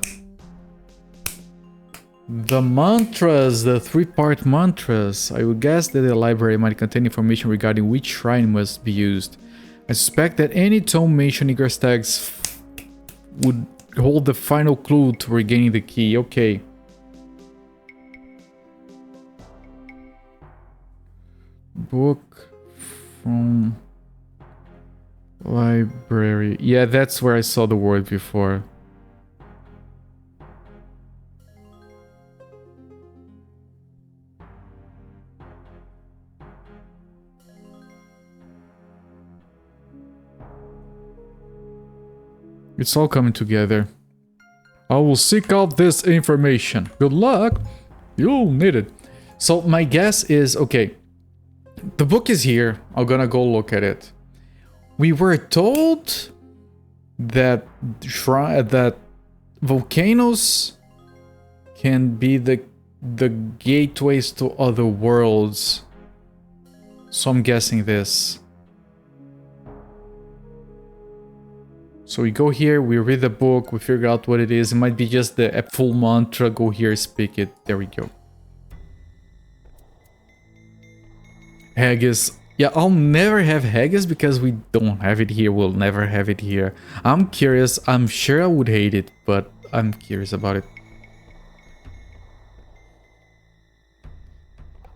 mantras, the three-part mantras. I would guess that the library might contain information regarding which shrine must be used. I suspect that any tome mentioning Gerstag's would hold the final clue to regaining the key. Okay. Book from... library. Yeah, that's where I saw the word before. It's all coming together. I will seek out this information. Good luck. You'll need it. So my guess is, okay, the book is here. I'm gonna go look at it. We were told that volcanoes can be the gateways to other worlds. So I'm guessing this. So we go here, we read the book, we figure out what it is. It might be just the full mantra. Go here, speak it. There we go. Haggis. Yeah, I'll never have haggis because we don't have it here. We'll never have it here. I'm curious. I'm sure I would hate it, but I'm curious about it.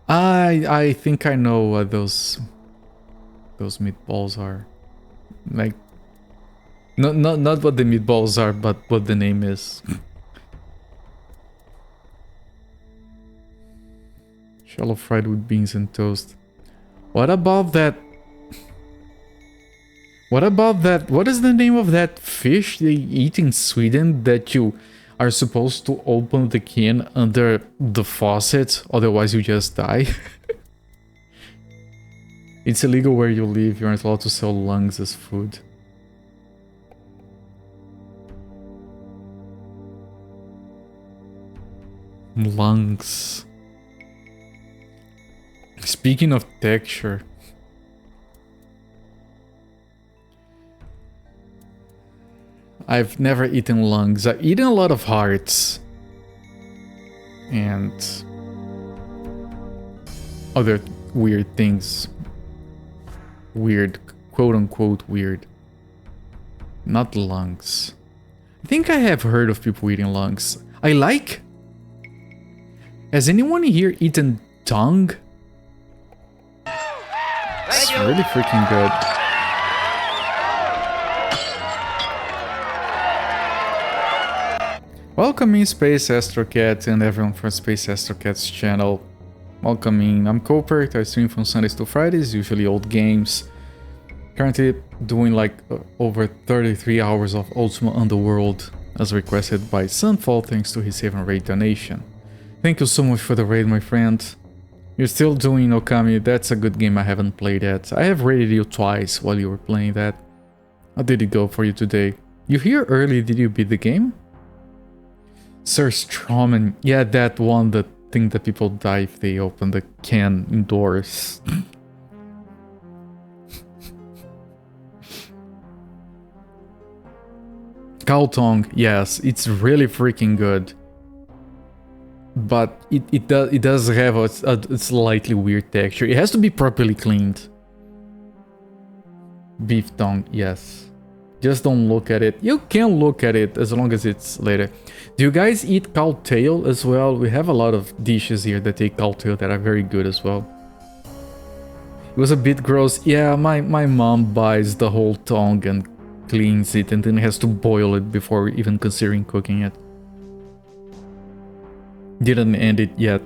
I think I know what those meatballs are. Like, not what the meatballs are, but what the name is. Shallow fried with beans and toast. What about that? What is the name of that fish they eat in Sweden that you are supposed to open the can under the faucet, otherwise you just die? It's illegal where you live. You aren't allowed to sell lungs as food. Lungs. Speaking of texture, I've never eaten lungs. I've eaten a lot of hearts. And other weird things. Weird, quote unquote weird. Not lungs. I think I have heard of people eating lungs. I like. Has anyone here eaten tongue? It's really freaking good. Welcome in Space Astrocat and everyone from Space Astrocat's channel. Welcome in. I'm Copert. I stream from Sundays to Fridays, usually old games. Currently doing like over 33 hours of Ultima Underworld as requested by Sunfall thanks to his 7 raid donation. Thank you so much for the raid, my friend. You're still doing Okami. That's a good game I haven't played yet. I have raided you twice while you were playing that. How did it go for you today? You here early, did you beat the game? Sir Strawman. Yeah, that one, the thing that people die if they open the can indoors. Kaltong, yes, it's really freaking good. But it does have a slightly weird texture. It has to be properly cleaned. Beef tongue, yes. Just don't look at it. You can look at it as long as it's later. Do you guys eat cow tail as well? We have a lot of dishes here that take cow tail that are very good as well. It was a bit gross. Yeah, my mom buys the whole tongue and cleans it and then has to boil it before even considering cooking it. Didn't end it yet.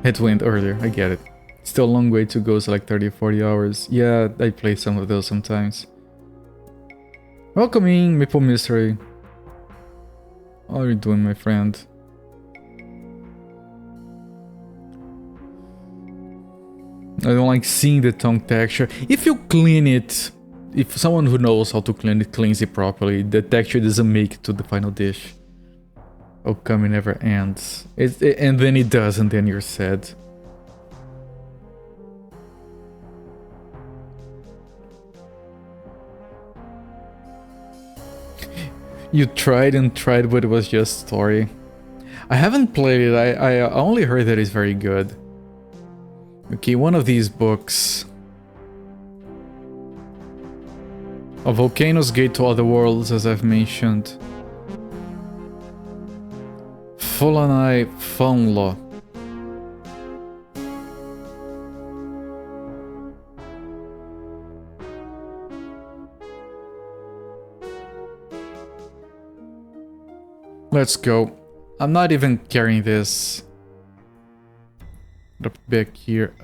Had to end earlier, I get it. Still a long way to go, so like 30 or 40 hours. Yeah, I play some of those sometimes. Welcome in, Maple Mystery. How are you doing, my friend? I don't like seeing the tongue texture. If you clean it, if someone who knows how to clean it cleans it properly, the texture doesn't make it to the final dish. Okami never ends. And then it does, and then you're sad. You tried and tried, but it was just story. I haven't played it. I only heard that it's very good. Okay, one of these books. A Volcano's Gate to Other Worlds, as I've mentioned. Fulanai Funlo. Let's go. I'm not even carrying this. Up back here.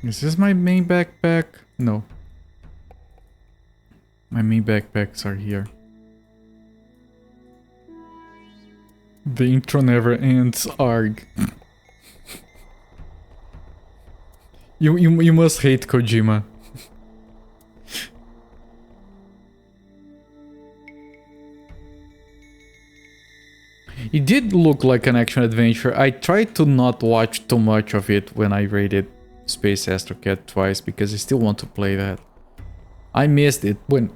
Is this my main backpack? No. My main backpacks are here. The intro never ends, arg. You must hate Kojima. It did look like an action adventure. I tried to not watch too much of it when I raided Space Astrocat twice because I still want to play that. I missed it when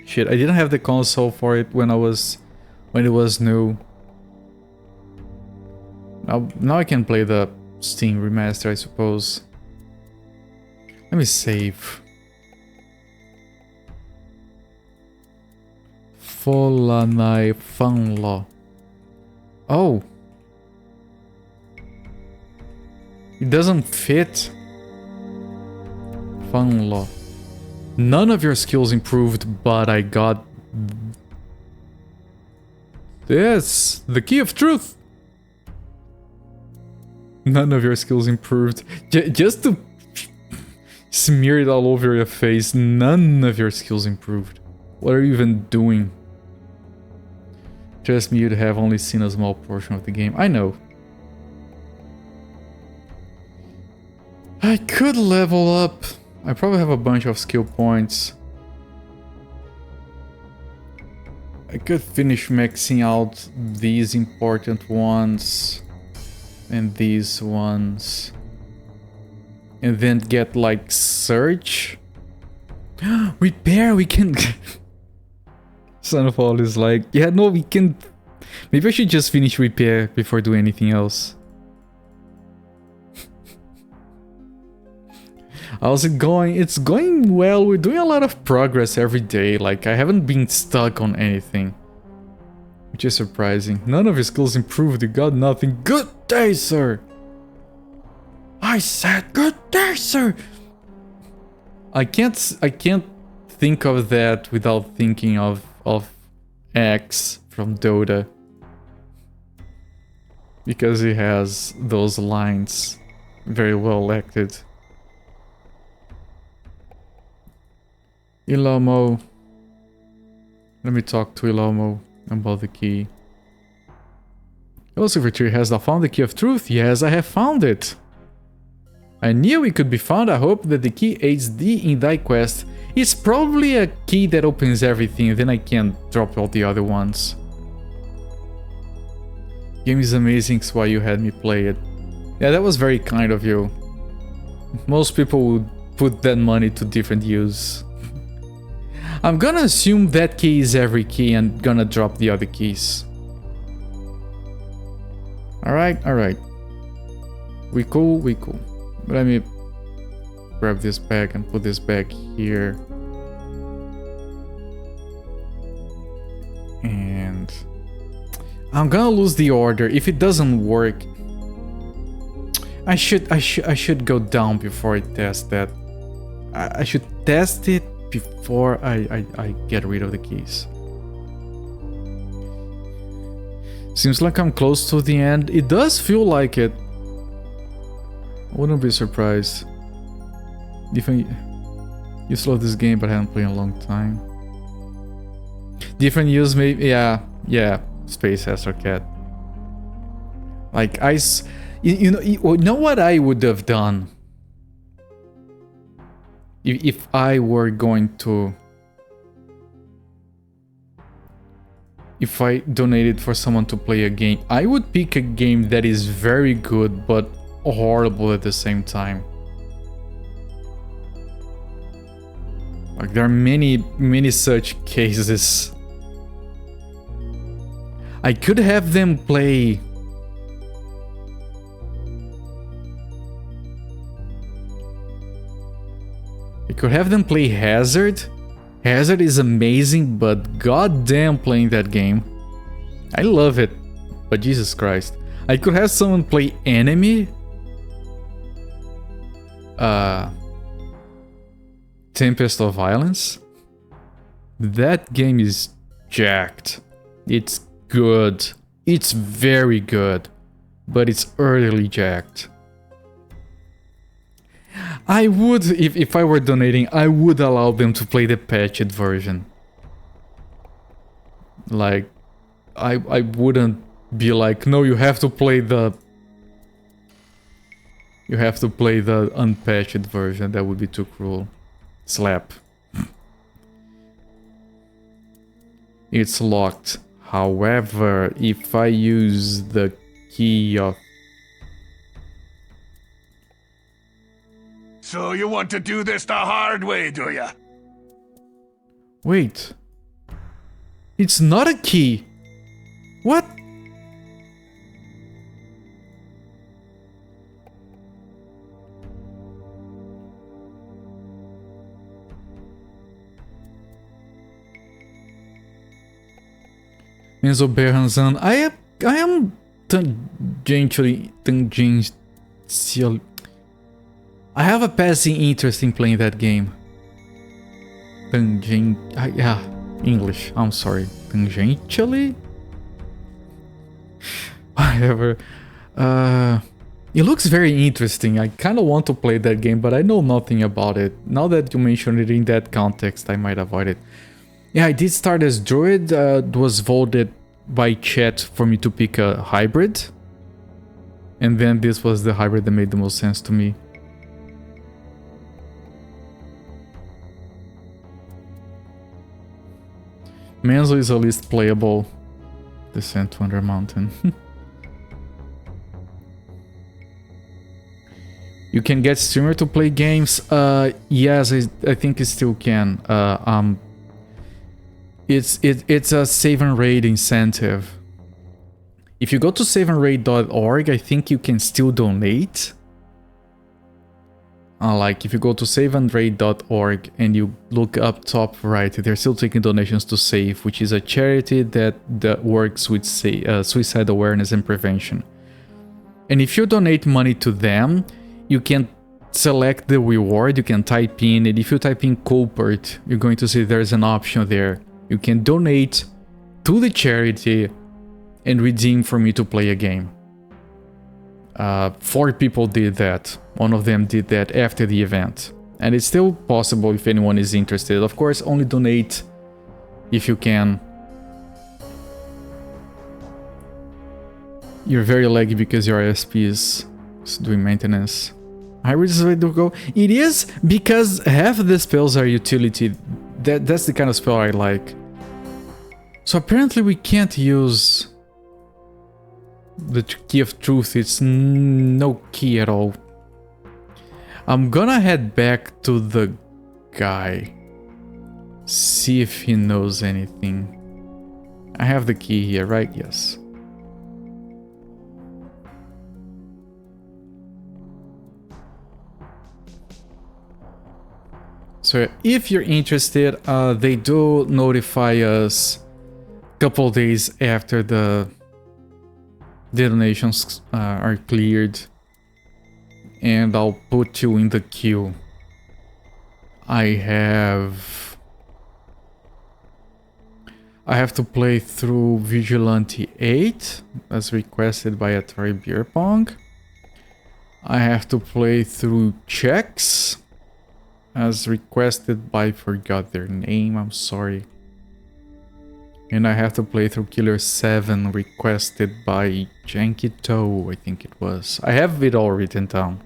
shit, I didn't have the console for it when it was new. Now I can play the Steam remaster, I suppose. Let me save. Fulanai Funlo. Oh. It doesn't fit. Funlo. None of your skills improved, but I got this. The key of truth. None of your skills improved. Just to smear it all over your face. None of your skills improved. What are you even doing? Trust me, you'd have only seen a small portion of the game. I know. I could level up. I probably have a bunch of skill points. I could finish maxing out these important ones. And these ones. And then get like search. Repair, we can... Sunfall is like, yeah, no, we can Maybe I should just finish repair before doing anything else. How's it going? It's going well. We're doing a lot of progress every day. Like, I haven't been stuck on anything. Which is surprising. None of his skills improved. You got nothing. Good day, sir! I said good day, sir! I can't think of that without thinking of X from Dota. Because he has those lines very well acted. Ilomo. Let me talk to Ilomo about the key. Hello, Silvertree. Has thou found the key of truth? Yes, I have found it. I knew it could be found. I hope that the key aids thee in thy quest. It's probably a key that opens everything, then I can drop all the other ones. Game is amazing, so why you had me play it. Yeah, that was very kind of you. Most people would put that money to different use. I'm gonna assume that key is every key and gonna drop the other keys. Alright, alright. We cool, we cool. Let me grab this bag and put this back here. And I'm gonna lose the order if it doesn't work. I should go down before I test that. I should test it before I get rid of the keys. Seems like I'm close to the end. It does feel like it. Wouldn't be surprised if I used to love this game, but I haven't played in a long time. Different use, maybe. Yeah. Space Astro Cat. Like you know what I would have done if I were going to. If I donated for someone to play a game, I would pick a game that is very good but horrible at the same time. Like, there are many such cases. I could have them play. I could have them play Hazard. Hazard is amazing, but goddamn playing that game. I love it, but Jesus Christ. I could have someone play Enemy. Tempest of Violence. That game is jacked. It's good. It's very good, but it's early jacked. I would, if I were donating, I would allow them to play the patched version. Like, I wouldn't be like, no, you have to play the... You have to play the unpatched version. That would be too cruel. Slap. It's locked. However, if I use the key of... So you want to do this the hard way, do ya? Wait. It's not a key. What? Enzo Berhanzan, I am tangentially I have a passing interest in playing that game. Yeah, English. I'm sorry. Tangentially? Whatever. It looks very interesting. I kind of want to play that game, but I know nothing about it. Now that you mention it in that context, I might avoid it. Yeah, I did start as Druid. It was voted by chat for me to pick a hybrid. And then this was the hybrid that made the most sense to me. Manzo is at least playable. Descent to Under Mountain. You can get streamer to play games. Yes, I think it still can. It's a save and raid incentive. If you go to saveandraid.org, I think you can still donate. Like if you go to saveandraid.org and you look up top right, they're still taking donations to SAVE, which is a charity that works with suicide awareness and prevention. And if you donate money to them, you can select the reward, you can type in, and if you type in Culpert, you're going to see there's an option there. You can donate to the charity and redeem for me to play a game. 4 people did that. One of them did that after the event. And it's still possible if anyone is interested. Of course, only donate if you can. You're very laggy because your ISP is doing maintenance. Hybrid is the way to go. It is because half the spells are utility. That's the kind of spell I like. So apparently we can't use the key of truth. It's no key at all. I'm gonna head back to the guy. See if he knows anything. I have the key here, right? Yes. So if you're interested, they do notify us a couple days after the donations are cleared, and I'll put you in the queue. I have to play through Vigilante 8 as requested by Atari Beer Pong. I have to play through Checks as requested by, forgot their name, I'm sorry. And I have to play through Killer 7 requested by Janky Toe, I think it was. I have it all written down.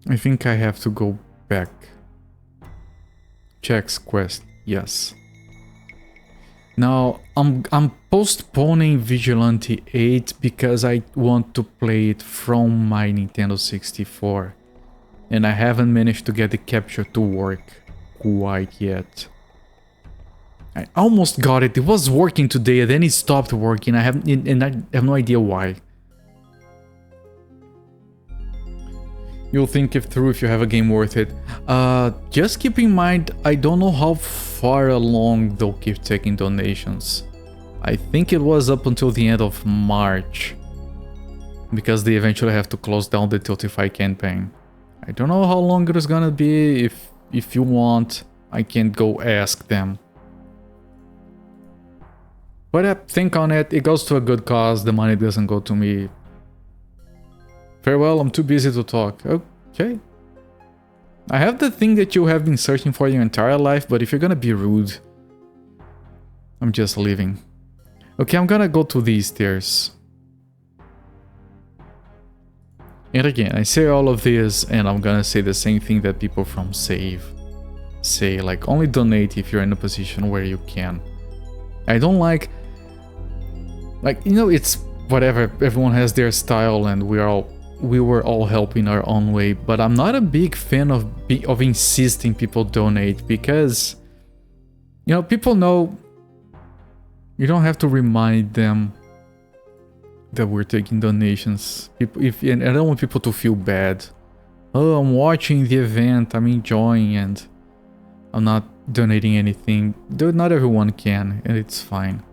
I think I have to go back. Checks quest, yes. Now, I'm postponing Vigilante 8 because I want to play it from my Nintendo 64. And I haven't managed to get the capture to work quite yet. I almost got it. It was working today and then it stopped working. I have no idea why. You'll think it through if you have a game worth it. Just keep in mind, I don't know how far along they'll keep taking donations. I think it was up until the end of March, because they eventually have to close down the Tiltify campaign. I don't know how long it is gonna be. If you want, I can go ask them. But think on it, it goes to a good cause, the money doesn't go to me. Farewell, I'm too busy to talk. Okay. I have the thing that you have been searching for your entire life, but if you're gonna be rude, I'm just leaving. Okay, I'm gonna go to these stairs. And again, I say all of this, and I'm gonna say the same thing that people from Save say, like, only donate if you're in a position where you can. I don't like, you know, it's whatever, everyone has their style and we were all helping our own way, but I'm not a big fan of insisting people donate, because, you know, people know. You don't have to remind them that we're taking donations. And I don't want people to feel bad. Oh, I'm watching the event, I'm enjoying, and I'm not donating anything. Not everyone can, and it's fine.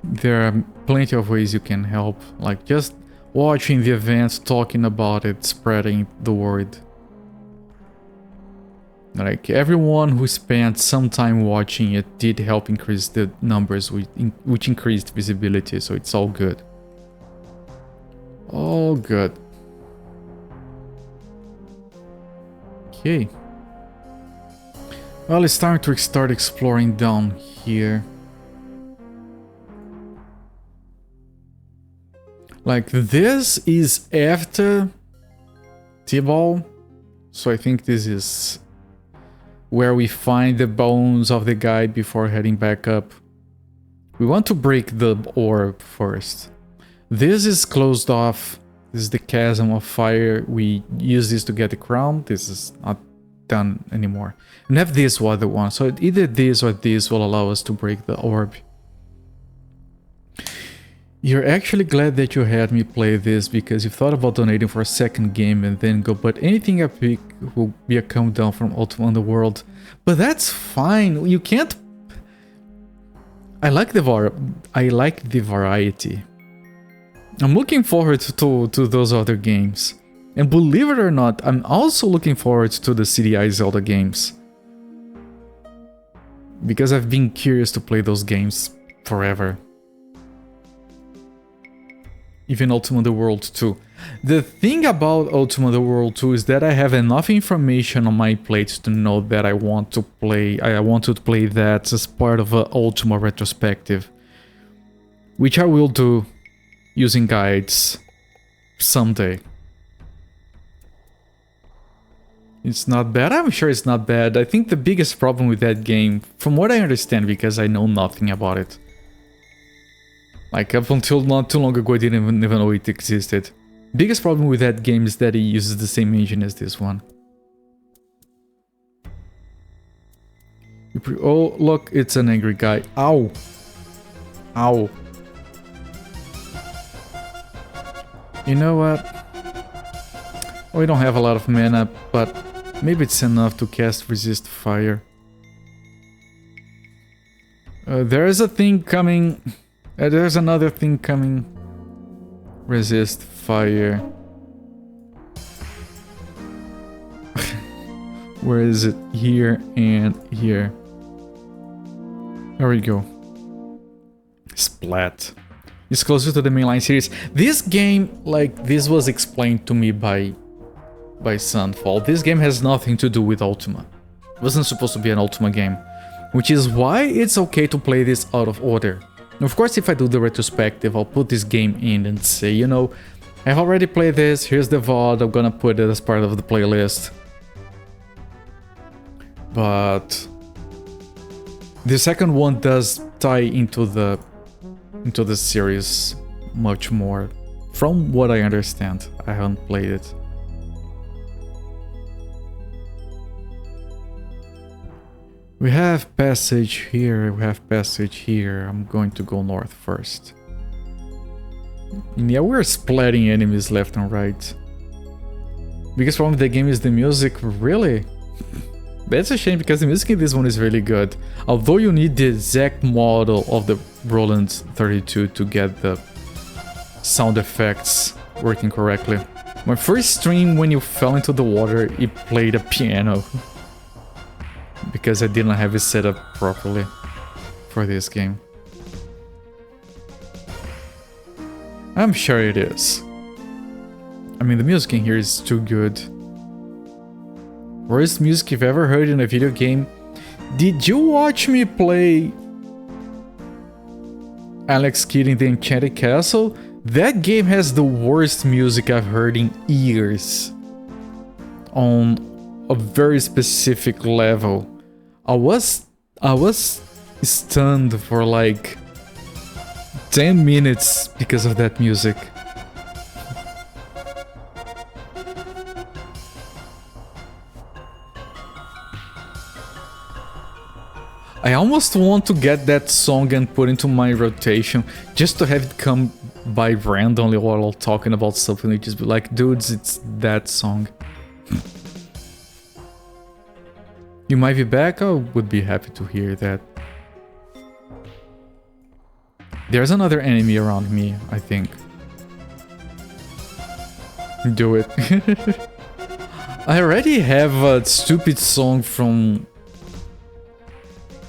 There are plenty of ways you can help, like just watching the event, talking about it, spreading the word. Like, everyone who spent some time watching it did help increase the numbers, which increased visibility, so it's all good. All good. Okay. Well, it's time to start exploring down here. Like, this is after T-Ball, so I think this is where we find the bones of the guy before heading back up. We want to break the orb first. This is closed off. This is the chasm of fire. We use this to get the crown. This is not done anymore. And have this other one. So either this or this will allow us to break the orb. You're actually glad that you had me play this because you thought about donating for a second game and then go, but anything I pick will be a come down from Ultima Underworld. But that's fine. You can't... I like the variety. I'm looking forward to those other games. And believe it or not, I'm also looking forward to the CDI Zelda games. Because I've been curious to play those games forever. Even Ultima Underworld 2. The thing about Ultima Underworld 2 is that I have enough information on my plate to know that I want to play that as part of an Ultima retrospective. Which I will do using guides someday. It's not bad. I'm sure it's not bad. I think the biggest problem with that game, from what I understand, because I know nothing about it. Like, up until not too long ago, I didn't even know it existed. Biggest problem with that game is that it uses the same engine as this one. Oh, look, it's an angry guy. Ow! Ow. You know what? We don't have a lot of mana, but maybe it's enough to cast Resist Fire. There's a thing coming. There's another thing coming. Resist Fire. Where is it? Here and here. There we go. Splat. It's closer to the mainline series. This game, like, this was explained to me by Sunfall. This game has nothing to do with Ultima. It wasn't supposed to be an Ultima game. Which is why it's okay to play this out of order. Of course, if I do the retrospective, I'll put this game in and say, you know, I've already played this, here's the VOD, I'm gonna put it as part of the playlist. But the second one does tie into the series much more, from what I understand. I haven't played it. We have passage here, we have passage here. I'm going to go north first. And yeah, we're splatting enemies left and right. Biggest problem with the game is the music, really? That's a shame because the music in this one is really good. Although you need the exact model of the Roland 32 to get the sound effects working correctly. My first stream, when you fell into the water, it played a piano. Because I didn't have it set up properly for this game. I'm sure it is. I mean, the music in here is too good. Worst music you've ever heard in a video game. Did you watch me play Alex Kidd in the Enchanted Castle? That game has the worst music I've heard in years. On a very specific level. I was stunned for like 10 minutes because of that music. I almost want to get that song and put into my rotation just to have it come by randomly while talking about something and just be like, dudes, it's that song. You might be back, I would be happy to hear that. There's another enemy around me, I think. Do it. I already have a stupid song from...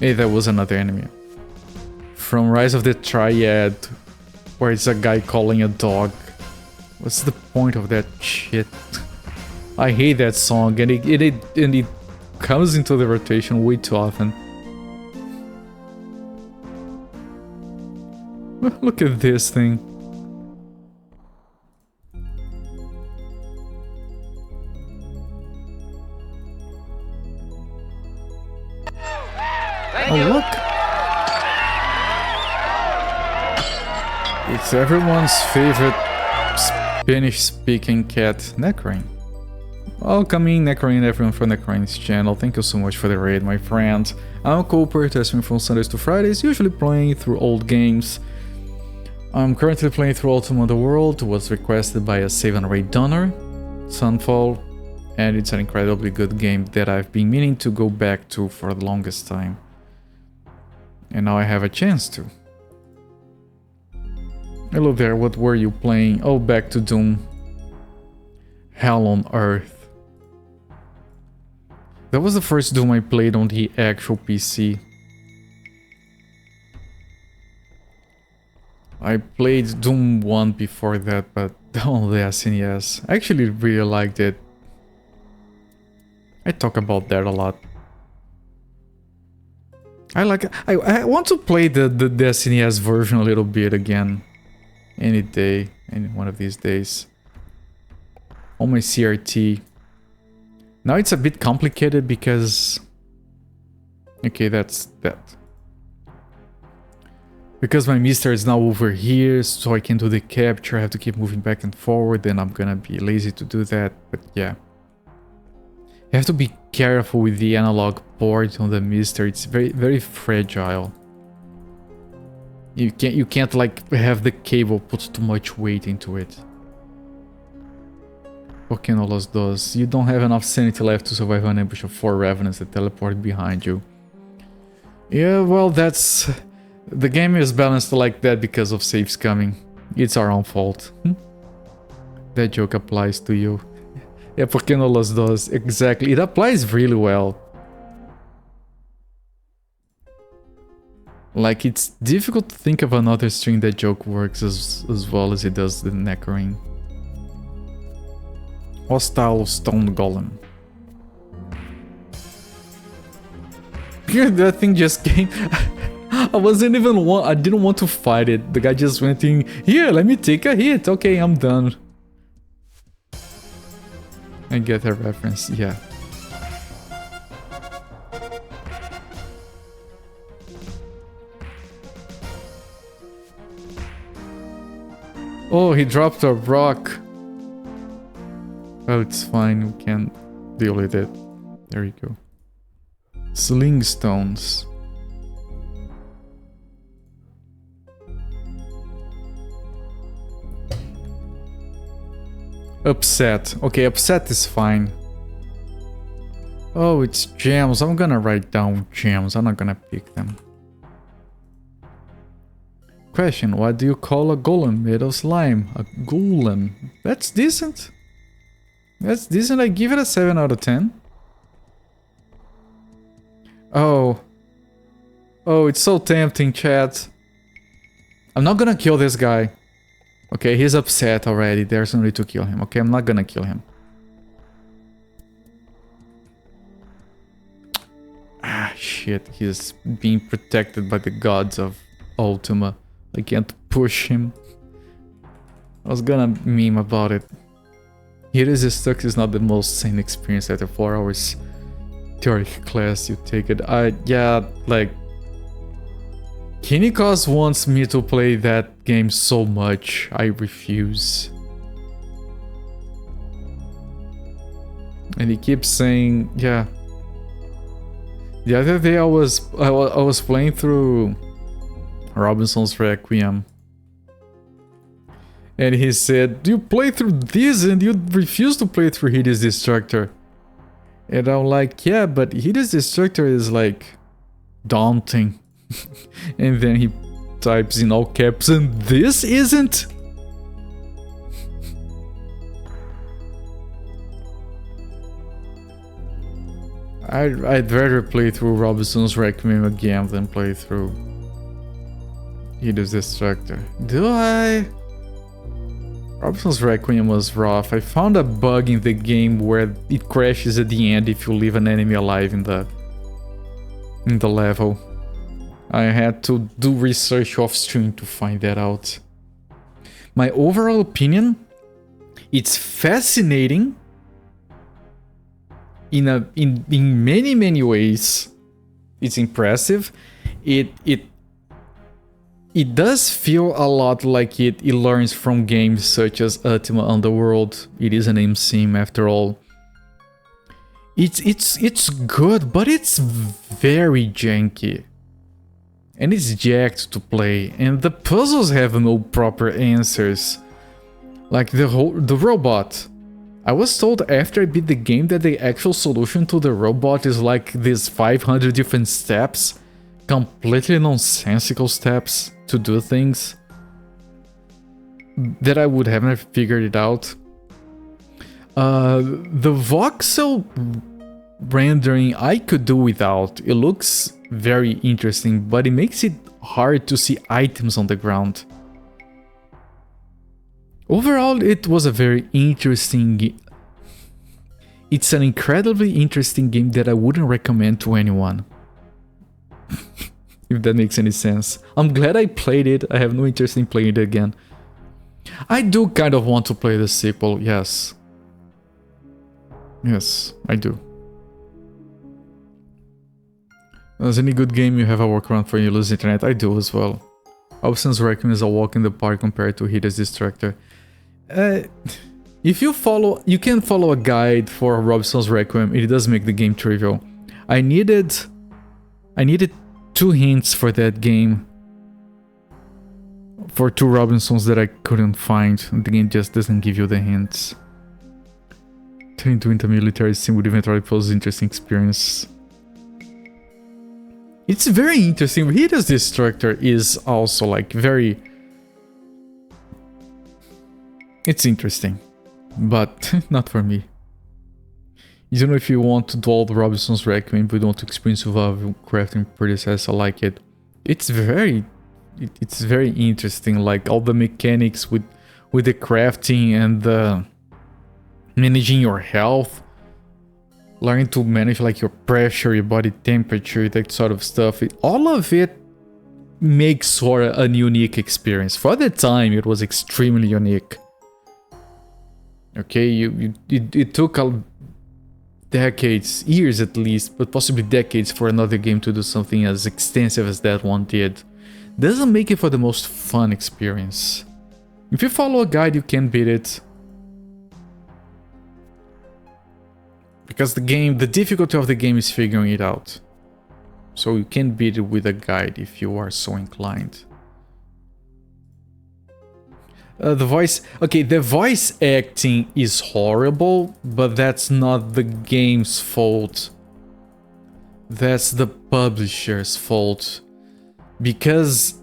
Hey, that was another enemy. From Rise of the Triad, where it's a guy calling a dog. What's the point of that shit? I hate that song, and it comes into the rotation way too often. Look at this thing. Oh, look! It's everyone's favorite Spanish-speaking cat, Necrane. Welcoming Necrane, everyone from Necrane's channel. Thank you so much for the raid, my friend. I'm Cooper, testing from Sundays to Fridays, usually playing through old games. I'm currently playing through Ultima Underworld. It was requested by a save and raid donor, Sunfall, and it's an incredibly good game that I've been meaning to go back to for the longest time. And now I have a chance to. Hello there, what were you playing? Oh, back to Doom. Hell on Earth. That was the first Doom I played on the actual PC. I played Doom 1 before that, but on the SNES. I actually really liked it. I talk about that a lot. I want to play the SNES version a little bit again. Any day, any one of these days. On my CRT. Now it's a bit complicated because... Okay, that's that. Because my mister is now over here, so I can do the capture, I have to keep moving back and forward, and I'm gonna be lazy to do that, but yeah. You have to be careful with the analog port on the mister, it's very fragile. You can't like have the cable put too much weight into it. What can all does? You don't have enough sanity left to survive an ambush of 4 revenants that teleport behind you. Yeah, well, that's... The game is balanced like that because of saves coming. It's our own fault. That joke applies to you. Yeah, porque no los does. Exactly. It applies really well. Like, it's difficult to think of another string that joke works as well as it does the Necrane. Hostile Stone Golem. That thing just came... I didn't want to fight it. The guy just went in, here, let me take a hit. Okay, I'm done. I get a reference, yeah. Oh, he dropped a rock. Oh, it's fine, we can deal with it. There you go. Sling stones. Upset. Okay, upset is fine. Oh, it's gems. I'm gonna write down gems. I'm not gonna pick them. Question, what do you call a golem made of slime? A golem. That's decent. That's decent. I give it a 7 out of 10. Oh. Oh, it's so tempting, chat. I'm not gonna kill this guy. Okay, he's upset already. There's no need to kill him. Okay, I'm not gonna kill him. Ah, shit. He's being protected by the gods of Ultima. I can't push him. I was gonna meme about it. Here is stuck is not the most sane experience after 4 hours theory class you take it. Yeah, like... Kinikos wants me to play that game so much, I refuse. And he keeps saying, yeah. The other day I was playing through Robinson's Requiem. And he said, you play through this and you refuse to play through Hideous Destructor. And I'm like, yeah, but Hideous Destructor is like daunting. And then he types in all caps, and this isn't? I'd rather play through Robinson's Requiem again than play through Hideous Destructor. Do I? Robinson's Requiem was rough. I found a bug in the game where it crashes at the end if you leave an enemy alive in the level. I had to do research off stream to find that out. My overall opinion, it's fascinating in many ways. It's impressive. It it does feel a lot like it learns from games such as Ultima Underworld. It is an name sim after all. It's good, but it's very janky. And it's jacked to play, and the puzzles have no proper answers. Like the robot. I was told after I beat the game that the actual solution to the robot is like these 500 different steps. Completely nonsensical steps to do things. That I would have never figured it out. The voxel rendering I could do without. It looks very interesting, but it makes it hard to see items on the ground. Overall, it was a very interesting It's an incredibly interesting game that I wouldn't recommend to anyone. If that makes any sense. I'm glad I played it. I have no interest in playing it again. I do kind of want to play the sequel, yes. Yes, I do. As any good game, you have a workaround for you lose internet. I do as well. Robson's Requiem is a walk in the park compared to Hide's Distractor. If you follow, you can follow a guide for Robson's Requiem. It does make the game trivial. I needed 2 hints for that game. For 2 Robinsons that I couldn't find. The game just doesn't give you the hints. Turning to intermilitary sim would eventually pose interesting experience. It's very interesting. Hide's Destructor is also like very... It's interesting, but not for me. You don't know if you want to do all the Robinson's Requiem, but you want to experience survival crafting predecessor like it. It's very interesting, like all the mechanics with the crafting and the managing your health. Learning to manage like your pressure, your body temperature, that sort of stuff. All of it makes for a unique experience. For the time, it was extremely unique. Okay, it took decades, years at least, but possibly decades for another game to do something as extensive as that one did. Doesn't make it for the most fun experience. If you follow a guide, you can beat it. Because the difficulty of the game is figuring it out. So you can beat it with a guide if you are so inclined. The voice acting is horrible, but that's not the game's fault. That's the publisher's fault. Because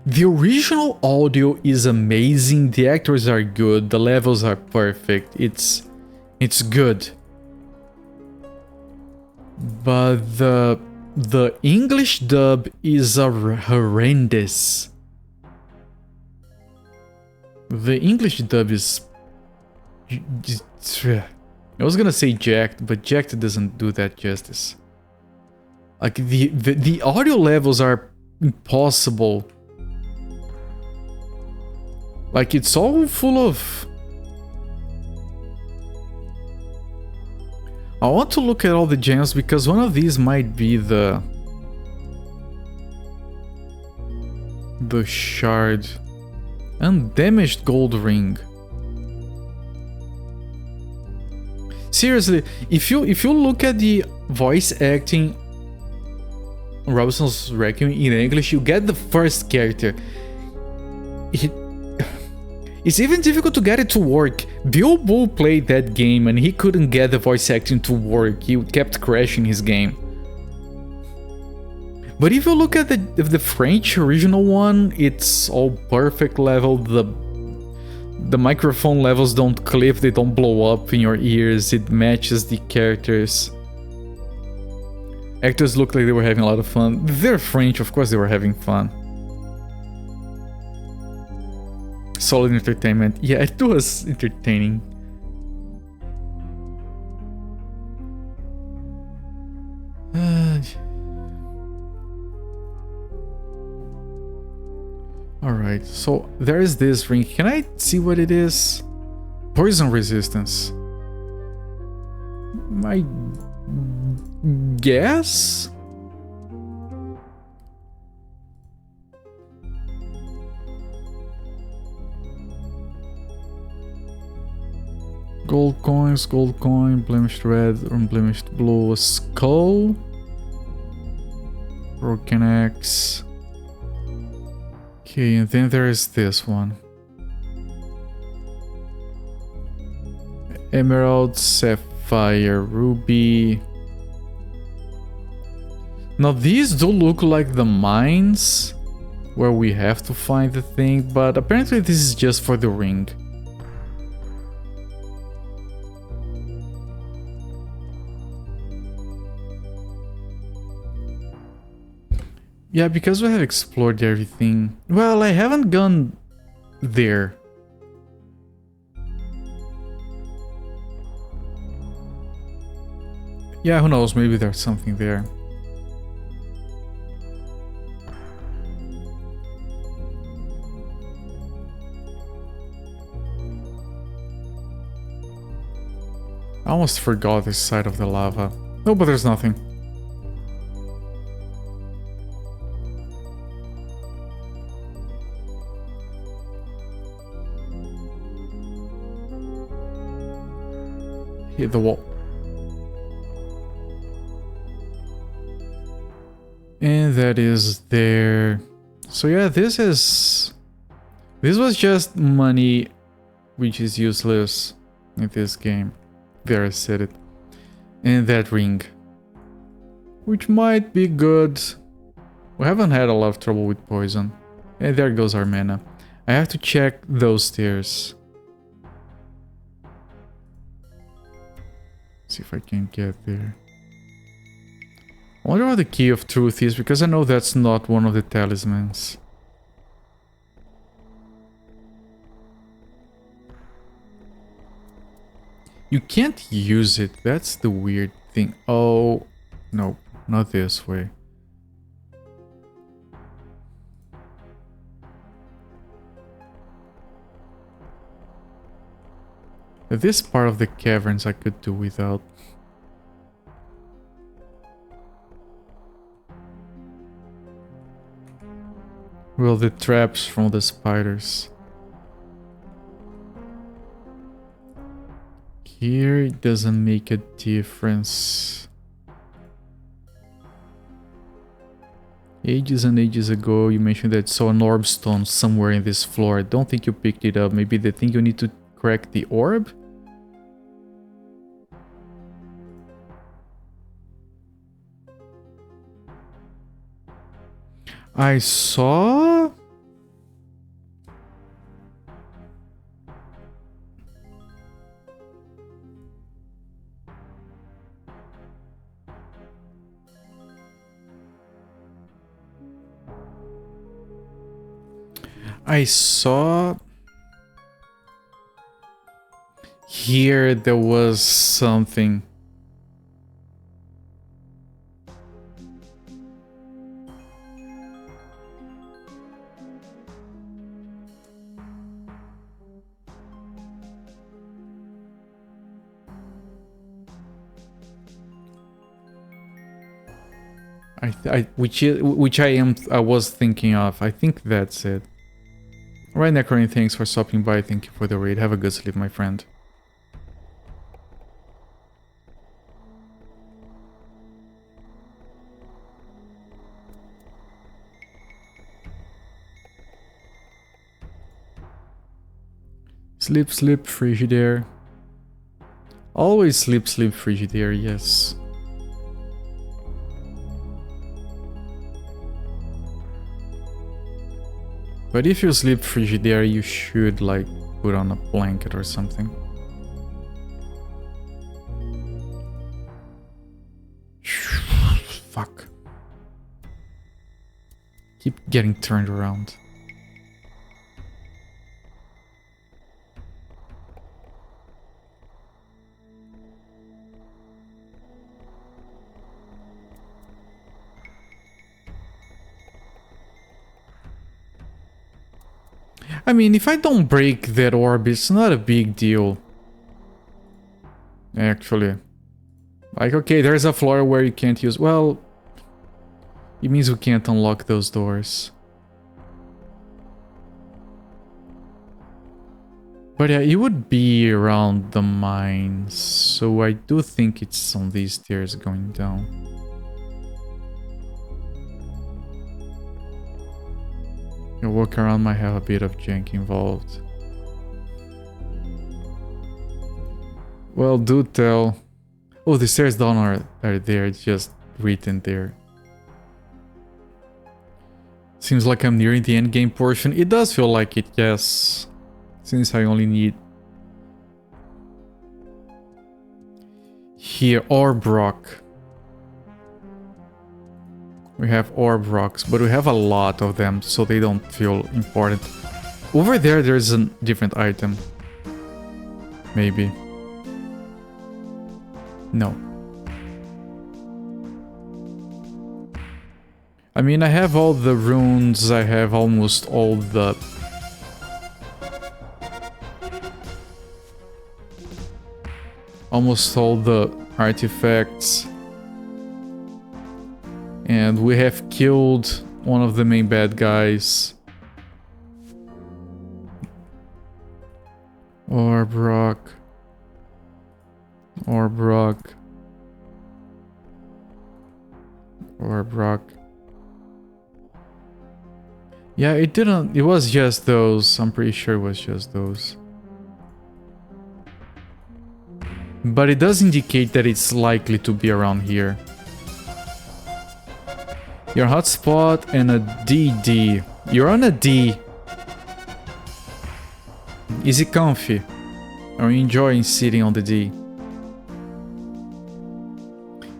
the original audio is amazing, the actors are good, the levels are perfect, it's good. But the English dub is horrendous. The English dub is... I was gonna say jacked, but jacked doesn't do that justice. Like the audio levels are impossible. Like it's all full of... I want to look at all the gems because one of these might be the shard. Undamaged gold ring. Seriously, if you look at the voice acting Robinson's Requiem in English, you get the first character. It's even difficult to get it to work. Bilbo played that game and he couldn't get the voice acting to work. He kept crashing his game. But if you look at the French original one, it's all perfect level. The microphone levels don't clip, they don't blow up in your ears. It matches the characters. Actors look like they were having a lot of fun. They're French, of course they were having fun. Solid entertainment. Yeah, it was entertaining. Alright, so there is this ring. Can I see what it is? Poison resistance. I guess? coins, gold coin, blemished red, unblemished blue, a skull, broken axe. Okay, and then there is this one. Emerald, sapphire, ruby. Now these do look like the mines where we have to find the thing, but apparently this is just for the ring. Yeah, because we have explored everything. Well, I haven't gone there. Yeah, who knows, maybe there's something there. I almost forgot this side of the lava. No, but there's nothing. Hit the wall. And that is there. So yeah, this was just money which is useless in this game. There, I said it. And that ring, which might be good. We haven't had a lot of trouble with poison. And there goes our mana. I have to check those stairs. See if I can get there. I wonder what the key of truth is, because I know that's not one of the talismans. You can't use it, that's the weird thing. Oh, no, not this way. This part of the caverns I could do without. Well, the traps from the spiders. Here it doesn't make a difference. Ages and ages ago you mentioned that you saw an orb stone somewhere in this floor. I don't think you picked it up. Maybe they think you need to crack the orb? I saw... here there was something. I was thinking of. I think that's it. Alright, Necronin, thanks for stopping by. Thank you for the raid. Have a good sleep, my friend. Sleep, sleep, Frigidaire. Always sleep, sleep, Frigidaire, yes. But if you sleep Frigidaire, you should, like, put on a blanket or something. Fuck. Keep getting turned around. I mean, if I don't break that orb, it's not a big deal. Actually. Like, okay, there's a floor where you can't use... Well, it means we can't unlock those doors. But yeah, it would be around the mines, so I do think it's on these stairs going down. Your walk around might have a bit of jank involved. Well, do tell. Oh, the stairs down are there, it's just written there. Seems like I'm nearing the end game portion. It does feel like it, yes. Since I only need... Here, orb rock. We have orb rocks, but we have a lot of them, so they don't feel important. Over there, there's a different item. Maybe. No. I mean, I have all the runes, I have almost all the... almost all the artifacts. And we have killed one of the main bad guys. Orb rock. Orb rock. Orb rock. Yeah, it didn't... it was just those. I'm pretty sure it was just those. But it does indicate that it's likely to be around here. Your hotspot and a DD. You're on a D. Is it comfy? Are you enjoying sitting on the D?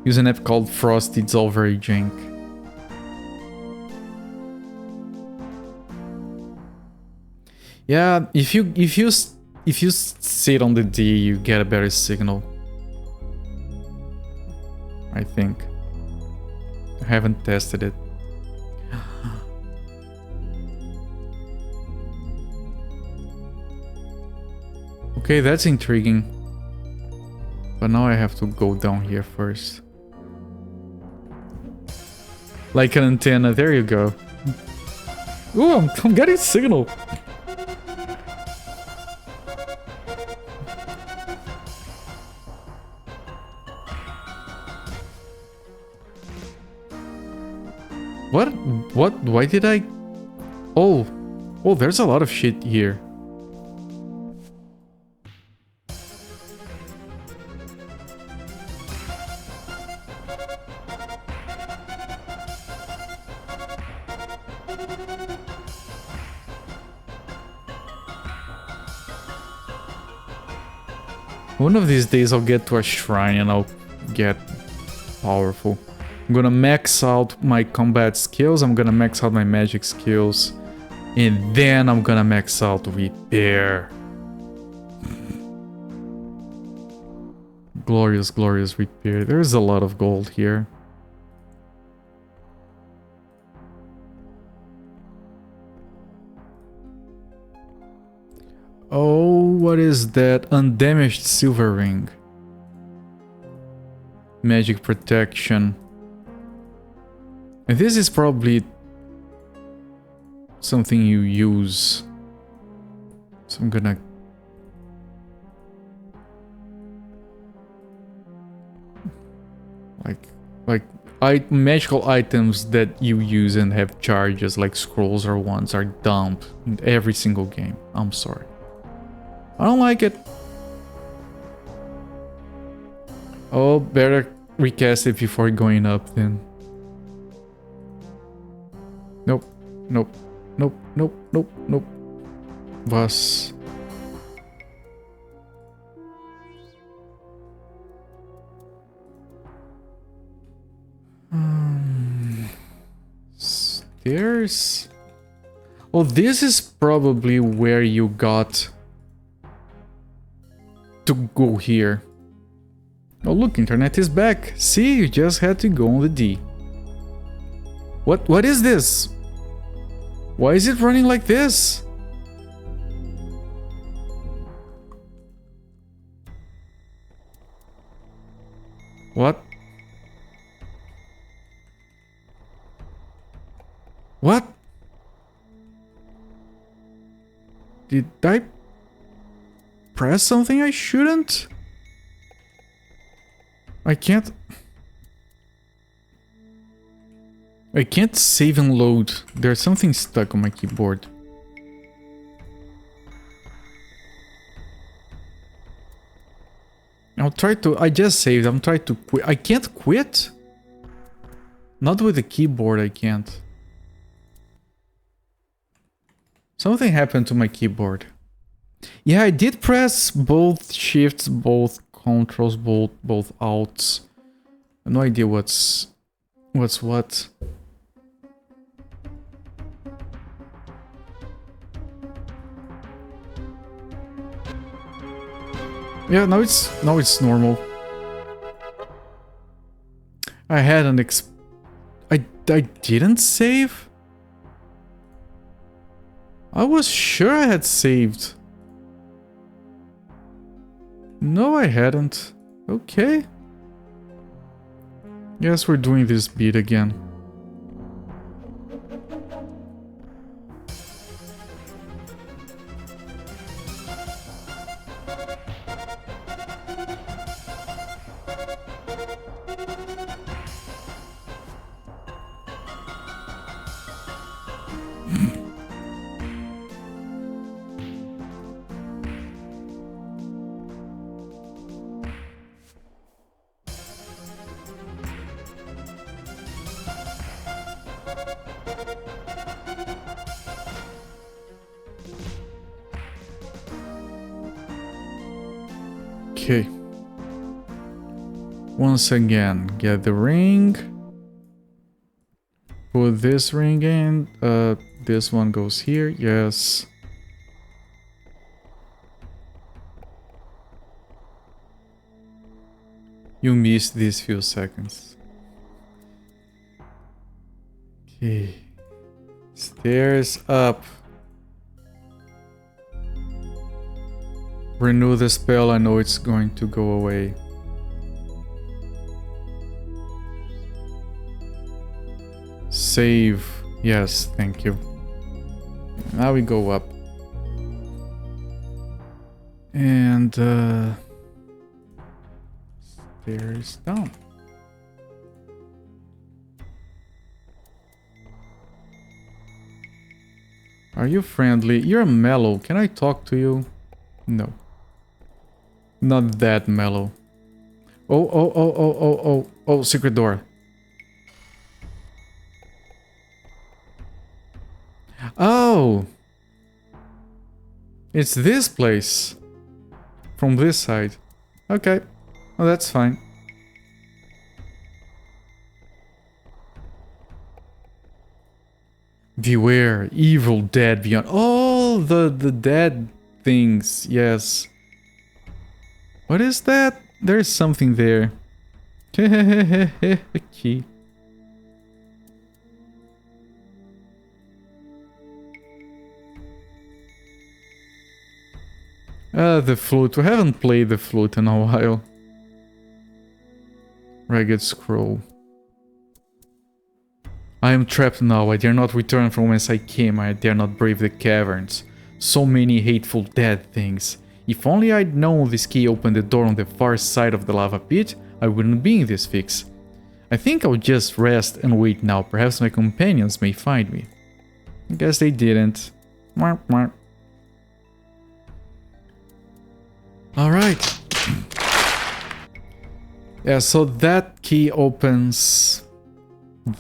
Use an app called Frost, it's all very jank. Yeah, if you sit on the D, you get a better signal. I think. I haven't tested it. Okay, that's intriguing. But now I have to go down here first. Like an antenna, there you go. Ooh, I'm getting signal. What? Why did I... Oh, there's a lot of shit here. One of these days I'll get to a shrine and I'll get powerful. I'm gonna max out my combat skills, I'm gonna max out my magic skills, and then I'm gonna max out repair. Glorious, glorious repair. There's a lot of gold here. Oh, what is that? Undamaged silver ring. Magic protection. And this is probably something you use. So I'm gonna... magical items that you use and have charges, like scrolls or wands, are dumped in every single game. I'm sorry. I don't like it. Oh, better recast it before going up then. Nope, nope, nope, nope, nope, nope. Was. Stairs? Oh, this is probably where you got to go here. Oh look, internet is back. See, you just had to go on the D. What is this? Why is it running like this? What? What? Did I press something I shouldn't? I can't save and load. There's something stuck on my keyboard. I'll try to... I just saved. I'm trying to quit. I can't quit? Not with the keyboard, I can't. Something happened to my keyboard. Yeah, I did press both shifts, both controls, both alts. I have no idea what's what. Yeah, now it's normal. I had an I didn't save? I was sure I had saved. No, I hadn't. Okay. Guess we're doing this beat again. Okay. Once again, get the ring. Put this ring in. This one goes here. Yes. You missed these few seconds. Okay. Stairs up. Renew the spell, I know it's going to go away. Save. Yes, thank you. Now we go up. And stairs down. Are you friendly? You're mellow. Can I talk to you? No. Not that mellow. Oh, secret door. Oh! It's this place. From this side. Okay. Well, that's fine. Beware, evil dead beyond. Oh, the dead things, yes. What is that? There's something there. Key. The flute. We haven't played the flute in a while. Ragged scroll. I am trapped now. I dare not return from whence I came. I dare not brave the caverns. So many hateful dead things. If only I'd known this key opened the door on the far side of the lava pit, I wouldn't be in this fix. I think I'll just rest and wait now. Perhaps my companions may find me. I guess they didn't. Alright. Yeah, so that key opens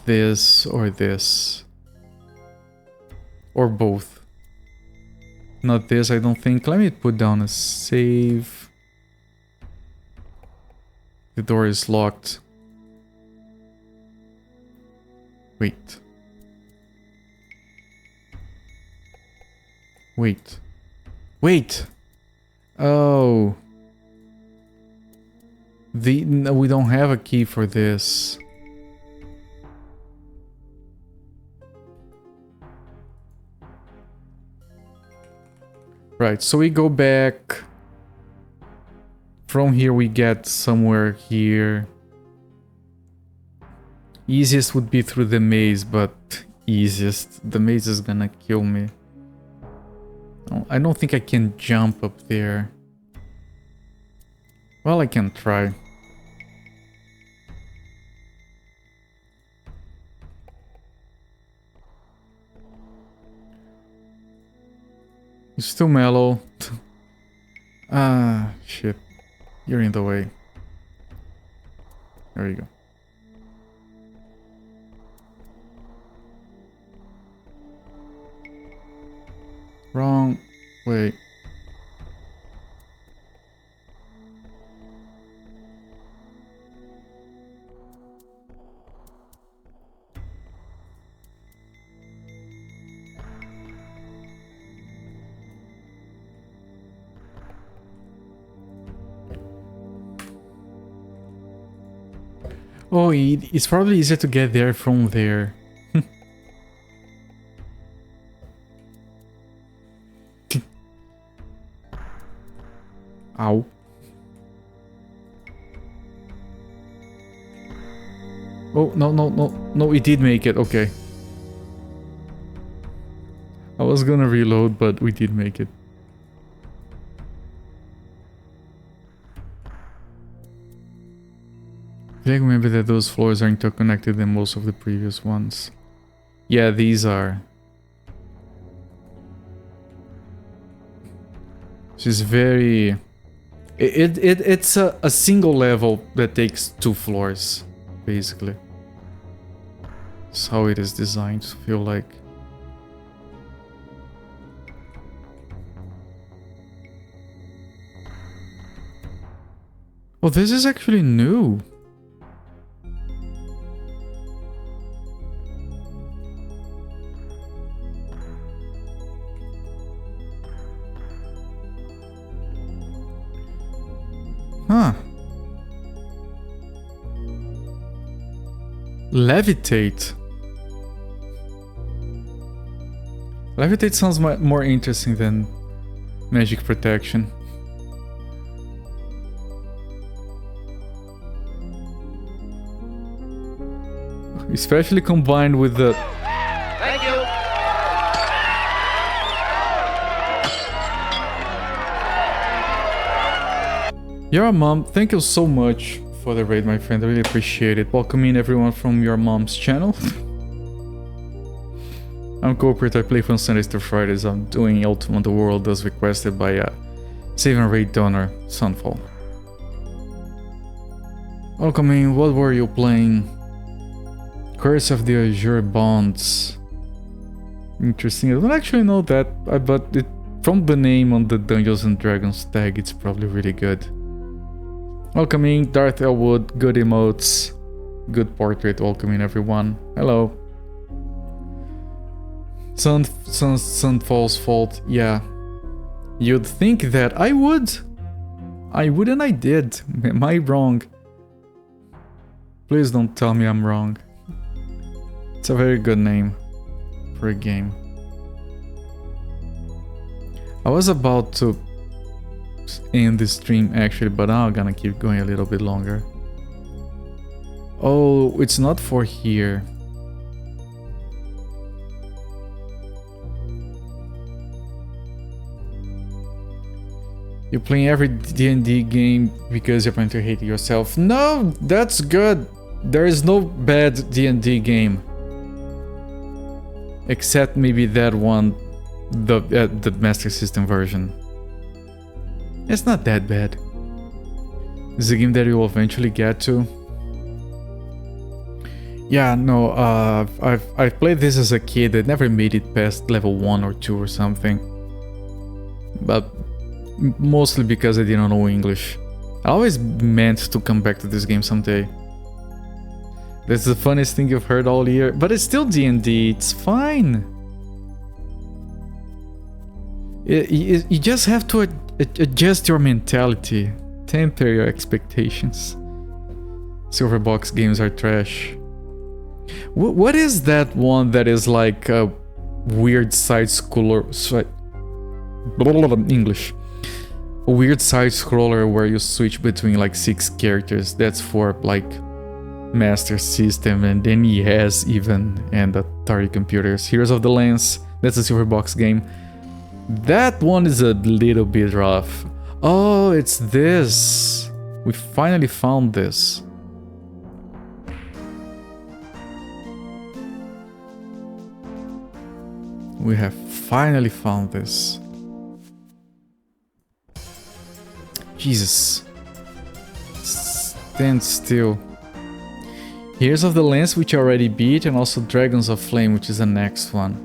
this or this. Or both. Not this, I don't think. Let me put down a save. The door is locked. Wait. Wait. Wait! Oh. No, we don't have a key for this. Right, so we go back. From here we get somewhere here. Easiest would be through the maze, but easiest. The maze is gonna kill me. I don't think I can jump up there. Well, I can try. It's still mellow. Ah, shit. You're in the way. There you go. Wrong way. Oh, it's probably easier to get there from there. Ow. Oh, no, it did make it, okay. I was gonna reload, but we did make it. I remember that those floors are interconnected than most of the previous ones. Yeah, these are. She's very... It's a single level that takes 2 floors, basically. That's how it is designed to feel like. Oh, this is actually new. Huh. Levitate. Levitate sounds more interesting than magic protection. Especially combined with the... Thank you. Your mom, thank you so much for the raid, my friend. I really appreciate it. Welcoming everyone from your mom's channel. I'm corporate. I play from Sundays to Fridays. I'm doing Ultima Underworld as requested by a save and raid donor, Sunfall. Welcoming, what were you playing? Curse of the Azure Bonds. Interesting. I don't actually know that, but it, from the name on the Dungeons and Dragons tag, it's probably really good. Welcoming Darth Elwood, good emotes, good portrait, welcoming everyone. Hello. Sunfall's fault, yeah. You'd think that I would. I would and I did. Am I wrong? Please don't tell me I'm wrong. It's a very good name for a game. I was about to end the stream actually, but now I'm gonna keep going a little bit longer. Oh, it's not for here. You're playing every D&D game because you're going to hate yourself. No, that's good. There is no bad D&D game. Except maybe that one, the Master System version. It's not that bad. It's a game that you'll eventually get to. Yeah, no, I've played this as a kid. I never made it past level 1 or 2 or something. But mostly because I didn't know English. I always meant to come back to this game someday. That's the funniest thing you've heard all year. But it's still D&D, it's fine. You just have to adjust your mentality. Temper your expectations. Silverbox games are trash. What is that one that is like a weird side-scroller... English. A weird side-scroller where you switch between like 6 characters. That's for like Master System, and then he has even and Atari computers. Heroes of the Lens. That's a Silverbox game. That one is a little bit rough. Oh, it's this. We finally found this. We have finally found this. Jesus. Stand still. Here's of the Lance, which I already beat, and also Dragons of Flame, which is the next one.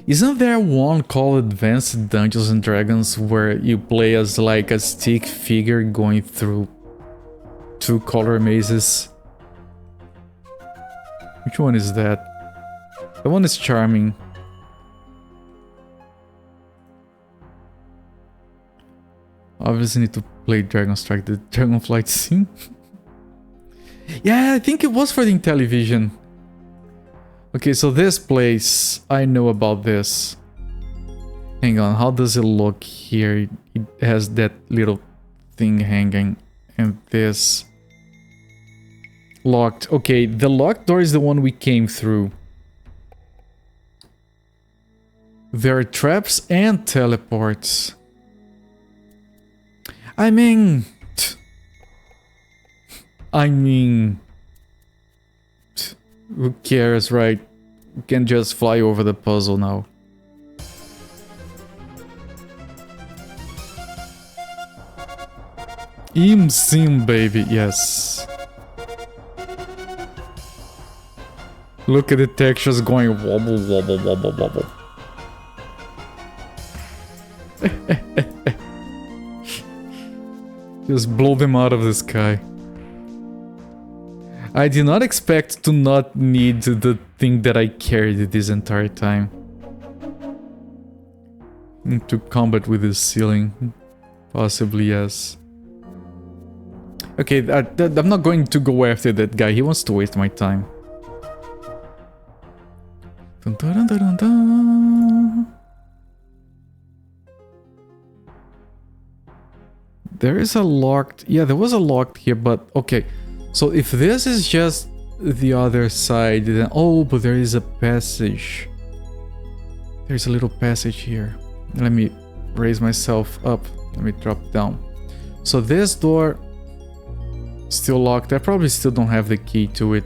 Isn't there one called Advanced Dungeons and Dragons where you play as like a stick figure going through 2 color mazes? Which one is that? That one is charming. Obviously need to play Dragon Strike, the Dragonflight scene. Yeah, I think it was for the Intellivision. Okay, so this place, I know about this. Hang on, how does it look here? It has that little thing hanging. And this... Locked. Okay, the locked door is the one we came through. There are traps and teleports. I mean... Who cares, right? We can just fly over the puzzle now. Sim, baby, yes. Look at the textures going wobble, wobble, wobble, wobble. Just blow them out of the sky. I did not expect to not need the thing that I carried this entire time. To combat with this ceiling. Possibly, yes. Okay, I'm not going to go after that guy. He wants to waste my time. Dun, dun, dun, dun, dun. There is a locked... Yeah, there was a locked here, but... Okay. So if this is just the other side, then... Oh, but there is a passage. There's a little passage here. Let me raise myself up. Let me drop down. So this door... Still locked. I probably still don't have the key to it.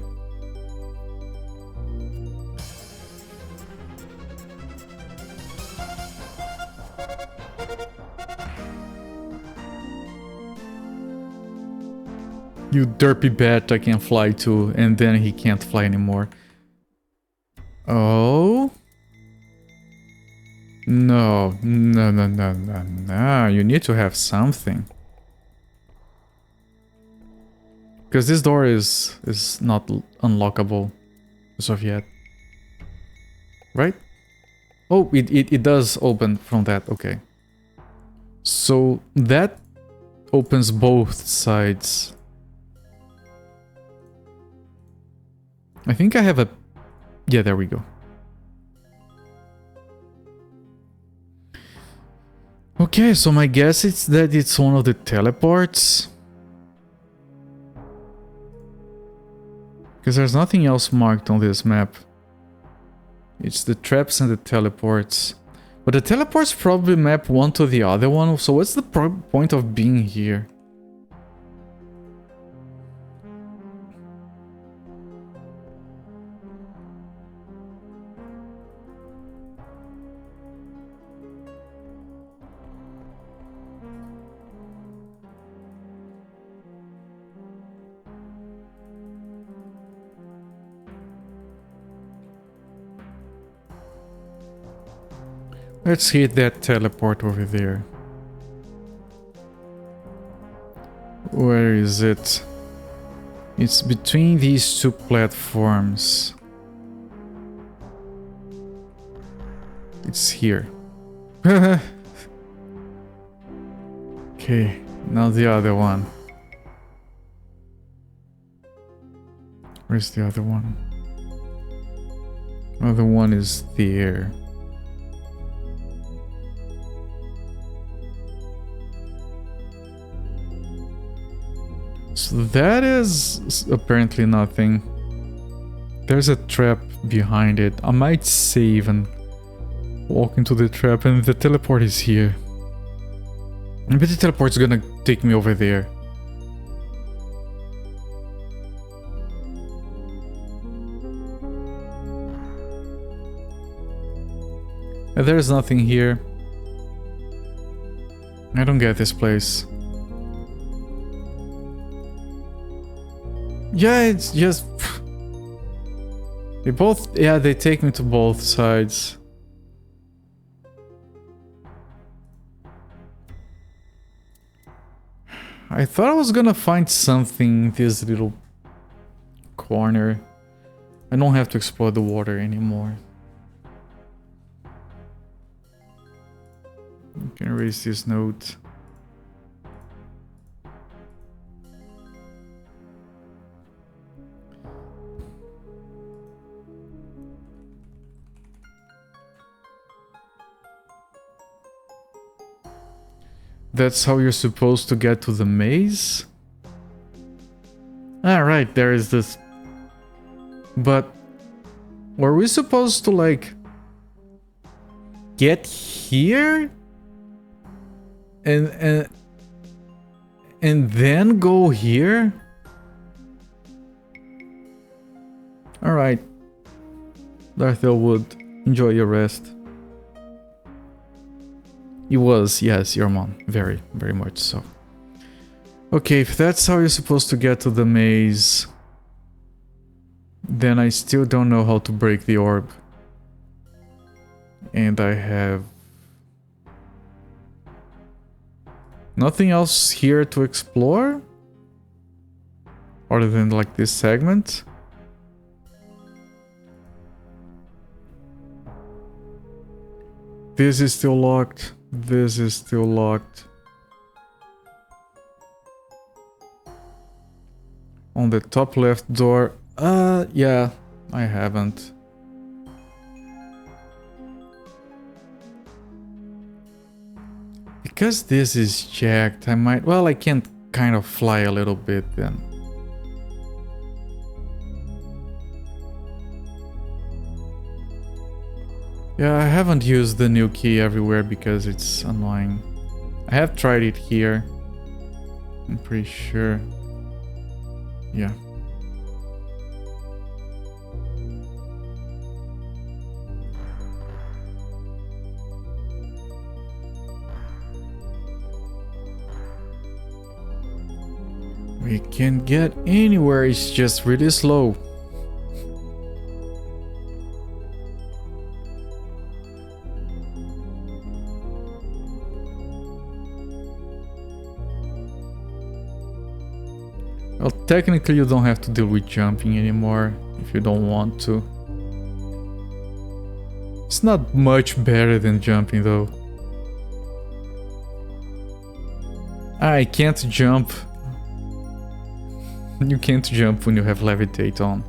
You derpy bat I can fly to, and then he can't fly anymore. Oh? No, no, no, no, no, no. You need to have something. Because this door is not unlockable as of yet. Right? Oh, it does open from that. Okay. So that opens both sides. I think I have a... Yeah, there we go. Okay, so my guess is that it's one of the teleports. Because there's nothing else marked on this map. It's the traps and the teleports. But the teleports probably map one to the other one, so what's the point of being here? Let's hit that teleport over there. Where is it? It's between these 2 platforms. It's here. Okay, now the other one. Where's the other one? Other one is there. So that is apparently nothing. There's a trap behind it. I might save and walk into the trap, and the teleport is here. Maybe the teleport's gonna take me over there. There's nothing here. I don't get this place. Yeah, it's just... They both... Yeah, they take me to both sides. I thought I was gonna find something in this little corner. I don't have to explore the water anymore. I can erase this note. That's how you're supposed to get to the maze? Ah, right, there is this. But were we supposed to, like, get here? And then go here? Alright. Darth Elwood, enjoy your rest. He was, yes, your mom. Very, very much so. Okay, if that's how you're supposed to get to the maze, then I still don't know how to break the orb. And I have nothing else here to explore? Other than, like, this segment? This is still locked. This is still locked. On the top left door. Yeah, I haven't. Because this is jacked, I might... Well, I can kind of fly a little bit then. Yeah, I haven't used the new key everywhere because it's annoying. I have tried it here. I'm pretty sure. Yeah. We can get anywhere, it's just really slow. Well, technically you don't have to deal with jumping anymore if you don't want to. It's not much better than jumping though. I can't jump. You can't jump when you have levitate on.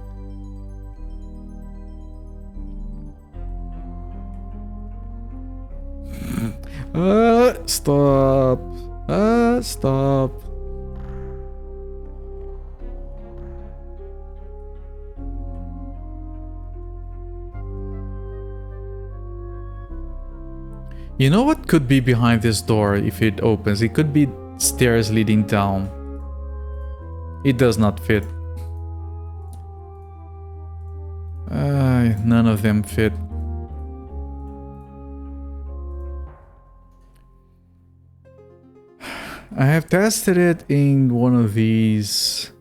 Stop. Stop. You know what could be behind this door if it opens? It could be stairs leading down. It does not fit. None of them fit. I have tested it in one of these.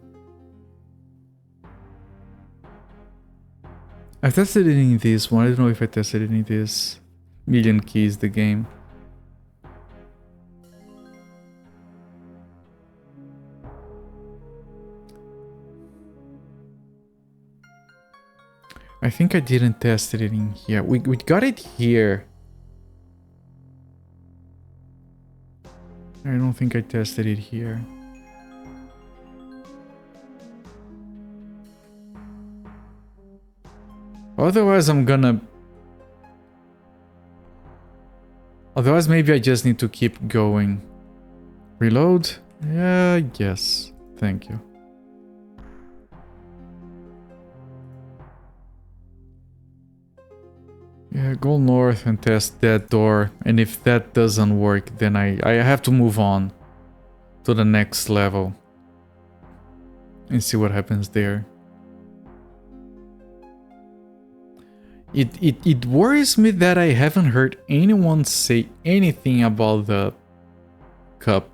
I tested it in this one. I don't know if I tested it in this. Million Keys, the game. I think I didn't test it in here. We got it here. I don't think I tested it here. Otherwise I'm gonna... Otherwise maybe I just need to keep going. Reload? Yeah, yes. Thank you. Yeah, go north and test that door, and if that doesn't work, then I have to move on to the next level and see what happens there. It worries me that I haven't heard anyone say anything about the cup.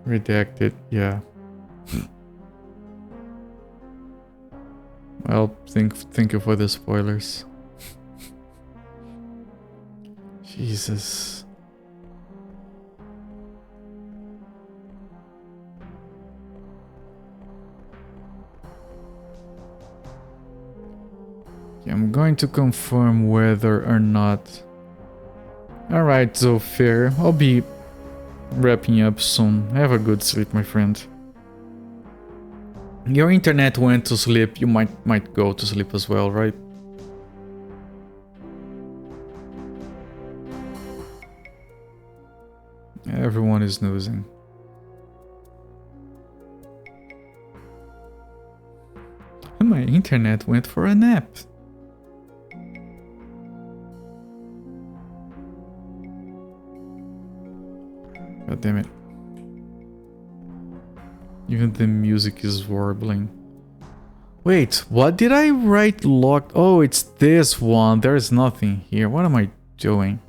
Redacted, yeah. Well, thank you for the spoilers. Jesus. Okay, I'm going to confirm whether or not. Alright, so fair. I'll be wrapping up soon. Have a good sleep, my friend. Your internet went to sleep. You might go to sleep as well, right? Everyone is snoozing. And my internet went for a nap. God damn it. Even the music is warbling. Wait, what did I write locked? Oh, it's this one. There's nothing here. What am I doing?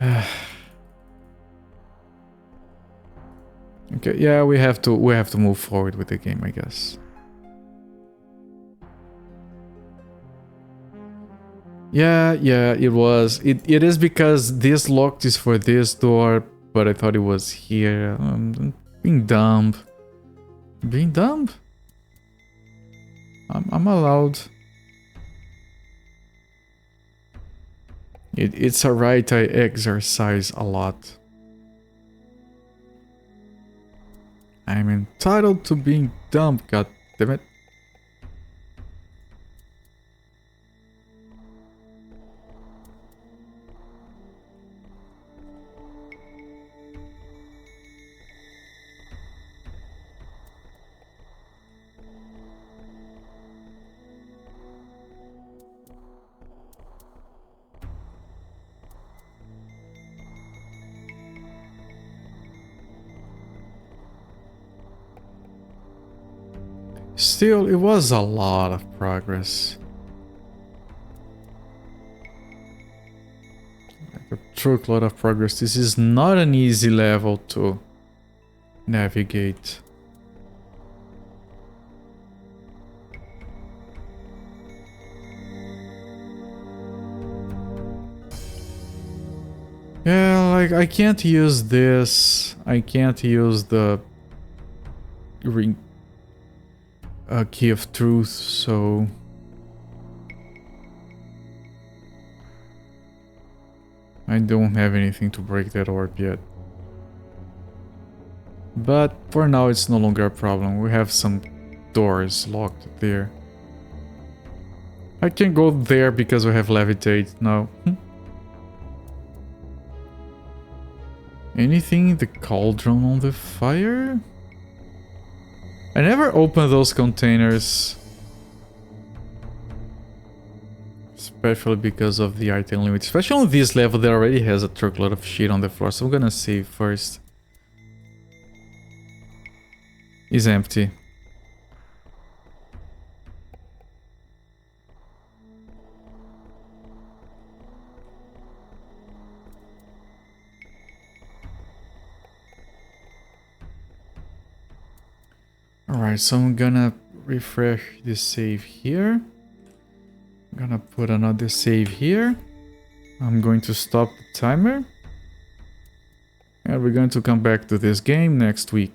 Okay, yeah, we have to move forward with the game, I guess. Yeah, it was. It is because this locked is for this door, but I thought it was here. Being dumb. Being dumb? I'm allowed. It's a right I exercise a lot. I'm entitled to being dumb, god damn it. Still, it was a lot of progress. Like a truckload of progress. This is not an easy level to navigate. Yeah, like I can't use this. I can't use the ring. A key of truth, so I don't have anything to break that orb yet. But for now it's no longer a problem. We have some doors locked there. I can go there because we have levitate now. Anything in the cauldron on the fire? I never opened those containers. Especially because of the item limit. Especially on this level that already has a truckload of shit on the floor. So I'm gonna save first. It's empty. Alright, so I'm gonna refresh this save here. I'm gonna put another save here. I'm going to stop the timer. And we're going to come back to this game next week.